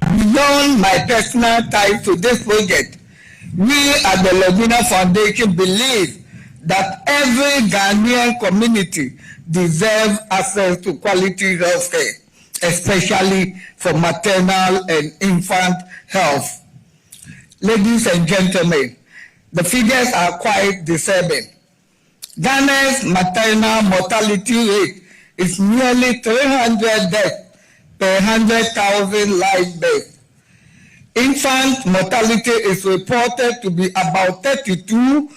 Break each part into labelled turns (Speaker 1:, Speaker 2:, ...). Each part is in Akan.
Speaker 1: Beyond my personal ties to this project, we at the Lodina Foundation believe that every Ghanaian community deserves access to quality health care, especially for maternal and infant health. Ladies and gentlemen, the figures are quite disturbing. Ghana's maternal mortality rate is nearly 300 deaths per 100,000 live births. Infant mortality is reported to be about 32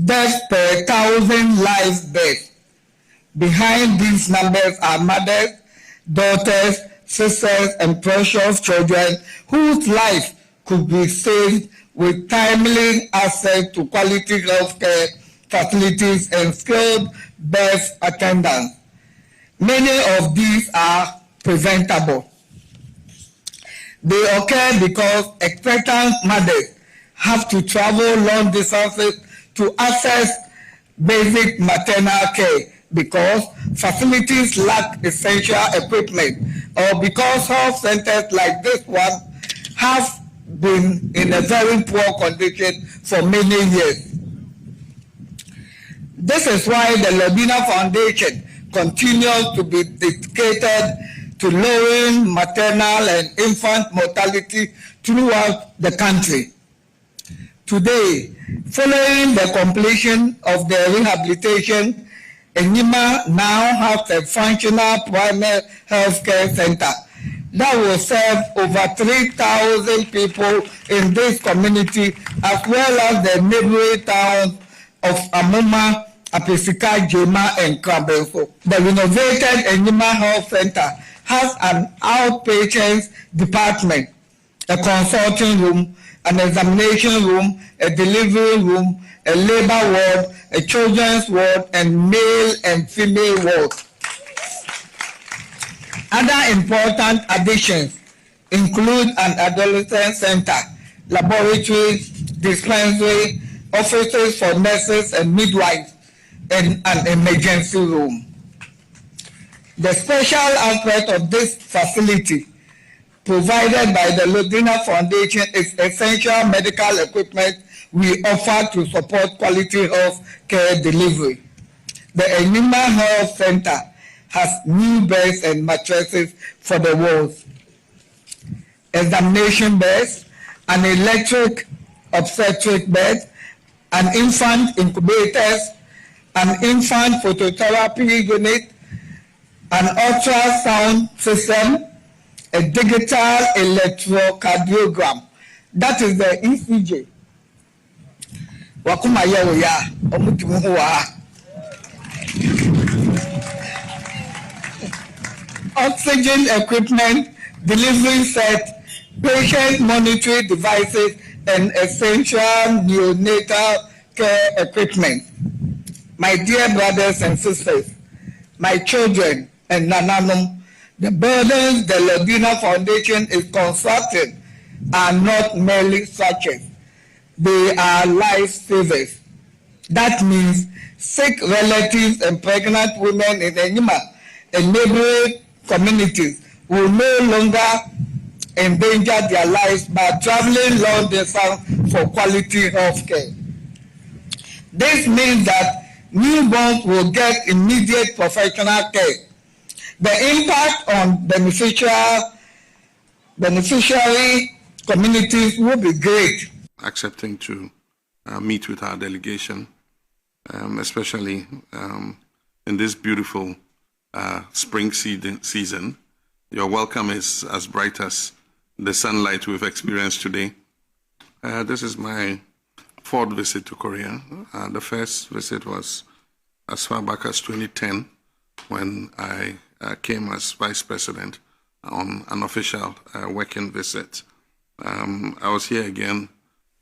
Speaker 1: deaths per 1,000 live births. Behind these numbers are mothers, daughters, sisters, and precious children whose life could be saved with timely access to quality health care facilities and skilled birth attendants. Many of these are preventable. They occur because expectant mothers have to travel long distances to access basic maternal care because facilities lack essential equipment, or because health centers like this one have been in a very poor condition for many years. This is why the Lodina Foundation continues to be dedicated to lowering maternal and infant mortality throughout the country. Today, following the completion of the rehabilitation, Enyima now has a functional primary health care center that will serve over 3,000 people in this community, as well as the neighboring towns of Amoma, Apesika, Jema, and Krabelfo. The renovated Enyima Health Center has an outpatient department, a consulting room, an examination room, a delivery room, a labor ward, a children's ward, and male and female wards. Other important additions include an adolescent center, laboratories, dispensary, offices for nurses and midwives, and an emergency room. The special aspect of this facility provided by the Lodina Foundation is essential medical equipment we offer to support quality health care delivery. The Enyima Health Center has new beds and mattresses for the wards, examination beds, an electric obstetric bed, an infant incubators, an infant phototherapy unit, an ultrasound system, a digital electrocardiogram. That is the ECG. Oxygen equipment, delivery set, patient monitoring devices, and essential neonatal care equipment. My dear brothers and sisters, my children and Nananum, the burdens the Lodina Foundation is constructing are not merely suches. They are lifesavers. That means sick relatives and pregnant women in Enyima and neighboring communities will no longer endanger their lives by traveling long distance for quality health care. This means that newborns will get immediate professional care. The impact on beneficiary communities will be great.
Speaker 2: Accepting to meet with our delegation, especially in this beautiful spring season. Your welcome is as bright as the sunlight we've experienced today. This is my fourth visit to Korea. The first visit was as far back as 2010 when I came as vice president on an official working visit. I was here again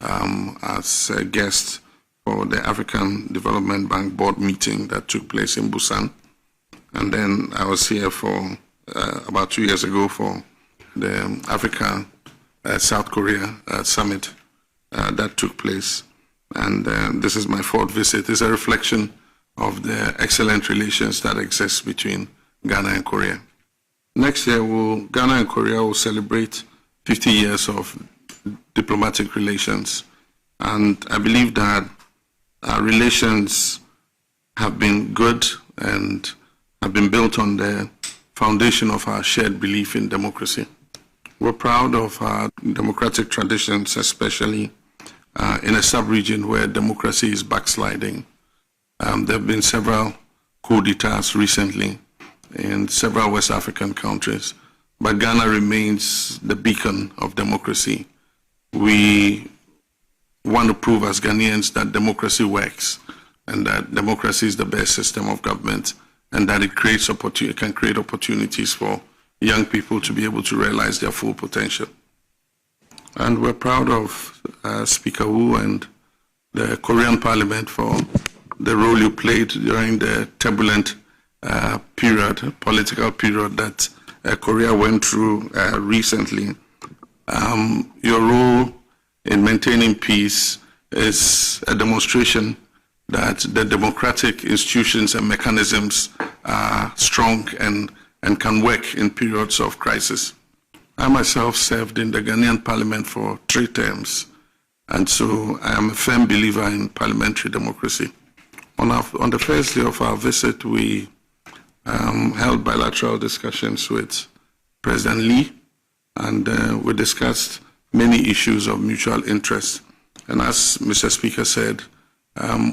Speaker 2: as a guest for the African Development Bank board meeting that took place in Busan. And then I was here for about 2 years ago for the Africa South Korea summit that took place. And this is my fourth visit. It's a reflection of the excellent relations that exist between Ghana and Korea. Next year, Ghana and Korea will celebrate 50 years of diplomatic relations. And I believe that our relations have been good and have been built on the foundation of our shared belief in democracy. We're proud of our democratic traditions, especially in a sub-region where democracy is backsliding. There have been several coups d'etats recently in several West African countries, but Ghana remains the beacon of democracy. We want to prove as Ghanaians that democracy works and that democracy is the best system of government and that it can create opportunities for young people to be able to realize their full potential. And we're proud of Speaker Wu and the Korean Parliament for the role you played during the turbulent political period that Korea went through recently. Your role in maintaining peace is a demonstration that the democratic institutions and mechanisms are strong and can work in periods of crisis. I myself served in the Ghanaian Parliament for 3 terms, and so I am a firm believer in parliamentary democracy. On the first day of our visit, we held bilateral discussions with President Lee, and we discussed many issues of mutual interest. And as Mr. Speaker said,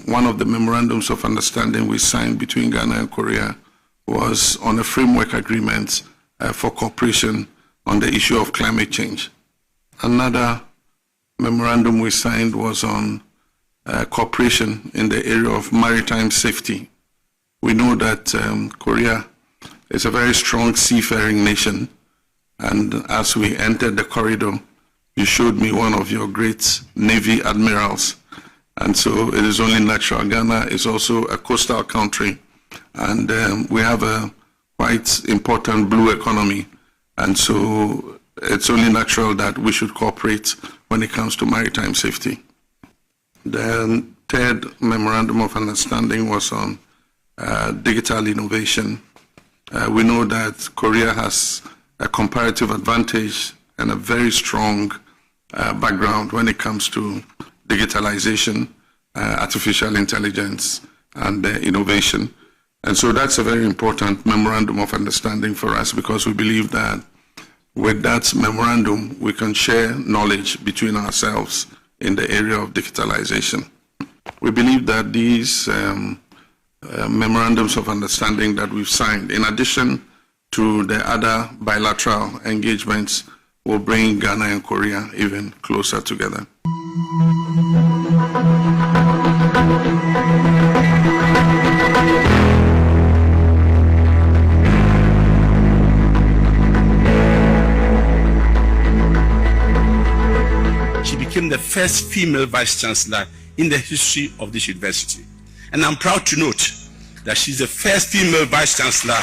Speaker 2: one of the memorandums of understanding we signed between Ghana and Korea was on a framework agreement for cooperation on the issue of climate change. Another memorandum we signed was on cooperation in the area of maritime safety. We know that Korea is a very strong seafaring nation, and as we entered the corridor, you showed me one of your great Navy admirals, and so it is only natural. Ghana is also a coastal country, and we have a quite important blue economy, and so it's only natural that we should cooperate when it comes to maritime safety. The third memorandum of understanding was on digital innovation. We know that Korea has a comparative advantage and a very strong background when it comes to digitalization, artificial intelligence, and innovation. And so that's a very important memorandum of understanding for us, because we believe that with that memorandum, we can share knowledge between ourselves in the area of digitalization. We believe that these memorandums of understanding that we've signed, in addition to the other bilateral engagements, will bring Ghana and Korea even closer together.
Speaker 3: She became the first female vice chancellor in the history of this university. And I'm proud to note that she's the first female vice chancellor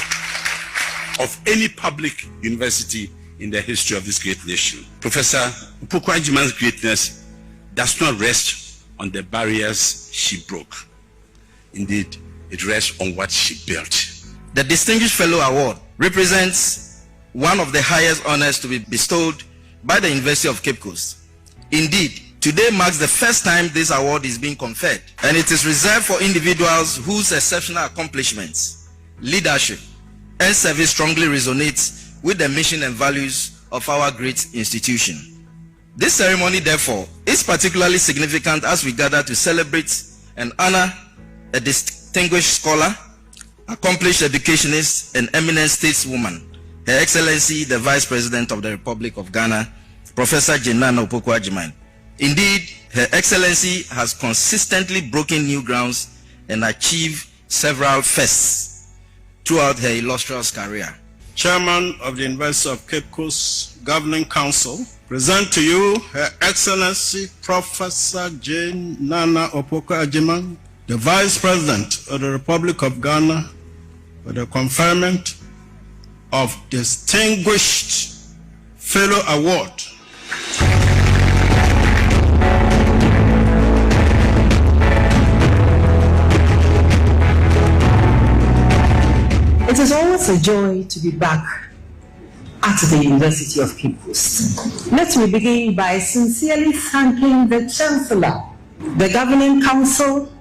Speaker 3: of any public university in the history of this great nation. Professor Opoku-Agyeman's greatness does not rest on the barriers she broke. Indeed, it rests on what she built.
Speaker 4: The Distinguished Fellow Award represents one of the highest honors to be bestowed by the University of Cape Coast. Indeed, today marks the first time this award is being conferred, and it is reserved for individuals whose exceptional accomplishments, leadership, and service strongly resonates with the mission and values of our great institution. This ceremony, therefore, is particularly significant as we gather to celebrate and honor a distinguished scholar, accomplished educationist, and eminent stateswoman, Her Excellency, the Vice President of the Republic of Ghana, Professor Jenana Opoku-Agyeman. Indeed, Her Excellency has consistently broken new grounds and achieved several firsts throughout her illustrious career.
Speaker 5: Chairman of the University of Cape Coast Governing Council, present to you Her Excellency Professor Jenana Opoku-Agyeman, the Vice President of the Republic of Ghana, for the conferment of Distinguished Fellow Award.
Speaker 6: It is always a joy to be back at the University of Cape Coast. Let me begin by sincerely thanking the Chancellor, the Governing Council,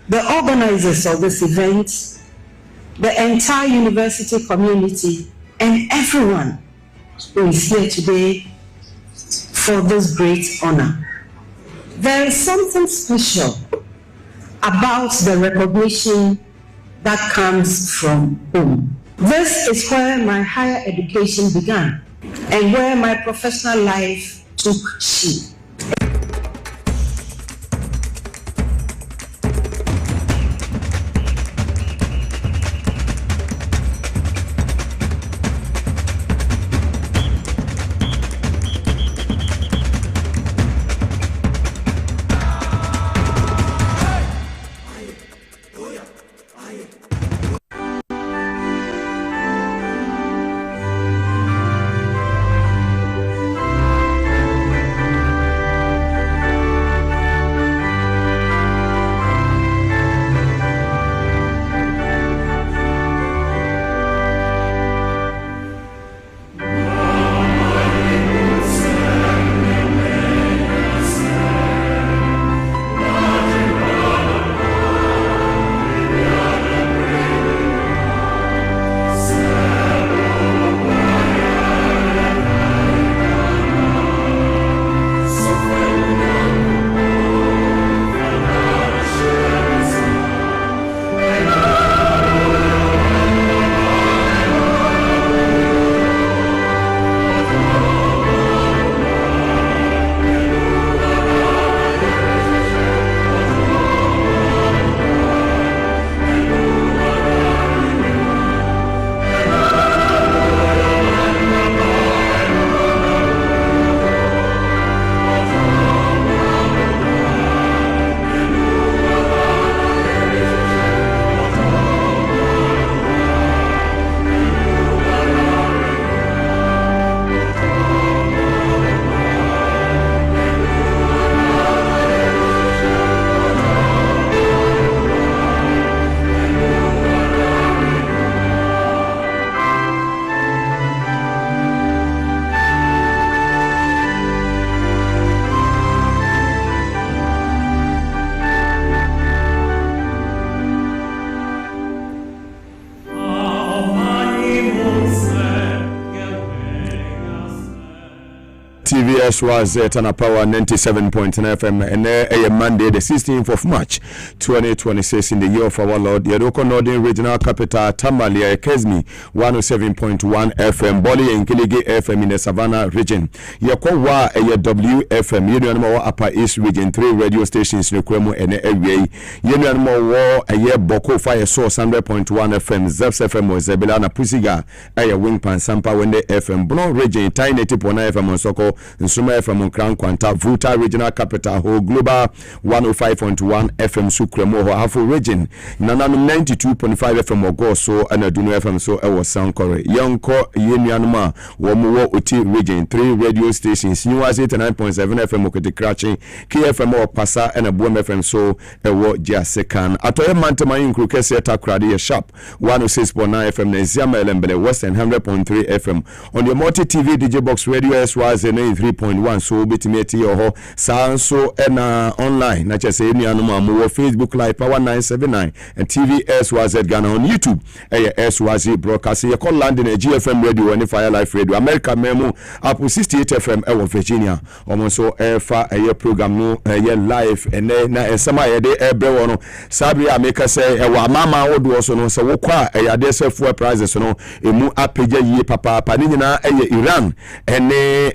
Speaker 6: the organizers of this event, the entire university community, and everyone who is here today for this great honor. There is something special about the recognition that comes from home. This is where my higher education began and where my professional life took shape.
Speaker 7: TVS was at an power 97.9 FM and a Monday the 16th of March 2026 in the year of our Lord. The Yadoko Northern Regional Capital Tamale Kesmi 107.1 FM Boli and Kiligi FM in the Savannah region. Yakowa a WFM Union Upper East region 3 radio stations in Kwemu and area. Union War a year Boko Fire Source 100.1 FM Zeps FM was Zebelana Pusiga a Wingpan Sampa when the FM Bron region Tiny Tipona FM on Soko Nsuma FM on Crown Quanta Vuta Regional Capital Ho Global 105.1 FM Sukremo Ho Hafu region Nananum 92.5 FM Ogo so and Aduno FM so was Sound Kore Yonko Yenyanuma Womuwo Uti region 3 radio stations Newas 89.7 FM Okete Krachi KFM or Pasa and a Boom FM so ewo Jasekan Atoye Mantama Inkru Kese Takradi Sharp 106.9 FM Neziama Elembele Western 100.3 FM on your multi TV DJ Box Radio SYZ 3.1 so bitimeti oho sanso ena online na chese eni anuma mo Facebook Live Power 979 and TV SYZ Ghana on YouTube SYZ broadcast ye call London GFM radio and Fire Life Radio America memo Apple 68 FM ewo Virginia omonso fa program no live and na esama ye de ebrewo no sabri ameka say ewa mama odo so no se wo kwa de se fuel prices no emu apeja yi papa pa ni nyina Iran ene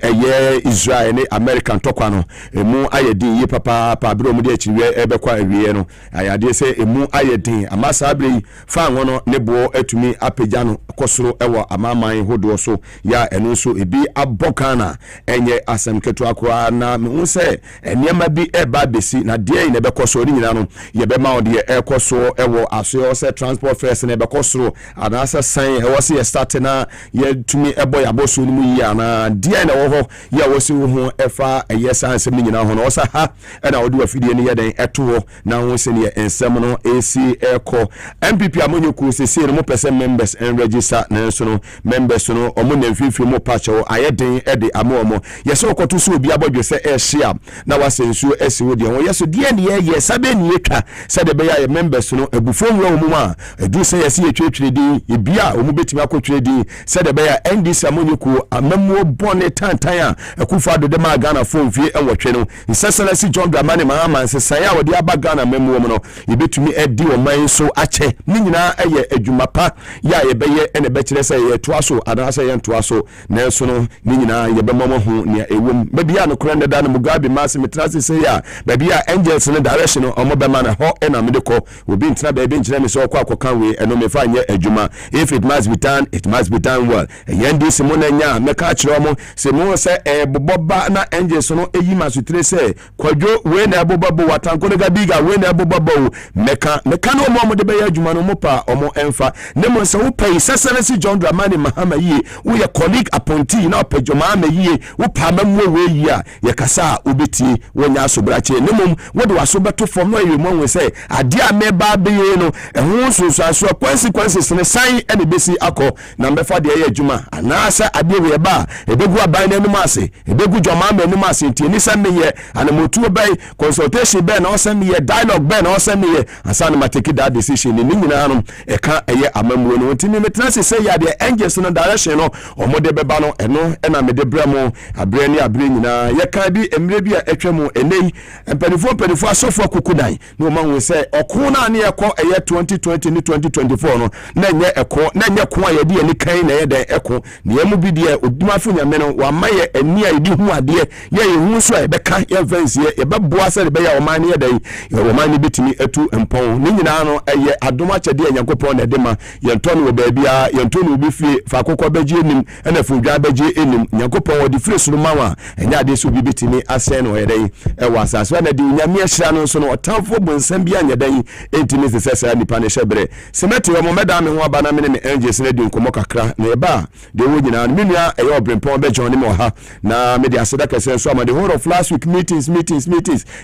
Speaker 7: Israel ne American tokwa no emu ayedin yi papa pa bro mu de achiwe ebekwa awie no ayade se emu ayedin amasa abre fa wono ne bo atumi apegya no kosoro ewo amaman hodo so ya eno so ebi abokana enye asem ketu akwa na me se enema bi eba besi na de ne bekoso ni nyina no ye be ma ode ekoso ewo aso se transport first ne bekoso anasa san ewo se start na ye tumi ebo ya boso ni mu yi ana de na wo ya wo se wo ho efa eyesa ansem ni nyina ho no osa ha na wo de afidie ne yeden eto na wo se ne ensem no AC Eco MPP amonyoku sesi no mo pese members and register na so no members no omo na mfifi mo patch wo ayeden ede amomo yeso okoto so obi abodwe se ehia na wasensu esi wo de ho yeso die ne ye sabe ne yetwa se de be ya members no ebufo nwa omu a edu se yesi etwetwere din ebia omu betimi akotwere din se de be ya NDC amonyoku amammo bone tantan a akufa do de ma Ghana phone vie enwotwe no nseselesi John Dramani Mahama nsesan ya wo de aba Ghana memmo no ebetumi edi wo man so ache ni nyina eye adwumapa ya yebeye ene bekire se ye toaso adasa ye ntoaso na so no ni nyina yebemamo ho ne ewom bebia no korende da no Mugabe Maase metrase se ya bebia angels ne direction omo bema na ho ena medeko obi ntina bebe nkyere me so okwa akokan we eno me fa nye adwuma if it must be done it must be done well yendi se mo na nya meka kire omo se mo se boboba na angels no eyi masutre se kwadwo we na bobobo watanko ne gabiga we na bobobo meka no omo de be ya adwuma no mo pa omo emfa ne mo se wo pay sesenesi John Dramani Mahama yi wo ye colleague appointee na opejoma ma yi wo pa mamwe we yi a ye kasa obeti wonya asobrache ne mom wo de waso beto fom no ye mo we se ade a me ba be ye no ehun so consequences ne san ene besi akọ na mbefa de ye adwuma anasa ade we ba ebegu aban na enum ase ebegu joma ma enum ase ntie ni sam ye anamotu bay consultation be na osam ye dialogue be na osam ye asana mateki that decision ni nyina no eka eye amamwo no ntimi metrase se ya de angels no direction no omode beba no eno na mede bramo abre ni abre nyina ye ka bi emre bi a etwemu enei empanifo asofo kokudan no manwe se okon na ne ekọ eye 2020 ni 2024 no na nye ekọ na nye ko aye de ni kan na ye de ekọ ne emu bi de odumafo nyame no wa maye ani a edi hu ade ye hu so e beka ye vansi ye beboa se be ya o man ye de ye o man ni bitimi etu empon ni nyina no eye adoma chede yankopon na de ma ye ntono wo baabia ye ntono obi fie fa kokọ beje enim na fudwa beje enim yankopon wo di fire suru mawa enya ade so bi bitimi asen no ye de e wasase na de nyame ahira no so no otamfo bonsam bia nya dan entimi sesesa nipa ne hyebre semeti wo meda me ho aba na me ne angels na di nkomo kakra na e ba de wo nyina me nua e yo brempon be John mo ha na me de aseda kese so ama the whole of last week meetings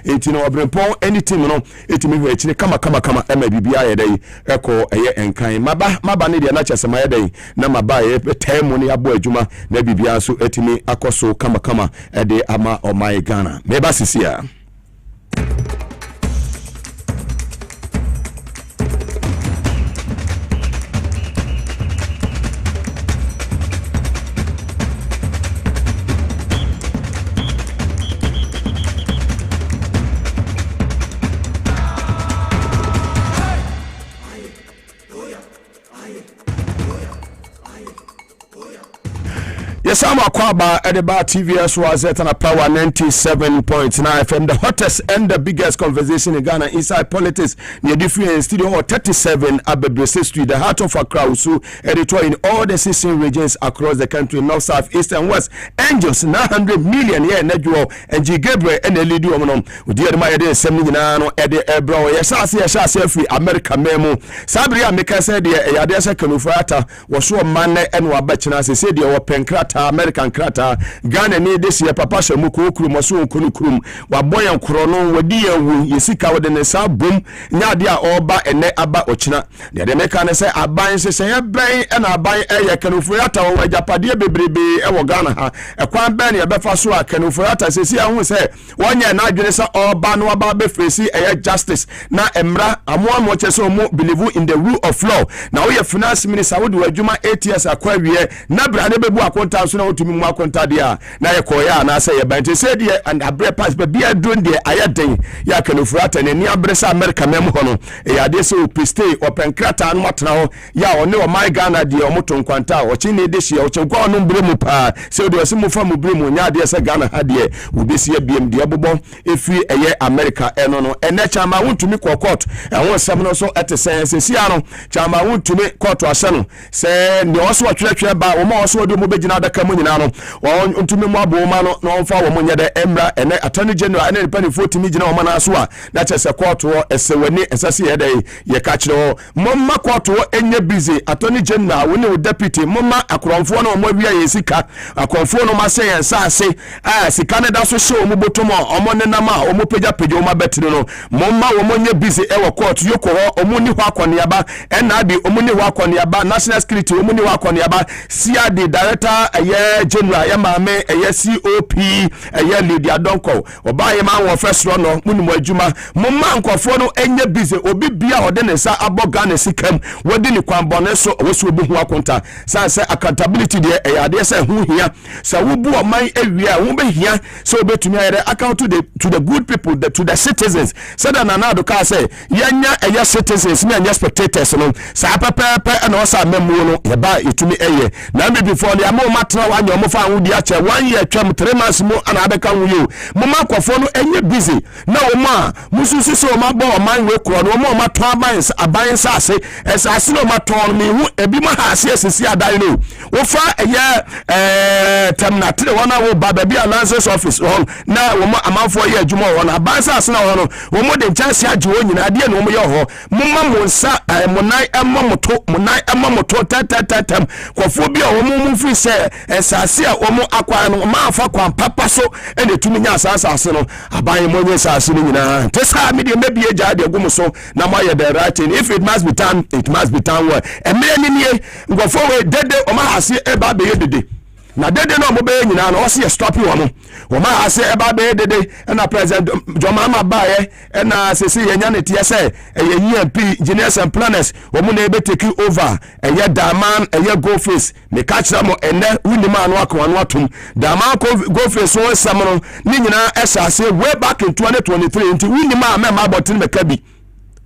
Speaker 7: enti no brempon anything no etimi ho ekire kama ema bibia ye dai eko eye enkan maba ne de na chesema ye dai na maba ye taimu ne abo adwuma na bibia so etimi akoso kama e de ama o my Ghana me ba sisia. Yes, I'm a Kwaba Edeba TVS was at a power 97.9 FM, the hottest and the biggest conversation in Ghana inside politics. Near different studio or 37 Abebrese Street, the heart of Accra, so editor in all the 16 regions across the country, north, south, east, and west. Angels 900 million yeah, Nedro and G. Gabriel and the lady woman with the Maya de Seminano, Eddie Ebro, yes, I see free America memo. Sabria Mika said, Yadesa Kanufata was so man and Wabachana said, you were Penkrata. American krata Ghana ni this year papa shamuko okrum so nkunu wa boyan krono wadi ewu yesika wode ne sa bom nya de a oba ene aba ochina de meka ne se aban se ye ben na aban eye kanufurata wo wajapade bebrebe e wo Ghana ha ekwan ben ye befa so a kanufurata se si ahu se wonye na adwene se oba no aba be fresi eye justice na emra amoamo chese omo believe in the rule of law na wo ye finance minister wo de wadwuma 8 years akwa wie na bra ne bebu akonta so na otumi mu akonta dia na ye koya na say ye bante say dia and abre pass be bia don dia ayeden ya kanufurata ne ni abre sa America mem ho no e ya de say opiste openkrata no matena ho ya one o my Ghana dia omoto nkwanta o chi ne de hia o chenkwa no mbre mu pa say de se mu fa mu bre mu nya de say Ghana ha de obesi abiem de bobo efi eye America eno no ene chama wontumi court ehon sem no so etesen sesia no chama wontumi court ase no say ne o so twetwe ba o ma o so de mo begina adaka aka mu nyina no wo ntumi mu aboma no na onfa wo munye de emra ene attorney general ene pani 40 mi gina wo mana so a na chese court wo esewani esase ye de ye ka kire wo momma court wo enye busy attorney general wo ne wo deputy momma akoronfo no mo awia ye sika akoronfo no ma se yen sa ase sika ne da so hye wo botomo omo ne nam a omo peja wo ma betire no momma wo monye busy e wo court yoko ho omo ni ho akoniaba ena bi omo ni ho akoniaba national security omo ni ho akoniaba CID director eye general ya maame eye COP eye Lydia Donko obaye ma wo fesro no munum adwuma momma nkofo no enye busy obi bia ode ne sa aboga ne sikam wodi ni kwanbone so wosu obi hu akonta say accountability de eye ade say hu hia sa wobu oman ewia wo be hia so obetumi ayere account to the good people to the citizens said that Nana ka say yanya eye citizens me anya spectators no sa pepepe na osa memu no ye ba itumi eye na me before the amount matra wa nyo mo fa wudi ache 1 year twam 3 months mo ana abeka wuyo mo makofo no enye busy na wo ma mususu so ma bo man we kro no mo ma to aban sase esase no ma to no me hu ebi ma ha ase esisi adan no wo fa eye terminate wona wo ba ba bia license office on na wo ma amanfo ye adwuma ho na aban sase na ho no wo mo de chance age wo nyina de no mo ye ho mo ma mo nsa monai emomoto tatatam kofo bia wo mo free say esase a wo mo akwa no ma afa kwan papa so ene tumi nya asase no aban mo nye asase no nyina tesa me de mebie ja de gum so na mo ye the right thing if it must be done well emre ni nie ngofo we dede o ma ase e ba be ye dede na dede no mo be nyina no o se stop wo ma ase e ba be dede na president Jomama bae na sesi ye nya ne tie se ye EMP engineers and planners wo mu na ebe take over ye daman ye go face me ka kira mo ene unima anu akwa anu atum daman go face so sam no ni nyina esase way back in 2023 nti unima ma botin me kabi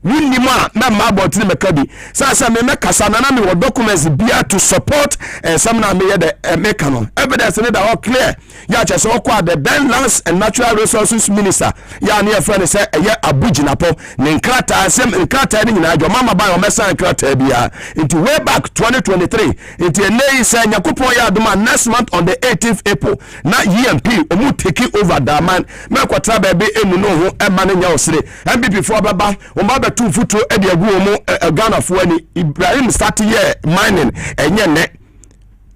Speaker 7: Wunima na mabotini mekabi sasa me kasa na me documents bia to support some na me the mekano evidence ne da all clear ya che so kwa the Ben Lands and Natural Resources Minister ya ne friend say eye abuginapo ne nkrata asem nkrata ni nyina Jomama ba o mesa nkrata bia into way back 2023 into nei say Nyakopo ya adoma next month on the 18th April na EMP omu take over that man me kwatra ba be enu no ho e ma ne nya osire MPP for baba o ma tu futo e de agu omo Ghana fo ani Ibrahim start here mining enye ne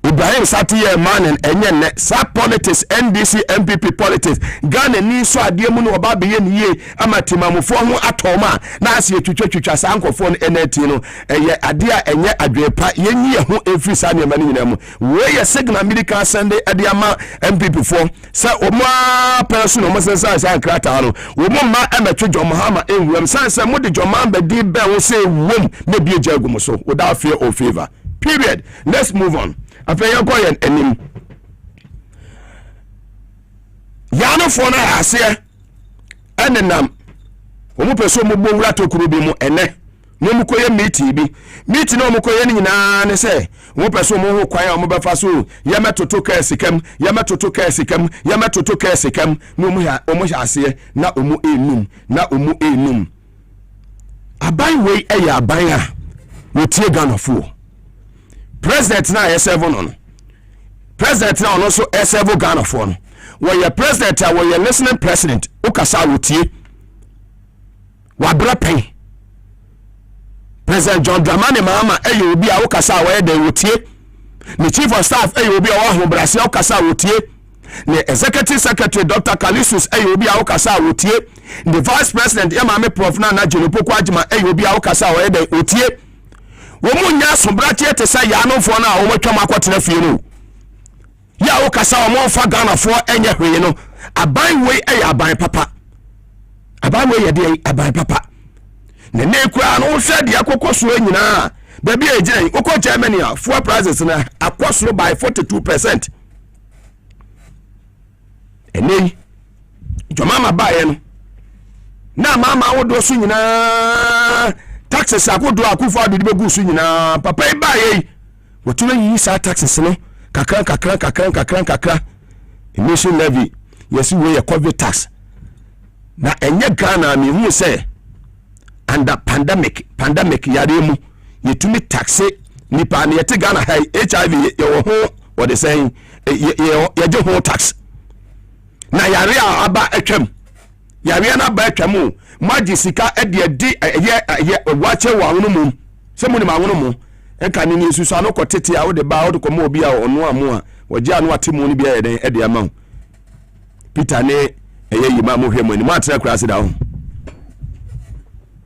Speaker 7: Ibrahim start here mining enye ne sa politics NDC MPP politics Ghana ni so ade mu no oba be ye ni ye amatimamufo ho atoma na ase etwetwetwa sa nkofo no enati no eye ade a enye adwepa yenyi ye ho every sa ne mani nyina mu we ye signal medical sunday ade ama MPP fo sa omo person omo sensa sa krata no omo ma emetwe Jomahama enwuam sanse mo de Jomamba di be wo say wom na bi ejagumo so without fear or favor period. Let's move on. After go enim yano for na ase enenam omo peso mo bowura tokuru bi mu ene no mu koye meeting no mu koye nyina ne se omo peso mo ho kwan omo befa so ye metoto ka sikam no mu ya omo ase na omo enum aban we eya aban a wotie Ghana fo president na S7 no president na also S7 Ghana for no we president we listening president ukasa wotie wa brapen president John Dramani Mahama eyo obi a ukasa we de wotie ni chief of staff eyo obi a wa ho brase ukasa wotie ni executive secretary Dr. Kalisus eyo obi a ukasa wotie the vice president Emame Prof na Jenopoko Ajima eyo obi a ukasa we de wotie wo munya sombratie te say ya no fo na wo matwa makotena fie no ya wo kasa wo mo fa Ghana fo enye hwe no aban we e aban papa aban we ye de aban papa ne ne kura no hwe de akokoso nyina ba bia ejira okko Germany a fuel prices na akoso by 42%. Eni Jomama bae no na mama wo do so nyina taxes akodo akufo adu be gusu nyina papa e bae wotume yi sa taxes no kakra emission levy yes we ye COVID tax na enye Ghana mi hu se under pandemic yare mu yetumi taxe nipa na yete Ghana HIV ye wo ho what they saying ye ho tax na yare aba atwam yare na aba atwam maji sika e de ye wache wa wono mum se mu ni ma wono mu enka ni nsusu ano kotete a wo de ba wo de komo obi a ono amu a waje anu atemu ni bia ye den e de ama Peter ne eye yima mo hwemu ni ma tira kura se da ho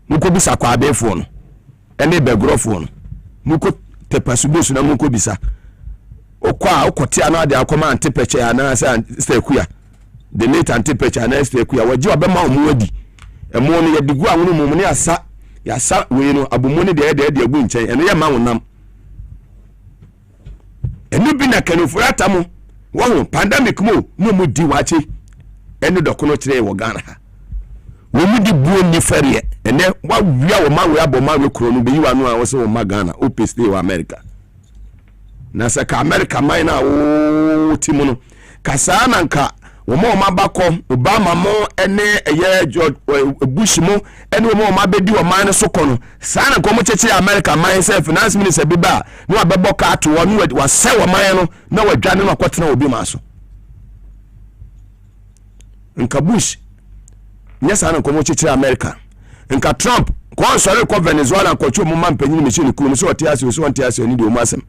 Speaker 7: muko bisa kwa abefo no ene begorofo no muko tepasubosu na muko bisa okwa okote ana ade akoma antepeche ana sa stekuya the late antepeche ana stekuya waje obema omu adi emo no ye digu awonu mum ne asa yasa we no abomu ne de agu nchen ene ye ma wonam enu bi na kanofura tamo wo pandemic mo mu di wache ene dokono kire wo Ghana ha wo mu di buo ni ferie ene wa wia wo ma we aboma we kro no be yiwa no a wo se wo ma Ghana o peste wo America na se ka America mai na o timu no kasa na nka wo ma bakọ Obama mo ene eye George Bush mo ene wo ma bedi wo man so kono sa na ko mo cheche America man se finance minister bi ba no abebo ka to wo no wa se wo man no na wa dwane no akotena obi ma so nka Bush nyesa na ko mo cheche America nka Trump ko sori ko Venezuela ko chu mo man panyin me chini ku so otiase so ontiase ni de o masem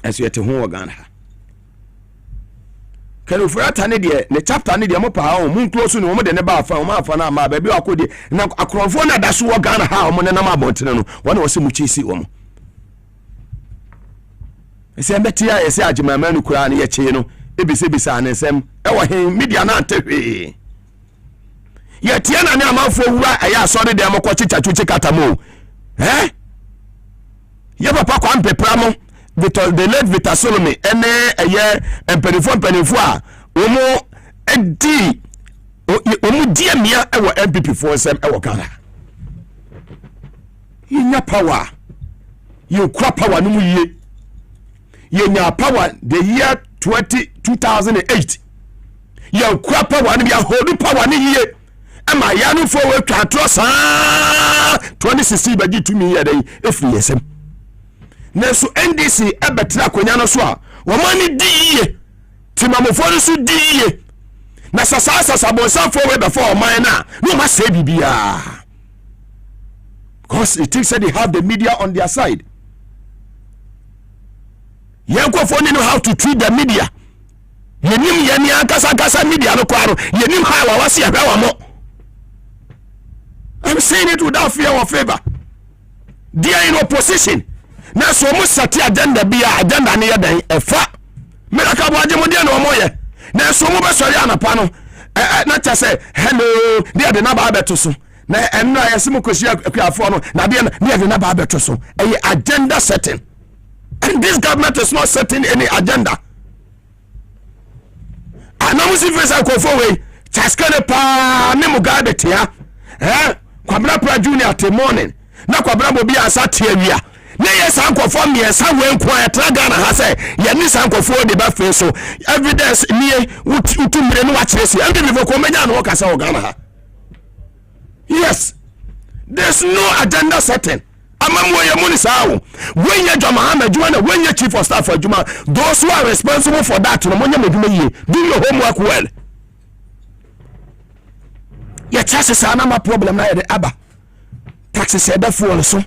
Speaker 7: aso yete ho wo Ghana kanu furata ne de ne chapter ne de mo pa o mun close no mo de ne ba afa o ma afa na ma ba bi akodi na akronfo na da so wo Ghana ha o mo ne na ma bontene no wona wo se mu chisi o mo ese mbeti ya ese agimama nu kura ne ye che no ebise anesem e wo hen media na antehwe ye tie na ne amafo wura aya asori de mo ko chichachuchi katamo ye papa kwa mpepra mo the late Victor Solomon ene eye empenifo a omo edi omo die mia ewo MPP for sem ewo Ghana yinya power you kwa power no mu yie yenya power the year 2008 you kwa power no bia hold power ni yie ama ya no for we twa tro sa 2016 bagi to me ye dey efi yesem Nesu NDC ebetra konya no so a wo mani diye timamofo no so diye na sasa bonsanfo we before man na no ma say bibia because it takes that they have the media on their side yanko for know how to treat the media yenim yani akasa media no kwaro yenim ha wa wase ahwa mo I'm saying it without fear or favor. They are in opposition. Na so mu sati agenda bia agenda ne yedan efa meraka bo agemo de no moye na so mu besori anapa no na cha say hello de na ba beto so na enno ayesem kosi akuafo no na de na ba beto so agenda setting, and this government is not setting any agenda. Anamusi fesa kofo we chaskane pa ne Mugabe tia kwabra pra junior te morning na kwabra bobi asa tia wia ne yes ankofo miensa wenkwa etra Ghana ha say ye ni sankofo de ba fe so evidence nie utumire no wa kire si ande before ko menya no ka say o Ghana ha. Yes, there's no agenda setting. Amamwo ye muni sawo when ye Joma Ahmed na when ye chief of staff for Juma, those who are responsible for that no monye meduma ye do your homework well. Ye chances ana ma problem na ye aba taxes e be full so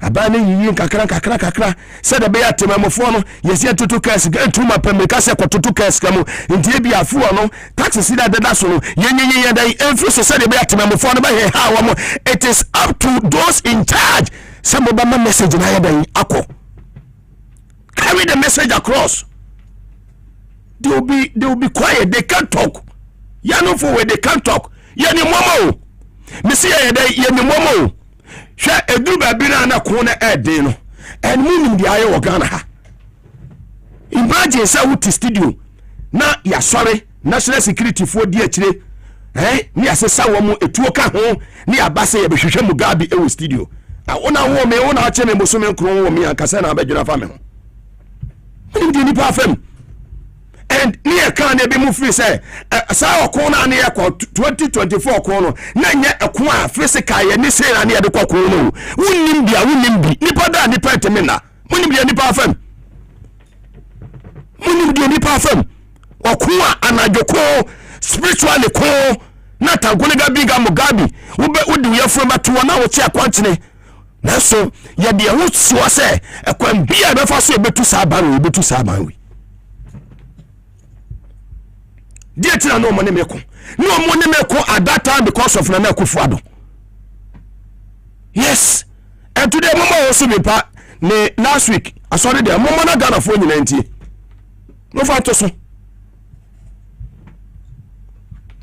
Speaker 7: abane yiyi kakra said the beya temamofo no yesi tutu kas ntuma pemeka se kotutu kas kamu ntie bia afuo no taxes ida dada so no yenyenye dai enfu so said the beya temamofo no ba he ha wo mo. It is up to those in charge. Some of them message na yadai ako carry the message across. They will be quiet. They can't talk. Ya no for where they can't talk. Ya ni momo misi ya dai ya ni momo hwe edu ba bi na kona ede no en munim dia ye wo Ghana ha. Imagine say wuti studio na ya sorry national security for di akire ni asesa wo mu etuo ka ho ni abase ye behwehwe Mugabe e wo studio a wona wo me wona ache me bosome kron wo me akasa na abadwuna fa me ho munim di ni pa fam. And near can be move free say sa okona na ye 2024 kono na nya ekwa physical ye ni say na ye de kokko no. Wonnim bia nipa da nipa temena munim bia nipa fam. nipa fam okuwa anadwoko spiritually ko na tagoniga biga Mugabe udi uyafro batu wana wote akwantene naso ya de ho siwa se ekwan bia be fa so ebetu saban wi die tina no mo ne meko at that time because of Nana Akufo-Addo. Yes, and today mama also be part ne last week I saw there mama na Ghana for nyina ntie no fa to so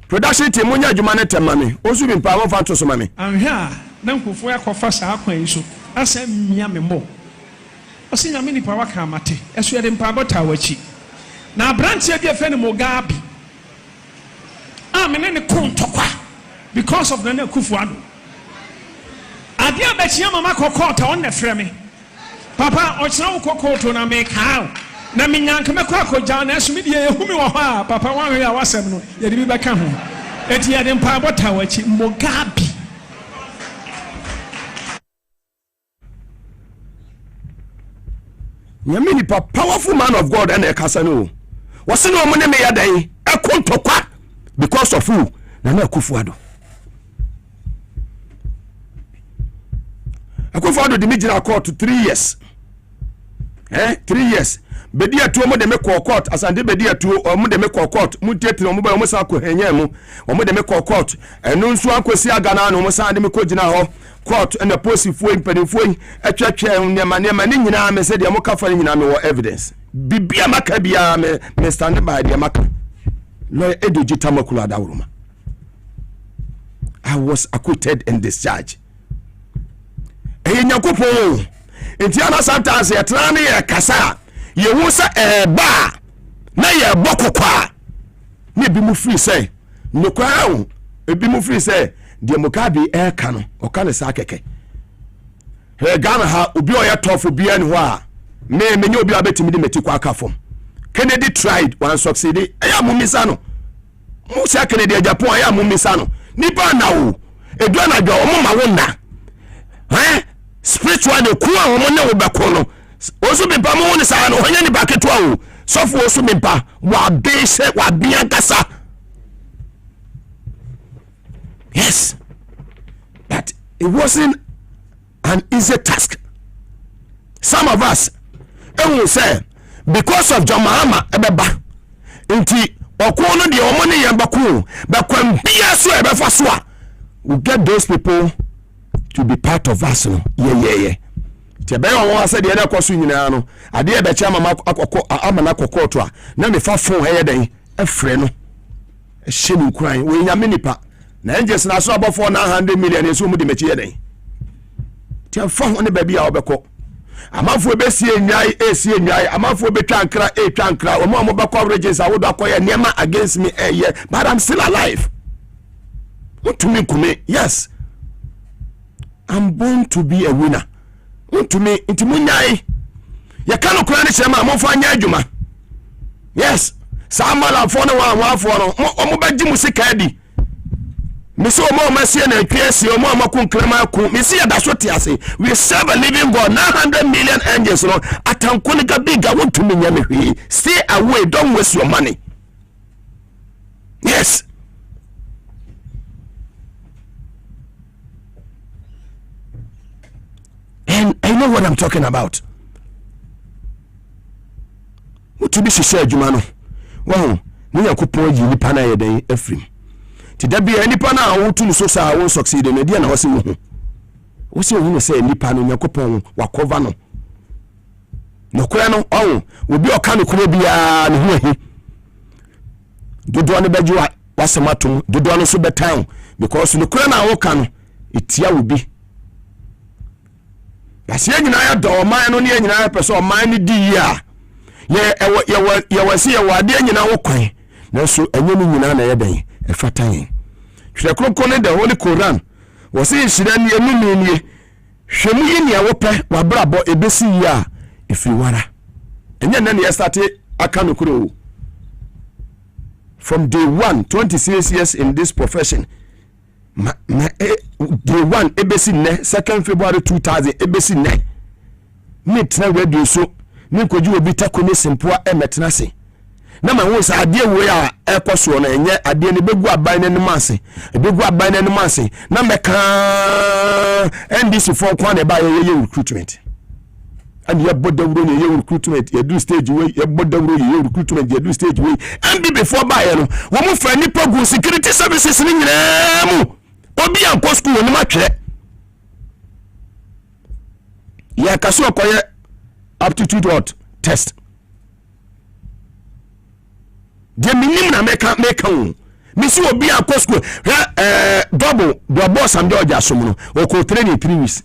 Speaker 7: production team munya adwuma ne temame also be part fa to so mame
Speaker 8: anhwa na nkofo yakofa saa kwan yi so asa mmia me mo osinya me nipa waka amate eso yede mpa bota wachi na branch ade afa ne Mugabe amene ne kontokwa because of Nana Akufo-Addo ade abachia mama kokota on na frɛ me papa ochina wo kokoto na me kaa na me nyanka me kwa koja na so me die ehumi wo ha papa wanwe ya wasem no ye de bi bɛka ho eti ye de mpa bota wachi Mugabe
Speaker 7: nyamini pa powerful man of God and ekasa no wose no mo ne me yadan ekontokwa because of who Nana Akufo-Addo Akufo-Addo de mijina court 3 years 3 years bedi atu mo de me court asande bedi atu mo de me court mu tietire mo ba mo sa ko henya mu mo de me court enu nso akosi agana no mo sa de me ko gina ho court and the posifo impadifo atwatwa nyama ne nyina me se de mo ka fa nyina me wo evidence bibia maka bia me stand by de maka lawyer Edoji Tamakula Adawuruma. I was acquitted and discharged. Nyankopon enti ana sometimes ye tran ye kasa ye hu sa ba na ye bokokwa ne bi mu free say nokwa hu ebi mu free say de Mugabe ka no o ka ne sa keke he Ghana ha obi o ye tofo bia ne ho a me menye obi abetimi de metikwa aka fom Kennedy tried one succeeded aya mumisa no Musa Kennedy Japan aya mumisa no nipa na wo edua na dwa o ma wona spiritual de kuwa o ne wo beko no osu bimpa mo ne sa no hanya ni baketwa wo sofo osu bimpa wa bese wa bia kasa. Yes, but it wasn't an easy task. Some of us will say because of John Mahama ebeba nti okono de omo ne yambako ba kwam bia so ebefa so a we get those people to be part of us no yeah tebe won ase de na kwaso nyina no ade e be cha mama akoko amana akoko to a na me fa fon heye den afre no ehye ni kuran we nya menipa na angels na so abofo na 100 million eso mu de mechi ye den ti fa ho ne ba bia obeko amafo besie enwai amafo betwa ankra omo amobako averages awodo akoye niema against me but I'm still alive. What to me kume? Yes, I'm born to be a winner. What to me inti munyai ya kanu kura ni chema amofo anya adwuma. Yes, samala fo no wa fo no omo baji musika adi Missy Omo Maase and PS Omo Makun Kramaku, Missy Adashotiase. We serve a living God, 900 million angels. No, Atankunika big, I want to me. Stay away, don't waste your money. Yes. And I know what I'm talking about. What to be said, Jumano? Wow, Nia Kupo, you pana a day, Ephraim. There be any pana who to so sa won't succeed in Media was in who say Nipan in Yakopon, Wakovano. No crano, oh, will be a kind of Caribbean here. Do one bedua was a matum, do one super town, because no crana can it ya will be. As young I adore mine only any person, mine dear. You was here, what dear you know, okay. No, so a woman in a day. A fatine. She clone the Holy Quran was saying she then ye no she mu ye wope wa brabo ebesi ya if you wanna. And then you started akanukuro. From day 1, 26 years in this profession. Day 1 ebesi ne 2nd February 2000 ebesi ne. Me tena radio so me koju obi takone sempoa emetena se. na ma wo sa ade we a ekoso na enye ade ne begu aban ne nimase begu aban ne nimase na meka NDC for kwa ne ba ye recruitment and ye bodawro ne ye recruitment ye do stage way ye bodawro ye recruitment ye do stage way and before ba ye no wo mu fa nipa gu security services ni nyina mu obi an ko school ni ma twe ye kaso koye aptitude what test de minim na meka wo misi obi an ko school double do boss am George asomno o ko training 3 weeks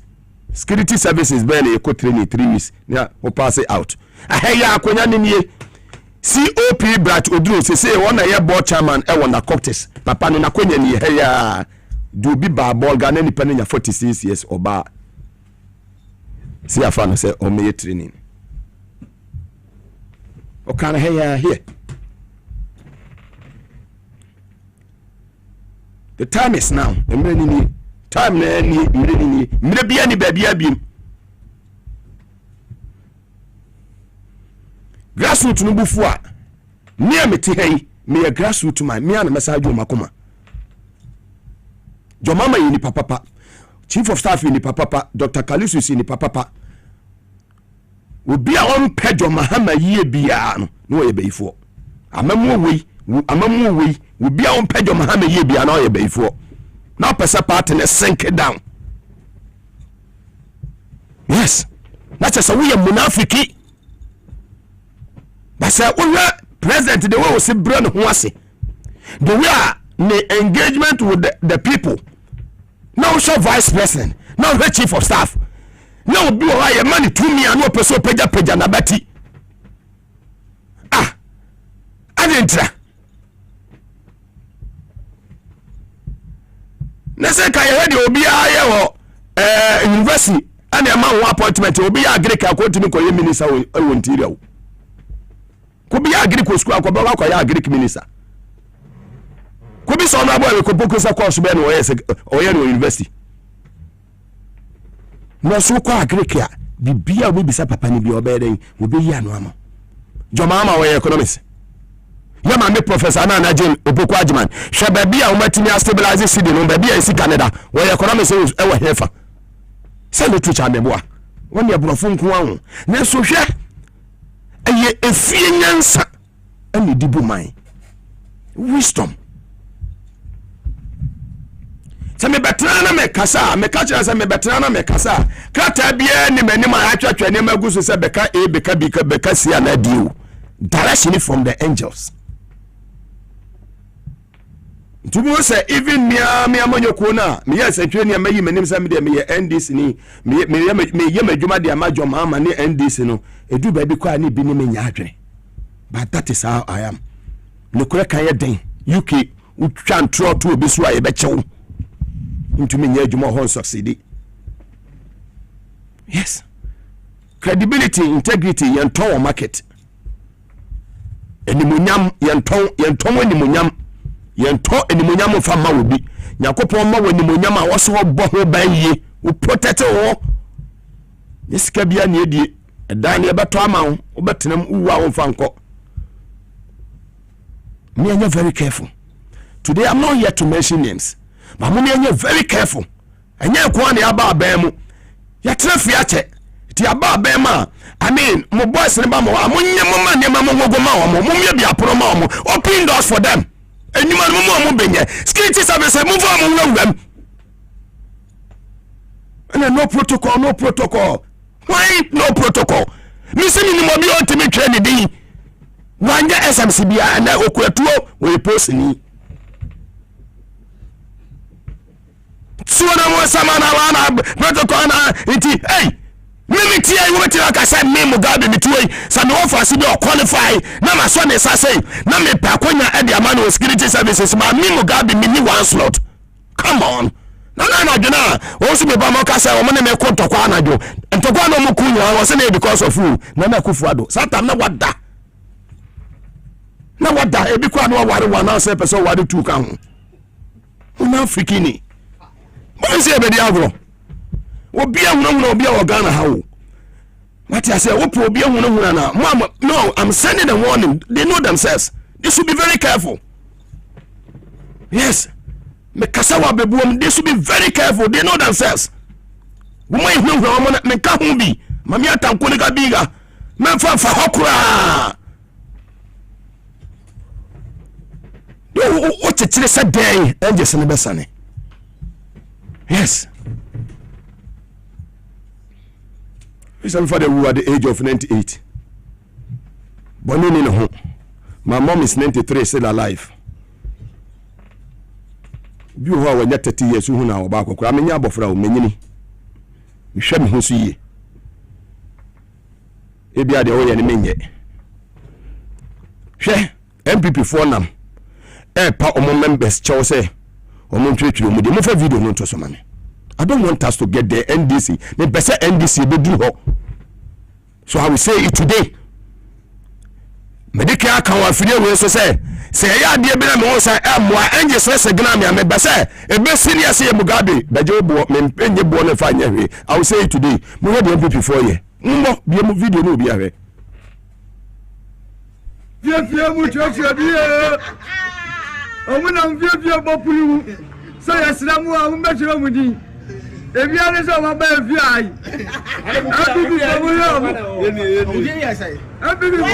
Speaker 7: security services barely you could train 3 weeks yeah or pass it out aheya akonya nimie COP Brat Oduro say one year board chairman e won the Coptis papa no nakonya ni heya do bi ba ball Ghana ni panya 46 years oba see afa no say o me training o kan heya here the time is now emre time na ni mire bia ni babia biem grassroots no bufu a me amete hei me grassroots ma me ana message o makoma jomama yi ni papa chief of staff yi ni papa Dr. Kalisus yi ni papa obi a on pejo mahama yi bia no ye beifo amamu we obi a on pejo mahama yi bia no ye beifo now person part and sink it down. Yes, that's just a we munafiki. But say president the way we see brand who the way the engagement with the people. Now show vice president, now the chief of staff. Now be why money to me and no person peja na bati. I didn't try. Nese ka ye de obi aye wo university and a man appointment obi agree ka continue ko ye minister wo interior ko bi agree ko school ko ba ko ya agree minister ko bi so na boy ko boko sa course be no o ye no university no so ko agree ka bibia obi bisa papa ni bi obeden obi yi anu ama joma ama wo economics yama me professor na Jane Opoko Ajiman sheba bia umatimi stabilize city no ba bia isi Canada wo economics e wo hefa se no tucha meboa woni abrofo nko ahu na so hwe eye efie nyansa ani dibu man wisdom se me betra na me kasa me ka kira se me betra na me kasa krata bia ni mani ma atwatwa ni maguso se beka beka sia na diu direction from the angels. To be say even me amonyoku na me yes atwe ne mayi manim sa me de me NDC ni me adwuma de amajo ma ne NDC no edu ba bi kwa ni bi ni me nya adwen but that is how I am no kura kan ye den UK utwa ntro to obi so aye be chew into me nya adwuma ho succeed. Yes, credibility, integrity yenton market enimunyam yenton enimunyam yento enimunyam fa ma obi yakopon ma wanimunyam a woso bo ho ban ye o protect wo nisika bia na edie edan ne beto ama wo obetenam uwa wo fa nko. Me are very careful today. I'm not here to mention names, but me are very careful enye kwa na aba aban mu ya trafi ache ti aba aban ma I mean mo boys ne ba mo amunye mo ma ne ma mo gogo ma mo me bia pro ma mo open doors for them. Anyone mo benye security service move on mo and no protocol. Why no protocol? Me say ni mo bi on timi train di wanja SMC bia na okuatuo we post ni suona mo sama na wana protocol na iti hey mimi tia you wetin aka say me Mugabe mitwe sa me offer si be qualify na ma so ne sa say na me pa konya e dia man security services ma me Mugabe me ni one slot. Come on na jona o so be ba mo ka say o mo ne me ko ntokwa na jo ntokwa no mo kunya o say na because of you na kufu ado satan na wada e bi kwa no ware wana say person ware tu ka ho na afrikini mo say be dia agro obi a huno obi a Ghana ha wo What I say, no, I'm sending a warning. They know themselves. They should be very careful. Yes. They should be very careful. They know themselves. What a chilly day, and just in the best. Yes. My father who at the age of 98. Born in a home. My mom is 93, still alive. You who are 30 years who now back. I mean, you for many. You show me who see ye. If you are the only enemy yet. Share MPP for them. Part of my members, Chelsea, or Montreal, with the move video not to some money. I don't want us to get the NDC. The best NDC they do. So I will say it today. Medicare can affiliate with say ya dear be mo say moi enje so se gna me be say e be senior say Mugabe da je bo me enje bo na fa nya hwe. I will say it today. Mo hear the MPP for ye. Mbo bi mu video no bi ahwe.
Speaker 1: Fie mu chofie bi e. Omuna mfie bopulu. So yesra mu a mu be chiro mu din. Ebi ane so ma ba fi ai. Abi bi so mu yo. Oje ya sai. Abi bi so ya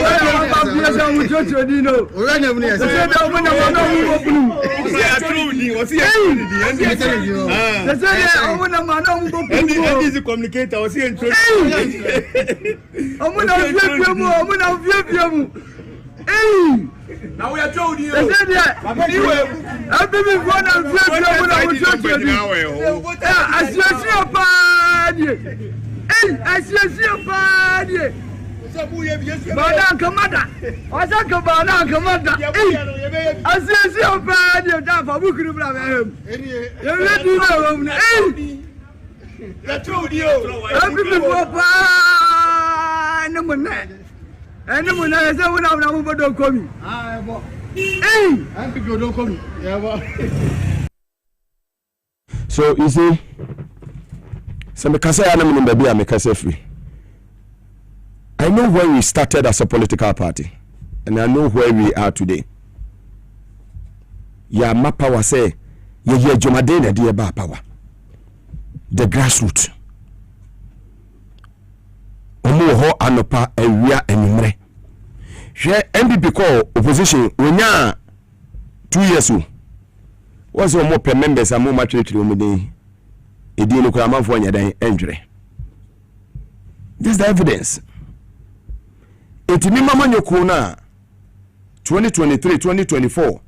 Speaker 1: ba fi so mu chocho di no. Ora na mu ne sai. Se da mu na mo no mu bopulu. O ya tru di, o si ya tru di. Andi ya tru di. Se se ya mu na ma no mu bopulu. Andi is communicator, o si intro. Omu na fi mu, omu na fi mu. Now we are told you. I said that. I'm being one of the I see a party. I see a party. Madam Commander. I said, Commander Commander. I see a party. That's for Buku. You're ready now. I told you. I'm being one of and no one has ever known about don't come. And people don't come.
Speaker 7: So you see, some Kasa Anam baby are make free. I know where we started as a political party, and I know where we are today. Ya mapa was say, ye Jomadena dear ba power. The grassroots. Omo ho anopa ewia enumre hwe MPP call opposition onya 2 years o was omo per members amu matwetwe omo den edi no kwa amanfo anya dan endwere. This is the evidence. Etimi mama nyoko na 2023 2024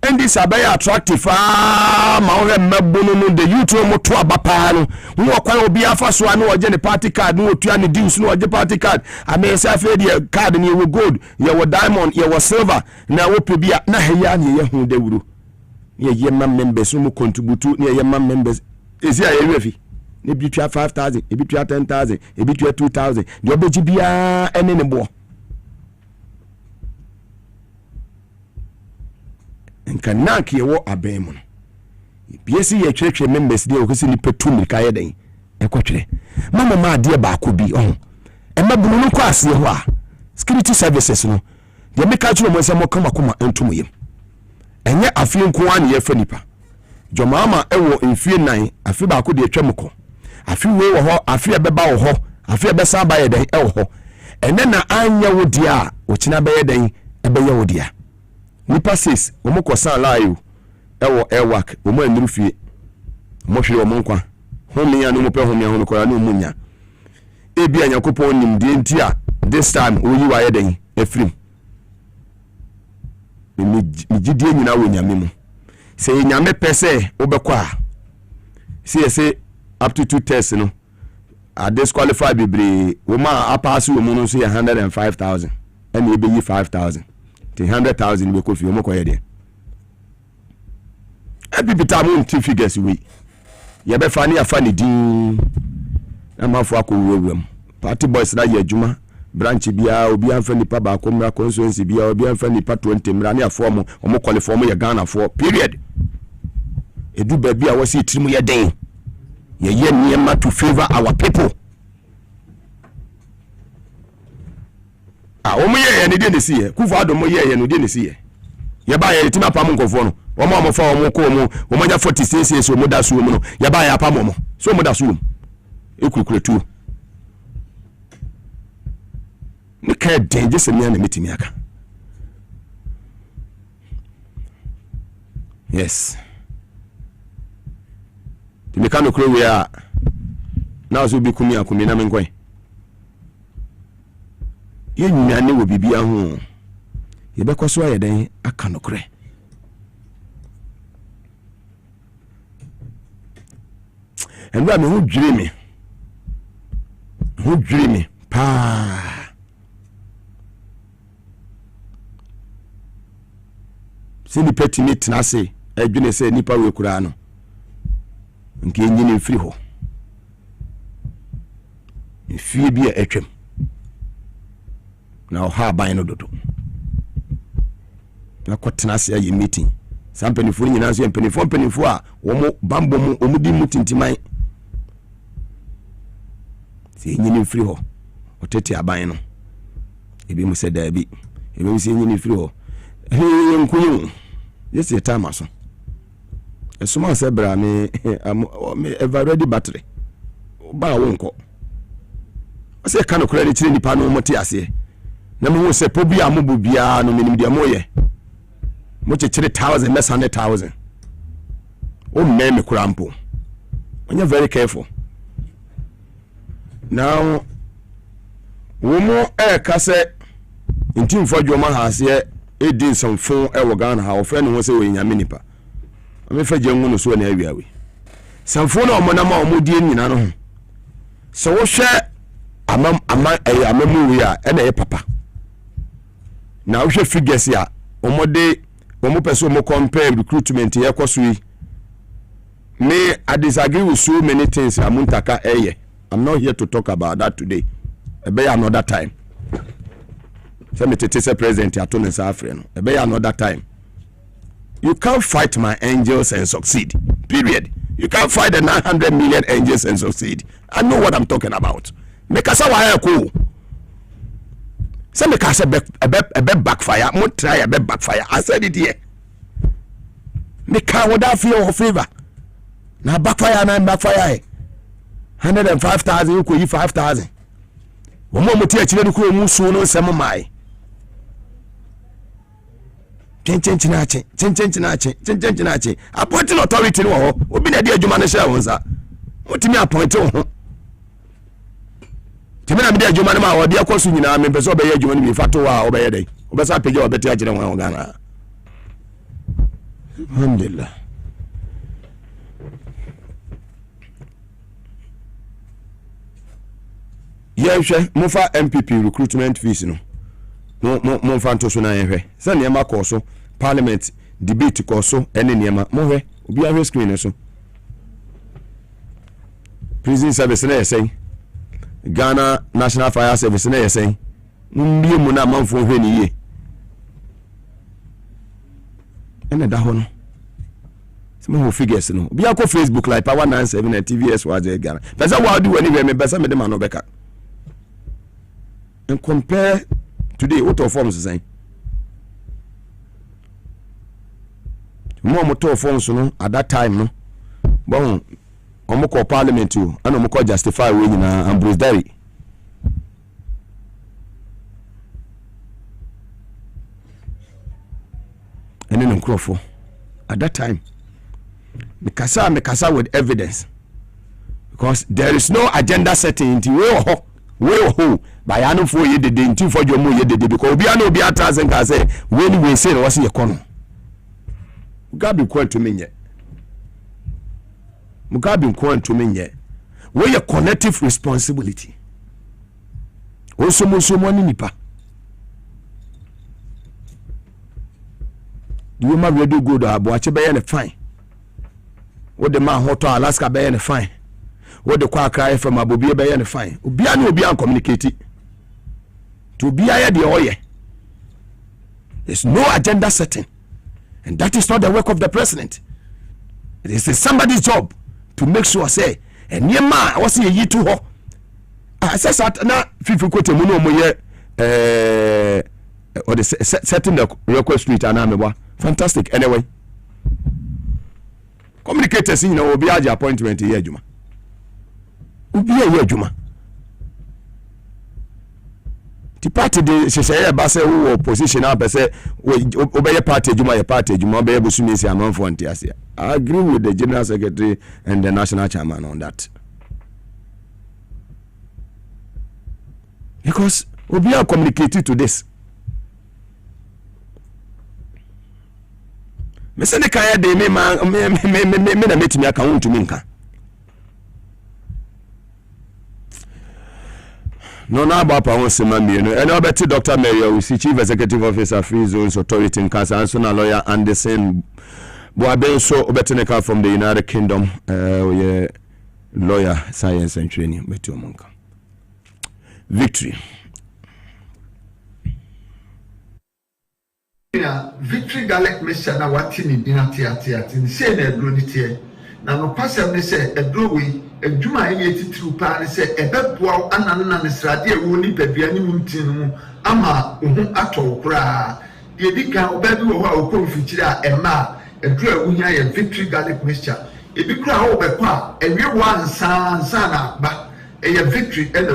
Speaker 7: and this abaya attractive ma o mebunu no the youth mo to abapa no wo kwa obi afa so anu oje ne party card no otua ne dues no oje party card ame say afa the card ne wo gold ye wo diamond ye wo silver na wo pe bia na heya ne ye hu dawuru ye mam members no contribute ne ye mam members ezi aye refi ne bi tua 5000 e bi tua 10000 e bi tua 2000 de obeji bia ene ne bo nka nank ye wo abemu no biesi ye twetwe members de okosi ni petum ka ye den ekotwere mama ma de ba ko bi oh e mabunu no kwa ase ho a security services no de meka twere mo se mo kama koma entum yem enye afie nko an ye fa nipa jomama ewo mfie nan afie ba ko de twem ko afie we wo ho afie beba wo ho afie besa ba ye den e wo ho ene na anya wo dia o kina be ye den e be ye wo dia nipa says omo kosan laayo ewo airwork omo anuru fie omo hwe omo nkwa homi ya no mo pe homi ho no kora no munya ebi anyakopon nim de ntia this time oyi wa yeden efrim mi gidie nyina wo nyame mu se nyame pese obekwa se up to 2 tests no a disqualify bebre wo ma apass wo mu no so 105,000 and e be 5,000 100,000 we kofi omo koye de ebi tamu nti figures we ye be fani afani din amafo akowuwem party boys na ye adwuma branch bia obi anfa nipa ba ko mra constituency bia obi anfa nipa 20 mra na afo omo qualify omo ye Ghana for period edu ba bia wasi tirimu ye den ye niema to favor our people omo ye ne de ne sie kufu ado mo ye no de ne sie ye ba ye tima pam nkofo no omo fa omo ko omo nya 46 so mo da so omo no ye ba ye pam omo so mo da so omo ekukuretu ne ka denje se me na metimi aka yes the mechanic crew we are now so be kumi akumi na menkwan ye nyane wo bibia ho ye be kwaso aye den aka nokre enwa me hu dwiri me pa sini peti ni tnase adwene se nipa we kura no nke nyini mfiri ho mfie bi atwam na ha ban no dodo na kwatena se ayi meeting sampanifo nyina so mpanifo a wo bambo mu omudi mutintiman se nyini mfiri ho otete aban no ebi mu se da bi ebi mu se nyini mfiri ho nkunyu yesi time so esuma se bra me ever ready battery ba wonko ase ka no kura ni chire nipa no mote ase na mo se pobi amobu bia no minim dia moye mo chire 1000 less 100,000 o me kura mpo onye very careful now womo ka se ntim fodwo ma ha ase edin samfo wo Ghana ha ofre ne ho se wo nyame nipa me fa je ngunu so na awiawe samfo na omo na ma omo die nyina no ho so wo hwe amamu wi a na ye papa na wo hwe figures ya omo person mo compare recruitment ye kwaso yi me I disagree with so many things amuntaka eye. I'm not here to talk about that today. Ebe another time. Say me tete say president atone sa afre no. Ebe another time. You can't fight my angels and succeed. Period. You can't fight the 900 million angels and succeed. I know what I'm talking about. Make us a cool. Say make us a backfire. Mo try a backfire. I said it here. Make us without fear or favor. Now backfire na backfire. 105,000 you could 5,000. One more tia chile ku mu so no sem mai. Chenchinache. Appointing authority no ho. Obi na dia adwuma no hye wonsa. Otimi appoint ho. Timi na me dia adwuma no ma wo dia kwaso nyina me pese obeye adwuma no bi fato wa obeye dai. Obesa pege obeti agire won Ghana. Alhamdulillah. Yehwe mufa MPP recruitment fees no mo fanto so na yehwe se ne ma koso parliament debate koso ene ne ma mo hwe obi ahwe screen so prison service na yesen Ghana National Fire Service na yesen mbie mu na manfo hwe ni ye ene da ho no se mo figures no obi akọ Facebook like power 97 na TVS wa je Ghana pesa wa do anywhere me pesa me de ma no beka. And compare today what of forms saying more motor forms no at that time no bon omoko parliament you and omoko justify we na Ambrose Derry and then Crawford at that time me kasa with evidence because there is no agenda setting into we by anu for ye de nti for jo mo ye de because obi anu obi atase nka say we say no wase ye kono Mugabe kwanto menye Mugabe kwanto menye we ye collective responsibility also mo ni nipa you ma we do good abo ache be ye ne fine wo de ma hoto Alaska be ye ne fine what the Quakra from Abobia by any fine. Ubian will be uncommunicated. To be a the oye. There's no agenda setting. And that is not the work of the president. It is somebody's job to make sure say, and near ma, I was a ye to ho. I says that na Fifi Kote Muno Moye, or the setting the request street and I'm fantastic. Anyway, communicators, you know, will be at the appointment here, Juma. Will be here, Juma. The party, she say, Basse, who opposition, I say, obey a party, Juma, be able to miss a month for Antiasia. I agree with the General Secretary and the National Chairman on that. Because we are communicated to this. Me say the kaya de me na metimi account to minka. No na ba pa won sema mi no. Ene obeti Dr. Mary Owusi, Chief Executive Officer Free Zones Authority in Kasa, and so na lawyer Anderson Boabenso Obeteneka from the United Kingdom, lawyer science and training Betty Omonka. Victory.
Speaker 9: Victory Gallic Messiah na watini dinati say na edro ni tie na no pasem ne say edro we adwuma ye titru pa ne say ebeboa anano na nesrade e wo ni babia ni muntin mu ama ohu ato kura de dika obabi wo ha okonfikyire a ema edro a wunya ye Victory Gallic Messiah ebi kura ho bekwa ewie wansa na ba ye victory e na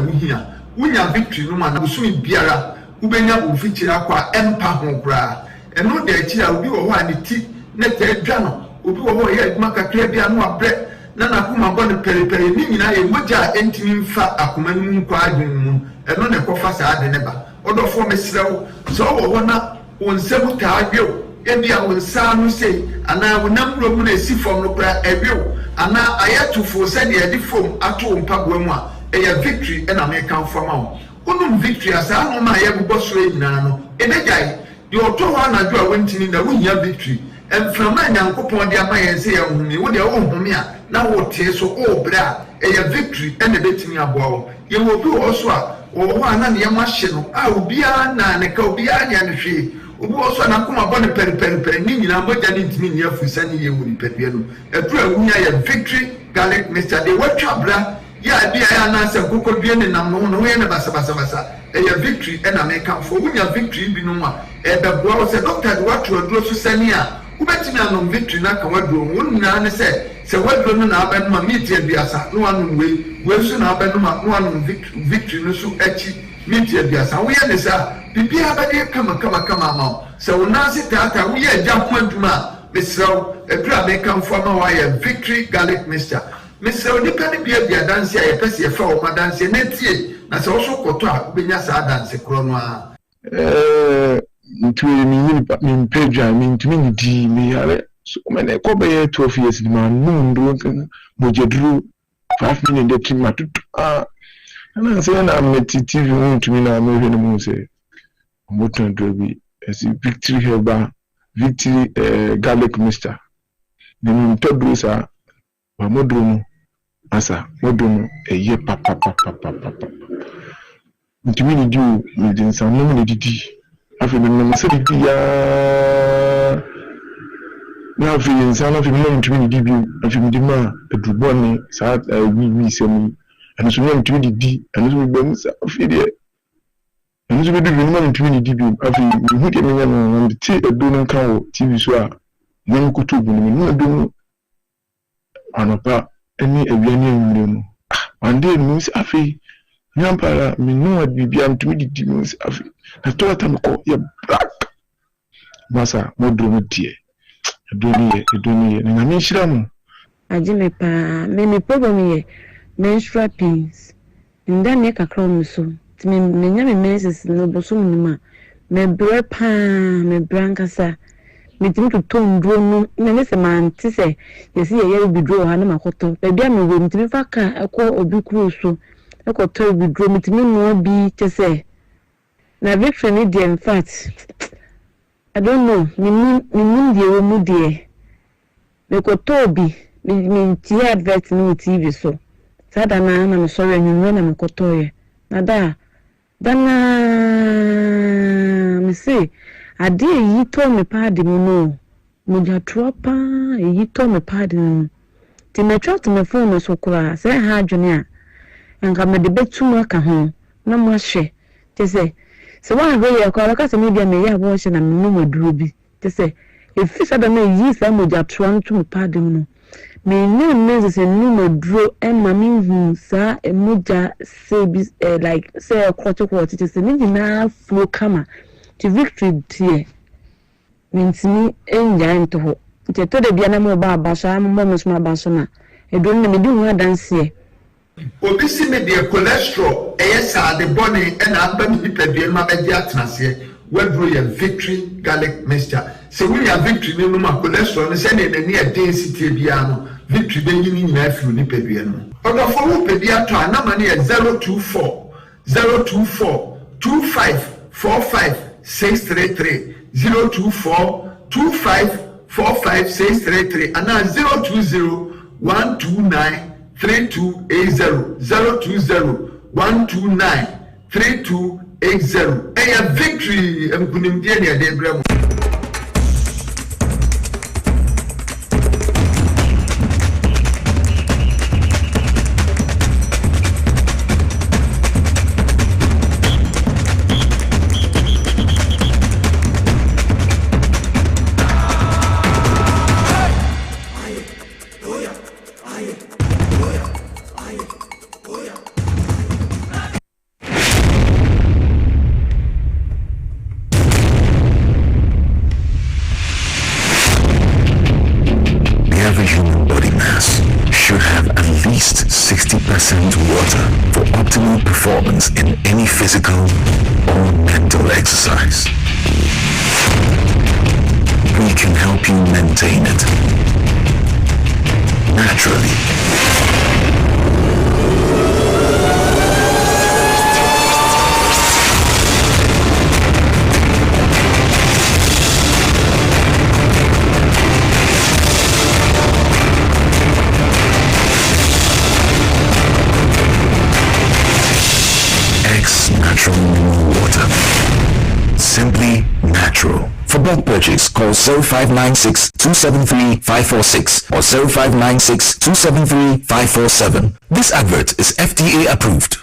Speaker 9: wunya victory no ma na busumi biara ubenya ofikyire akwa empa ho kura eno de akira obi wo ho aniti na tedwa no obi wo ho ye aduma kakra bia no abre na na kuma bo ne periperi ni nyina ye moja entimi mfa akoma nu kwa adwen mu eno ne kofa sa ade ne ba odofo mesrewo so wo ho na wonsemu ta adwo e bia wonsa no sei ana wonamro mu na sifom no kra ewo ana ayatufo se de edi fom ato mpaboa mu a e victory e na me kan fama wo onum victory asa no ma ye bobɔ so nyina no ebegai de oto ho anadwo a wentini na wohia victory emframa nyankopɔn de ama yɛn se yɛ humi wo de wo humi a na wo tie so o bra e victory e na betimi aboa wo ye wo bi wo so a wo ho ana ne yɛma hye no a obia na ne ka obia nya ne hwe obi wo so na kuma bɔ ne periperi ni nyina mogya ne ntimi ne afusa ne ye wo ni pedua no edura wunya yɛ Victory Gallic Messiah de watwa bra ya bia ya na se kokodue ne nam no ye ne basa e victory e na me kan fo wunya victory bi no ma e beboa wo se doctor de watu aduro so sani a ubetimi anom victory na kan waduro won na ne se waduro no na aben ma meet e biasa no anom we so na aben ma no anom victory no so achi meet e biasa wo ye ne sa bibia ba de kama ma se wo na se tata wo ye ja ho aduma mesraw edura me kan fo ma wa ye Victory Gallic Messiah Mr. Onipani bia dance ya pese ye fa o madanse netie na se oso koto a benya sa dance kro no a
Speaker 10: ntwe mi mpedwa mi ntumi ndi mi yare so mena ko be 12 years ni ma nundu mojedru 5 million de tim matutu ana se na meti TV ntumi na me hwe no mu se moton drobi esi Victory Herbal Victory Gallic Messiah ni mtodu sa wa modrumu asa modrumu eye papa ntimi ni diu mi din sa no ni didi afi mi no se didi ya na afi insa na afi mi no ntimi ni didi afi mi di ma edubo ni sa wi semi anu so mi ntimi didi anu so mi gbe musa afi de anu so mi di mi no ntimi ni didi afi mi hu de mi no ti edu no kan wo TV so a nyam kutubu ni no edu anopa eni ewiani enwure mu ande nu si afi nyampara mi no adibia ntumi didi mu si afi na to atam ko ye black masa modro mu tie edoni ye na mi shira mu
Speaker 11: ajime pa me problem ye menstrual pains nda ne kakra mu so timi me nya me menses no boso mu ma me bre pa me brankasa mitimi to tondro no na ne se manti se yesi ye bidro ha na makoto ba bia me we mitimi fa ka akọ obi kuro so ekoto bidro mitimi no bi tese na victory ni de in fact I don't know ni die wo mu de me koto bi mi ti advert no TV so sada na me sorry nyu na me koto ye na dana me say ade yi to me padi mu no muja tropa yi to me padi mu ti me trot me phone so kura se ha adwene a nka me de betum aka ho na mo hye te se So one go ya kwa kasa me bia me ya bo hye na me no maduro bi te say if you said na yi sa moja twan to pade mu no me no means say no maduro e ma me hu sa e moja say bi like say quarter te say me na flow kama to victory tie mentimi enja ento ho te to de bia na mo ba abasha mo mo so abasha na e do na me di hu adanse
Speaker 9: obi si me de cholesterol sa de body and abam hipadua ma be dia tenase wadro ya victory garlic mixture se we ya victory no ma cholesterol no se na ni density bia no victory be nyini nyina afi ni padua no odo fo wo padua to anama ne 024 25 45 633 024 25 45 633 and 020 129 3280 020 129 3280 a victory mkunimdie ne ade bramo
Speaker 12: water for optimal performance in any physical or mental exercise. We can help you maintain it naturally. Natural mineral water. Simply natural. For bulk purchase, call 0596-273-546 or 0596-273-547. This advert is FDA approved.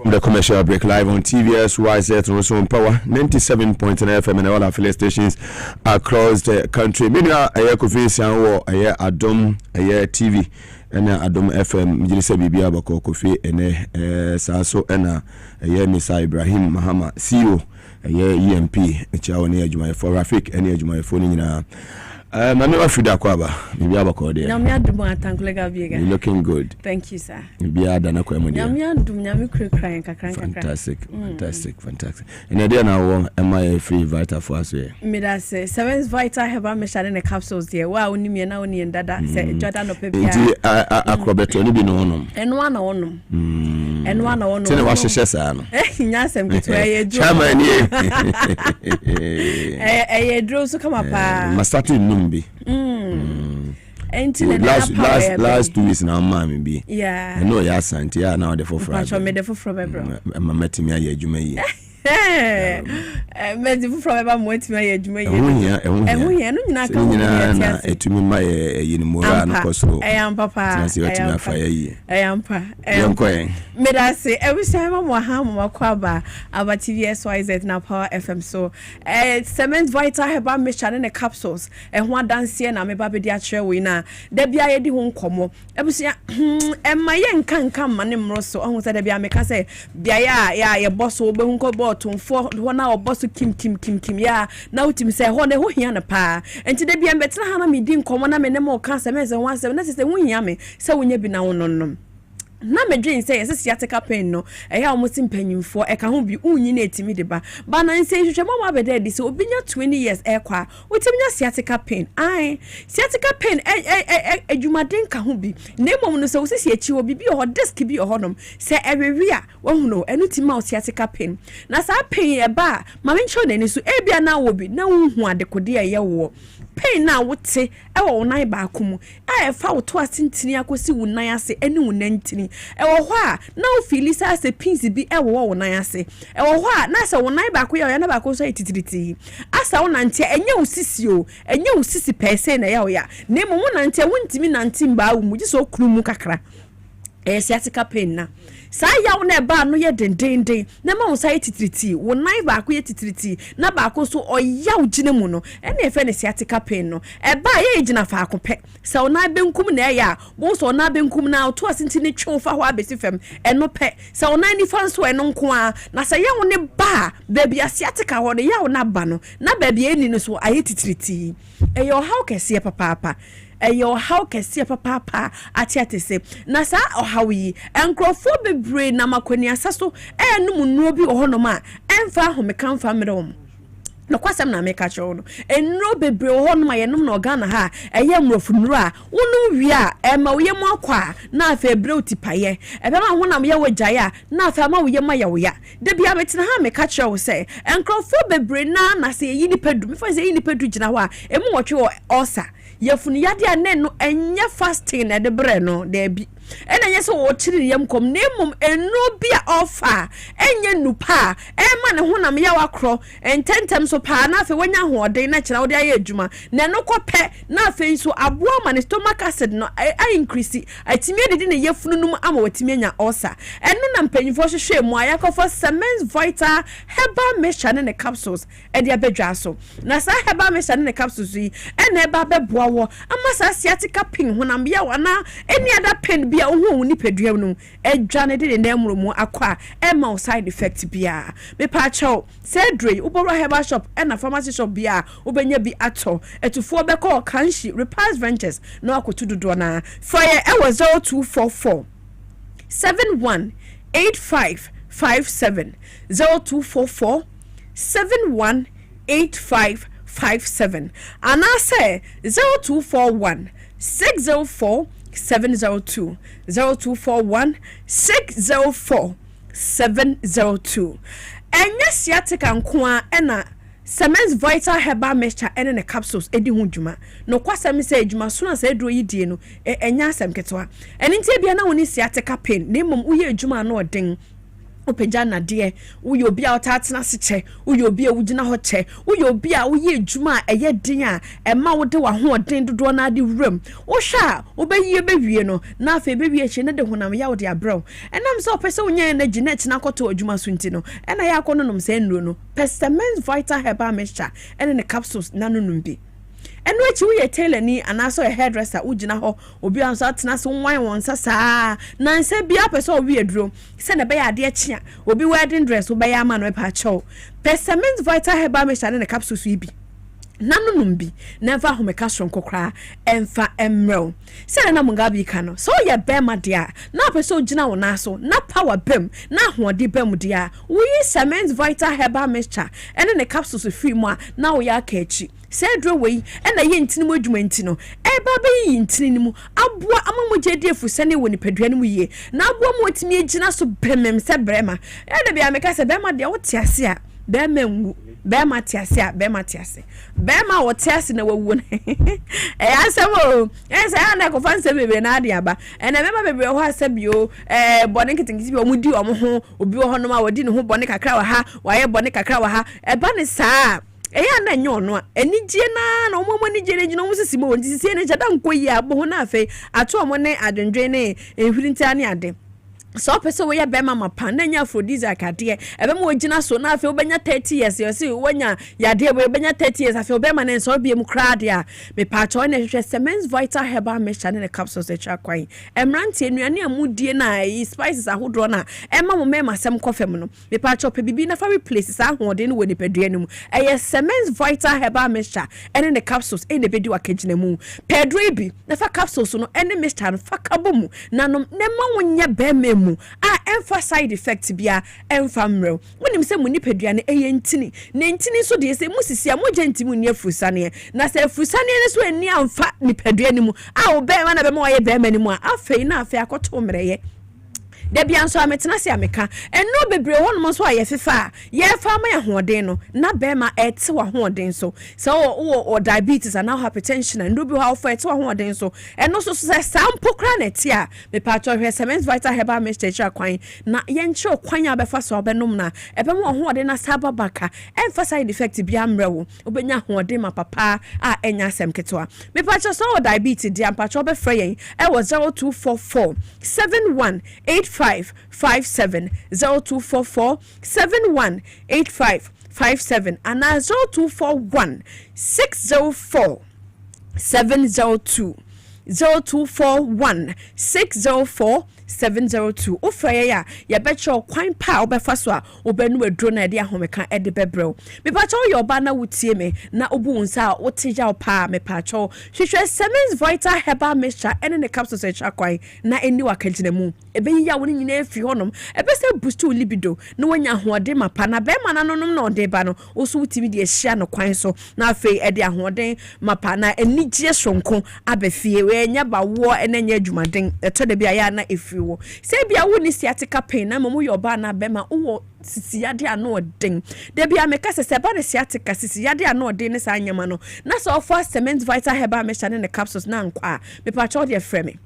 Speaker 7: The commercial break live on TVS YZ Rosso Power 97.9 FM and all affiliate stations across the country. Meanwhile, I could face Adom TV and Adom FM. Mijilisa Bibi Abako Kofi and Saso and Misa Ibrahim Mahama CEO EMP Chawani Ajuma for Rafik and Ajuma phone in Mami Wafida Kwaba, maybe Abako there. You're looking good.
Speaker 13: Thank you, sir.
Speaker 7: Maybe I don't know. Fantastic. And then now, am I a free Vita for us?
Speaker 13: Me that say 7 Vita Herbal mixture in the capsules there. Wow, ni me na oni ndada say Jordan Opepia.
Speaker 7: Inti akrobeto ni bi no honom.
Speaker 13: Eno ana honom. Eno ana honom.
Speaker 7: Tene wa hyehyɛ saa no.
Speaker 13: Nyasem kitu ye dro.
Speaker 7: Chama ni.
Speaker 13: Ye dro so kama pa.
Speaker 7: Masatu numbi. Last 2 weeks now, mommy be.
Speaker 13: Yeah.
Speaker 7: I know ya santi ya now the for Friday.
Speaker 13: Pacho me the for from bro.
Speaker 7: I'm met me ya adwuma yi.
Speaker 13: Me the for from ba mo etimi ya adwuma yi.
Speaker 7: Ehun ya
Speaker 13: no nyina ka
Speaker 7: na etumi ma yini mora no koso.
Speaker 13: Eyam papa.
Speaker 7: Nasi etimi afa yi.
Speaker 13: Eyam pa. Me da say every time mo ha mo kwaba aba TVS YZ na Power FM so cement Vita Herbal mixture in the capsules ehun adanse na me ba be di a kire we na da bia ye di ho nkomo ebusia emma ye nkanka ma ne mro so ohun se da bia me ka say bia ya ye boss wo be hu ko botumfo ho na oboss kim ya na utimi say ho ne ho hia na pa enti da bia betra ha na me di nkomo na me ne mo ka se me se wan se na se hu hia me se wonya bi na wono na me dream say yes sciatica pain no almost mpanyimfo e ka ho bi unyi na etimi de ba na nse hwehwe mama be dey say obinya 20 years kwa otiminya sciatica pain sciatica pain adwumaden ka ho bi na mom no say osisi echi obi bi ho disk bi honom say ewewe a wo hu no enu tima sciatica pain na sa pain e ba ma mencho na ni so ebia na wo bi na hu adekode ye wo pain na wote e wo nan ba akomu a e fa wo to asintini akosi wo nan ase ene wo nantini e wo ho a na wo feel say as pins bi e wo nan ase e wo ho a na se wo nan ba ko ya na ba ko so etitiriti asa wo nante enye wo sisi o enye wo sisi pese na ya wo ya na mo nante wo ntimi nante mba wo mu ji so kru mu kakra sciatica pain na sa ya wo na ba no ye dendenden na ma wo sa etitiriti wo nan ba ko ye titiriti na ba ko so oya wo gine mu no e na efe ne sciatica pain no e ba ye gina fa akopɛ sa wo na benkum na ya wo so na benkum na to asinti ne twe fa ho abesi fam e no pɛ sa wo na ni fa so e no nko a na sa ya wo ne ba bia sciatica ho ne ya wo na ba no na ba bia eni no so aye titiriti e yo how kese papa eyo how kese papa atiatese na sa ohawi enkrofo bebre na makoni asaso enum nuo bi ohonom a emfa homeka mfa mrem no kwasem na meka cho no enro bebre ohonom a yenum na Ghana ha eye mrofunuru a wonu wi a ema wo yem akwa na afa ebre otipaye ebe ma honam ye wagyaye na afa ma wo yem ayewoya de bia betina ha meka cho wo se enkrofo bebre na se yi nipedu me fa se yi nipedu gina ho a emu wotwe osa yefunu yade ane no enye fasting na de bre no de bi ena yeso wo chiri yem kom nemum enu bia offer enye nupa ema ne honam ya wakro ententem so pa na afi wanya hoden na kira wo de aye adwuma na no kope na afi so aboa ma ne stomach acid no I increase atimi de ne yefunu num ama watimi anya ulcer enu na mpanyifo hwehwe mu ayakofo Semens Vital Herbal Mixture ne capsules e de abedwa so na sa Herbal Mixture ne capsules yi ena eba beboa wo ama sa sciatica pain honam ya wana eni ada pain bia wo ni pedua no edwane de na emromu akwa e ma side effect bia me pa chaw sedre uboro herbal shop ena pharmacy shop bia ubenya bi ato etufo be call kanshi repairs ventures no akotudodo na fire e was 0244 718557 0244 718557 and I say 0241 604 702 0241 604 702 enya sciatica nkoa ena Semens Vital Herbal Mixture ene ne capsules edi ho dwuma no kwasam se adwuma so na se edro yidie no enya asem ketwa ene ntia bia na woni sciatica pain ne mom uye adwuma na odin opeja na de uye obi a otatena seche uye obi a wugina ho che uye obi a uye adwuma eye din a ema wo de wa ho odin dodo na de wram wo hwa obeyi bewie no na afa bewie che ne de honam ya wo de abrew enam se opese onye na gina tina koto adwuma so nti no ena ya akono nom se nro no Semens Vital Herbal Mixture ene ne capsules nanonum bi eno echi wo ye tailor ni anaso a hairdresser ugina ho obi anso atena so nwan won sasa na nse bia pese obi aduro se na be ya de achia obi wedding dress wo be ya ma no e pa chaw Semens Vital Herbal Mixture ne capsules wi bi nanonum bi never homeka stron kokra emfa emrel se na Mugabe kano so ye bema dia na pese ugina wo na so na power bem na hoode bem dia wo yi Semens Vital Herbal Mixture ene ne capsules free mu a na wo ya akachi sedro wei ena ye ntini mu adwuma ntino e ba be yi ntini ni mu aboa amamoje de afusane woni padua ni mu ye na aboa mo timi agina so bemem se brema e de bia meka se bema de wo tiase a bema ngu bema tiase a bema tiase bema wo tiase na wawu ne e asemo e se ana ko fanse bebe na ade aba e na bema bebe ho asebio bone nketenkisi bi o mu di o mo ho obi ho no ma wodi ne ho bone kakra wa ha wa ye bone kakra wa ha e ba ne saa eya na nyo no enije na omo ni jere jino mo sisi mo won sisi ne jada nkoyi abo ho na afa ato omo ne adwendwe ne ehwirinti ane ade so pese we ya bema mapa na nya aphrodisiac ade ebe mo gina so na afa obenya 30 years yo si wonya ya de we obenya 30 years afa obema ne so bia mu krade a me pa cho na hwehwe Semens Vital Herbal Mixture ne capsules e cha kwan emrante enuane amudie na spices ahodro na ema mo mema sem kofem no me pa cho pe bibi na fa replace sa ahode no woni padua no mu eye Semens Vital Herbal Mixture ene ne capsules e ne bedi wakagina mu pedro bi na fa capsules no ene mixture no fa kabomu na no ne ma wonya bema mu a emphasize effect bia emfamrel wonim se mu nipaduane eye ntini ne ntini so de se musisi a moje mu ni afusane na se afusane ne so ani amfa nipaduane mu a wo be ma na be ma waye be ma ni mu a afei na afei akoto mreye da bia nso ametena se ameka eno bebre honom so aye fefa ye fa ma ya hoden no na be ma ete wa hoden so o diabetes and now hypertension and do be how for ete wa hoden so eno so say sample kra na tie a me pa cho hwe cement vital herbal mixture kwan na ye nche kwan a befa so obenom na ebe mo hoden na saba baka emfa side effect bia mrewo obenya hoden ma papa a enya asem ketwa me pa cho so diabetes dia pa cho be frɛ yen e was 0244 718557 0244 718557 and 0241 604 702 0241 604 702 ofraya ya betcho kwan pa obefa so a obenu adro na de ahomeka e de bebrel me pa cho yo ba na wutie me na obu nsa woteja pa me pa cho hwehwe Semens Vital Herbal Mixture ene ne capsules e chakwan na eni wakagina mu ebe ya woni nyina efi honom ebe se boost libido na wanya hoɔden mapa na be ma na nonom na ɔde ba no oso wutimi de ahia no kwan so na afei e de ahoɔden mapa na eni gye sonko abefie we nya ba wo ene nya adwumaden eto de bia ya na efi wo se bia wo ni sciatica pain na mo yo ba na be ma wo sisiyade ano odin de bia meka se ba ne sciatica sisiyade ano odin ne sa anyama no na so for Semens Vital Herbal Mixture ne capsules na nkwa me pa cho de frame.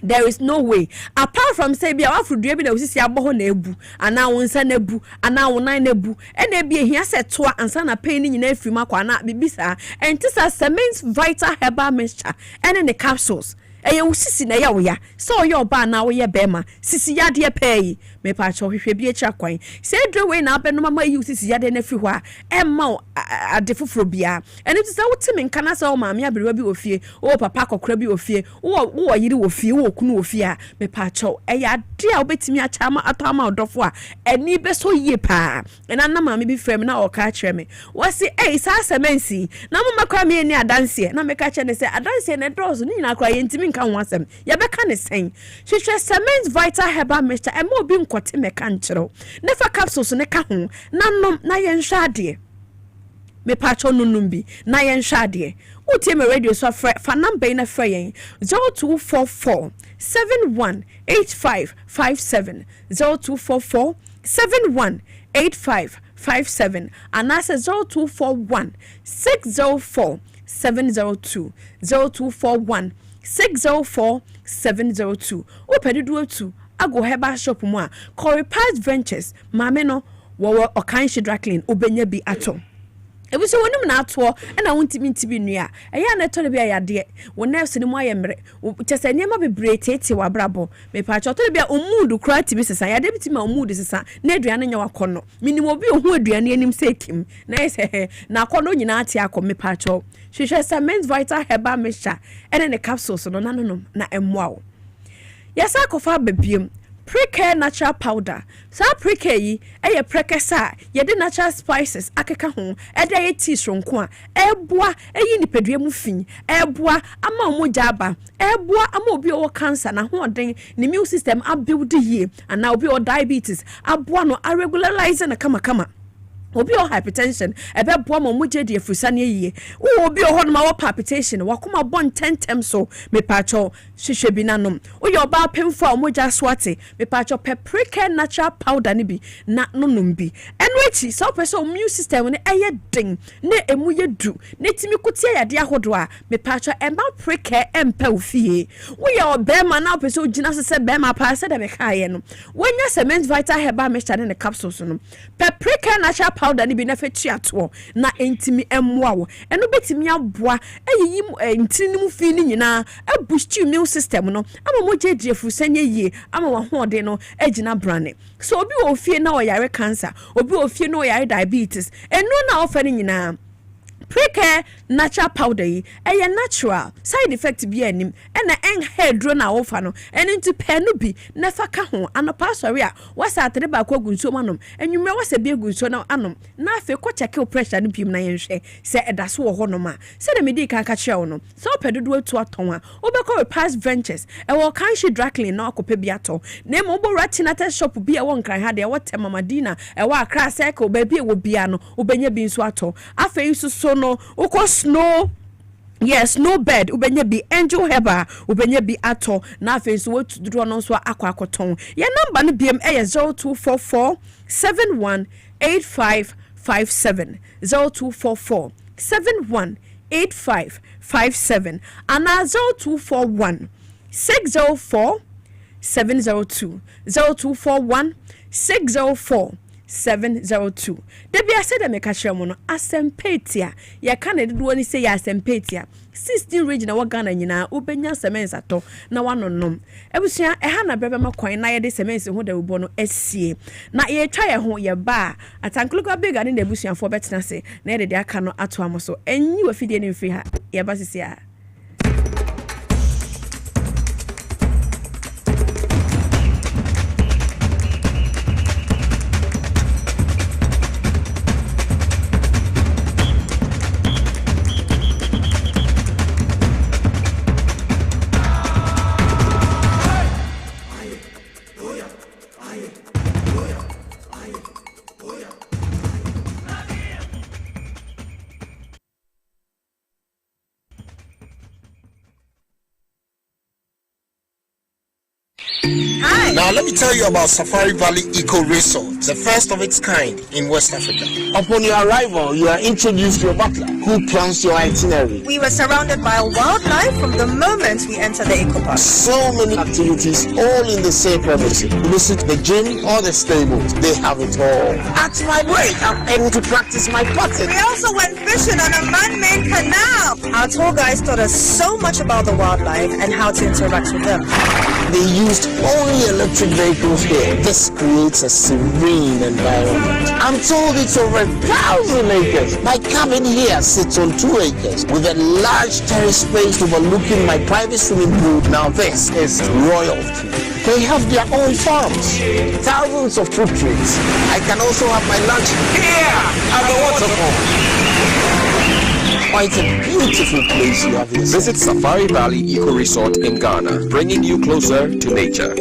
Speaker 13: There is no way apart from say bia afrodua bi na osisi aboho na ebu ana wonsa na ebu ana wonan na ebu ena bia hia se toa ansa na pain ni nyina afiri makwa na bibisa entisa Semens Vital Herbal Mixture ene ne capsules eye usisi na ya wo ya so yo ba na wo ye bema sisi yade pay me pa cho hwehwe bi echa kwan say dro we na abeno mama yi usisi yade na fi ho a emma adefoforo bia ene to say wotimi nka na say o maame aberewa bi ofie o papa kokora bi ofie wo yiri ofie wo kunu ofie a me pa cho eya de a obetimi a chama atama odofo a eni be so yie pa ena na maame bi frem na o ka kire me wasi sa semensi na mama kwa me ni adanse na me ka kire ne say adanse ne drozo ni nyina kwa yentimi kan wasem ya beka ne sen hwehwe Semens Vital Herbal Mixture e mo bi nkote meka nkyerɛw ne fa capsules ne ka ho na nom na yen hwade me pacho nunum bi na yen hwade utie me radio so fa number na fra yen 0244 718557 0244 718557 and that's 0241 604 702 0241 604 702 opedidu tu ago herbal shop mu a Coripaz Ventures mame no wo okan shidra clean obenya bi ato ebi so wonum na ato e na wontimi ntibi nua eya na to le bia yade wo nerves ni mu ayemre chese niam bebre tete wa brabo me pa cho to le bia omudu kra tibi sesa yade bitima omudu sesa na aduane nya wakono minim obi ohu aduane anim sekim na ese na akono nyina ate akọ me pa cho hwehwe Semens Vital Herbal Mixture ene ne capsules no nanom na emwa yesa akofa babiem Precare natural powder. Sa precare yi eye prekesa ye de natural spices akeka ho e de ye tea sonko a eboa eyi nipadua mu fin eboa ama omoja aba eboa ama obi o cancer na ho den ni immune system abuild ye and now obi o diabetes aboa no a regularize na kama obi o hypertension ebe boa mo muje de afusane yiye obi o hono ma wo palpitation wakoma bon tentem so me pacho hwehwe bi nanom oyo ba pemfo a moja swate me pacho Precare natural powder ni bi na nonom bi eno echi so person immune system ne eye den ne emu yedu ne timi kutia yade ahodo a me pacho emba Precare empa ofie oyo be ma na person ogina se be ma pa se de me kaaye no wonya Semens Vital Herbal Mixture ne capsules no Precare natural powder ni bi na fetu ato na entimi emwa wo eno betimi aboa eyiyim entini mu fi ni nyina a boost immune system no ama moje diafu sanye yie ama wa hoode no agina brane so obi wo fie na oyare cancer obi wo fie na oyare diabetes eno na ofa ni nyina Precare natural powder yi eye natural side effect bi anim ena hydro na wofa no eno nti penu bi na fa ka ho anopa sori a wasa atere ba kwa gunso manom enwumre wasa bi gunso na anom na afi ko check pressure ni bim na yenhwe se edaso wo ho no ma se de medi kan ka kire wo no so pedodo atu aton a obekọ Past Ventures e wo kan shi drackling na akopa bi aton na mo bo ratinata shop bi e wo nkran ha de wo tema madina e wo akra cycle ba bi e wo bia no obenya bi nso aton afi so no uko snow Yes, no bed. Ubenye bi Angel Herbal. Ubenye bi ato. Na fe so what draw no so akwakoton. Your number no BM 0244 718557 0244 718557 and 0241 604 702 0241 604 702. Debi I said make a no asempetia. Ya can do any say asempetia. 16 regional Wagana nyina ubenya semens ato na wano nom. Ebusia e ha na bebe makwan na ye de semens ho da ubo no asie. Na ye twa ye ho ye ba atankluka bega ne ebusia fo betena se na ye de aka no ato amoso. Enyi wa fidie ne mfi ha ye ba sisia.
Speaker 14: Now let me tell you about Safari Valley Eco Resort, the first of its kind in West Africa. Upon your arrival, you are introduced to a butler who plans your itinerary.
Speaker 15: We were surrounded by wildlife from the moment we entered the eco park.
Speaker 14: So many activities, all in the same premises. Visit the gym or the stables, they have it all. At my break, I'm able to practice my putting.
Speaker 15: We also went fishing on a man-made canal. Our tour guides taught us so much about the wildlife and how to interact with them.
Speaker 14: They used only electric vehicles here. This creates a serene environment. I'm told it's over 1,000 acres. My cabin here sits on 2 acres with a large terrace space overlooking my private swimming pool. Now this is royalty. They have their own farms, thousands of fruit trees. I can also have my lunch here at the waterfall. Quite a beautiful place you have visited.
Speaker 16: Visit Safari Valley Eco Resort in Ghana, bringing you closer to nature.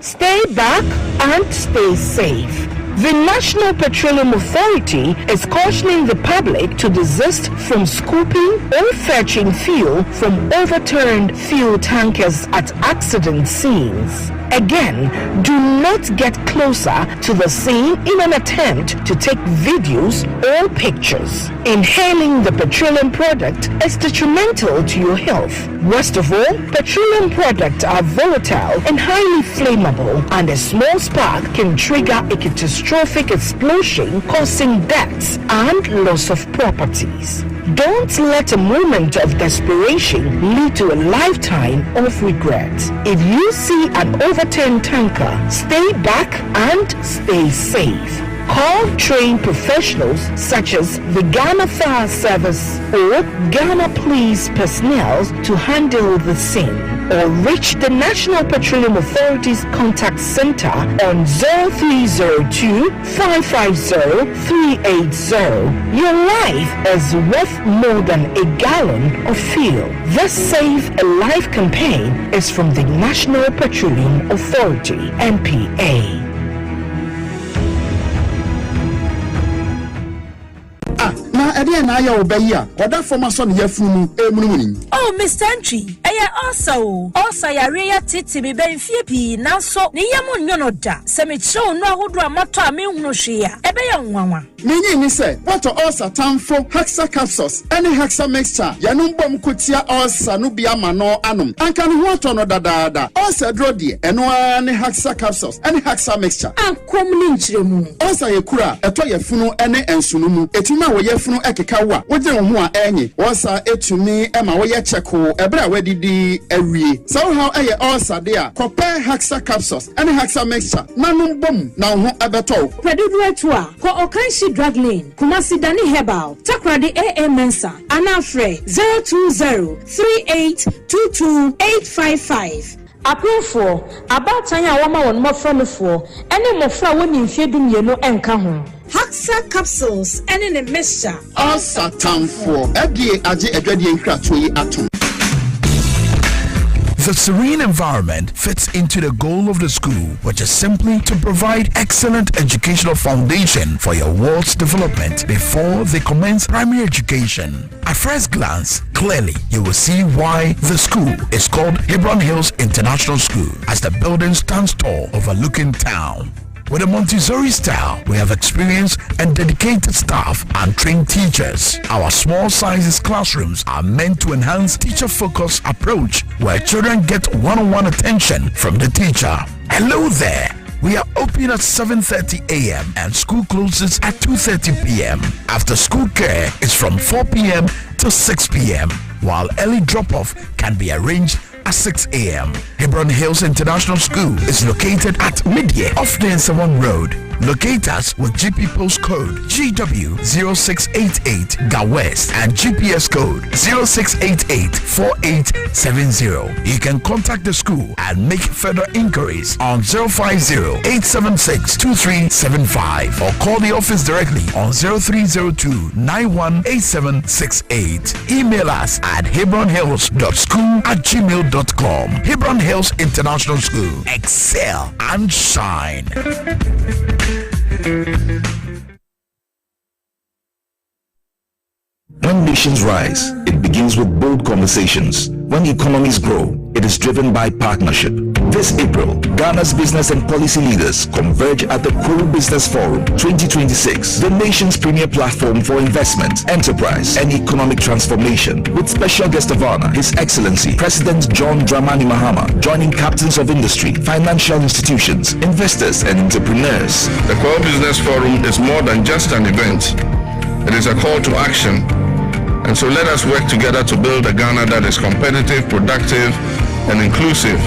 Speaker 17: Stay back and stay safe. The National Petroleum Authority is cautioning the public to desist from scooping or fetching fuel from overturned fuel tankers at accident scenes. Again, do not get closer to the scene in an attempt to take videos or pictures. Inhaling the petroleum product is detrimental to your health. Worst of all, petroleum products are volatile and highly flammable, and a small spark can trigger a catastrophic explosion, causing deaths and loss of properties. Don't let a moment of desperation lead to a lifetime of regret. If you see an overturned tanker, stay back and stay safe. Call trained professionals such as the Ghana Fire Service or Ghana Police personnel to handle the scene, or reach the National Petroleum Authority's contact center on 0302 550 380. Your life is worth more than a gallon of fuel. This Save a Life campaign is from the National Petroleum Authority, NPA.
Speaker 18: Oh, Mr. Entry, also ya titi mi ben fie nanso ni yamu nyono da se me show no ahodo amato a me hunu hwea ebe ya nwanwa
Speaker 19: menyi ni se wato ulcer tamfo hexa capsules any hexa mixture yanum bom kotia ulcer no bia ma no anom anka no wato no dadaada ulcer dro de eno any hexa capsules any hexa mixture
Speaker 18: ankom ni nchiremu
Speaker 19: ulcer yekura eto yefunu ene ensunu mu etima wo yefunu ekeka wa wogye wo ho a enyi ulcer etumi ema wo ye cheko ebra wadidi awie so how eye ulcer de a compare hexa capsules any hexa mixture nanum bom na ho ebeto
Speaker 18: Predudu etu a ko okanshi drug lane Kumasi Dani Herbal Takrade AA Mensa Anafre 020-3822-855
Speaker 17: appeal about time a woman won more from for any more from when you feed him you know enka ho
Speaker 15: Haxa capsules and in a mixture.
Speaker 19: Asa time for FDA aje edwade nkratoyi atom.
Speaker 12: The serene environment fits into the goal of the school, which is simply to provide excellent educational foundation for your ward's development before they commence primary education. At first glance, clearly you will see why the school is called Herbal Hills International School, as the building stands tall overlooking town. With a Montessori style, we have experienced and dedicated staff and trained teachers. Our small sizes classrooms are meant to enhance teacher-focused approach where children get one-on-one attention from the teacher. Hello there. We are open at 7:30 a.m. and school closes at 2:30 p.m. After school care is from 4 p.m. to 6 p.m. while early drop-off can be arranged at 6 a.m. Herbal Hills International School is located at Midye off Densawan Road. Locate us with GP postcode GW0688 Ga West and GPS code 06884870. You can contact the school and make further inquiries on 050-876-2375 or call the office directly on 0302-918768. Email us at hebronhills.school@gmail.com. Herbal Hills International School. Excel and shine. When nations rise, it begins with bold conversations. When economies grow, it is driven by partnership. This April, Ghana's business and policy leaders converge at the Kuru Business Forum 2026, the nation's premier platform for investment, enterprise, and economic transformation. With special guest of honor, His Excellency President John Dramani Mahama, joining captains of industry, financial institutions, investors, and entrepreneurs.
Speaker 2: The Kuru Business Forum is more than just an event. It is a call to action. And so let us work together to build a Ghana that is competitive, productive, and inclusive,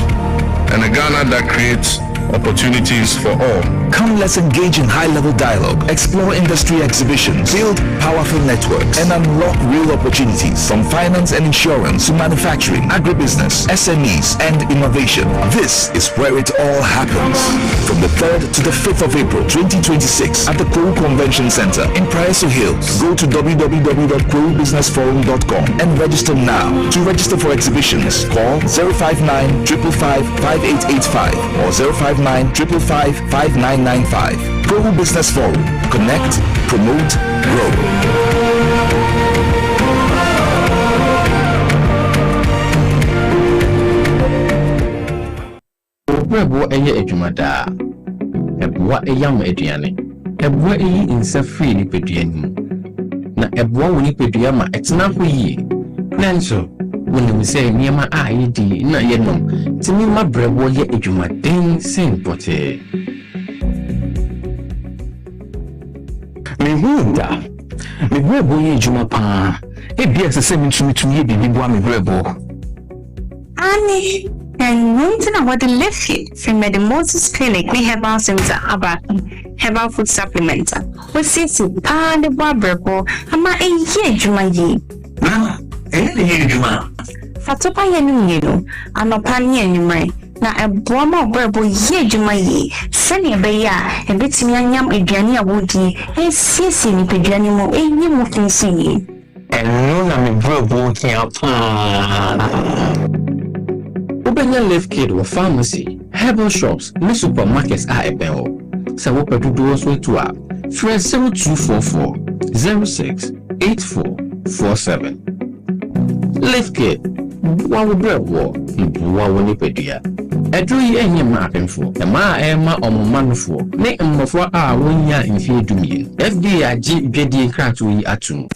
Speaker 2: and a Ghana that creates opportunities for all.
Speaker 12: Come, let's engage in high-level dialogue, explore industry exhibitions, build powerful networks, and unlock real opportunities from finance and insurance to manufacturing, agribusiness, SMEs, and innovation. This is where it all happens. From the 3rd to the 5th of April 2026 at the Kuru Convention Center in Prairie Hills. Go to www.kurubusinessforum.com and register now. To register for exhibitions, call 059-555-5885 or 059-555-5995. Global Business Forum. Connect, promote, grow.
Speaker 20: Brebo eye adwumada. Eboa eyam aduane. Eboa eyi nsa free ni peduani. Na eboa woni pedua ma etena ho yi. Nanso when we say niema ID na yenom timi ma brebo ye adwumaden sen pote.
Speaker 21: Mehunda me brebo ye adwuma pa e bia se mi tumi ye bibi bo me brebo
Speaker 22: ani and wanting to what the left here from the Moses Clinic we have our center about herbal food supplement we see to pa the brebo ama e ye adwuma yi
Speaker 21: na e ye adwuma
Speaker 22: fatopa ye no anopa ne anwumre na eboa ma brebo ye adwuma yi sene be ya e betimi anyam aduane a wodi e siesie ni peduane mo e yi mo finsi
Speaker 21: eno na me brebo kia pa
Speaker 20: Ubenya Left Kid or pharmacy, herbal shops, and supermarkets are a bell. So what do those way to up? 0244 06 8447. Left Kid, what would bread war? What will you pay? A do ye any mapping for? A ma emma or man for? Make a more for our 1 year in fear to me. FDA GD Kratui Atum.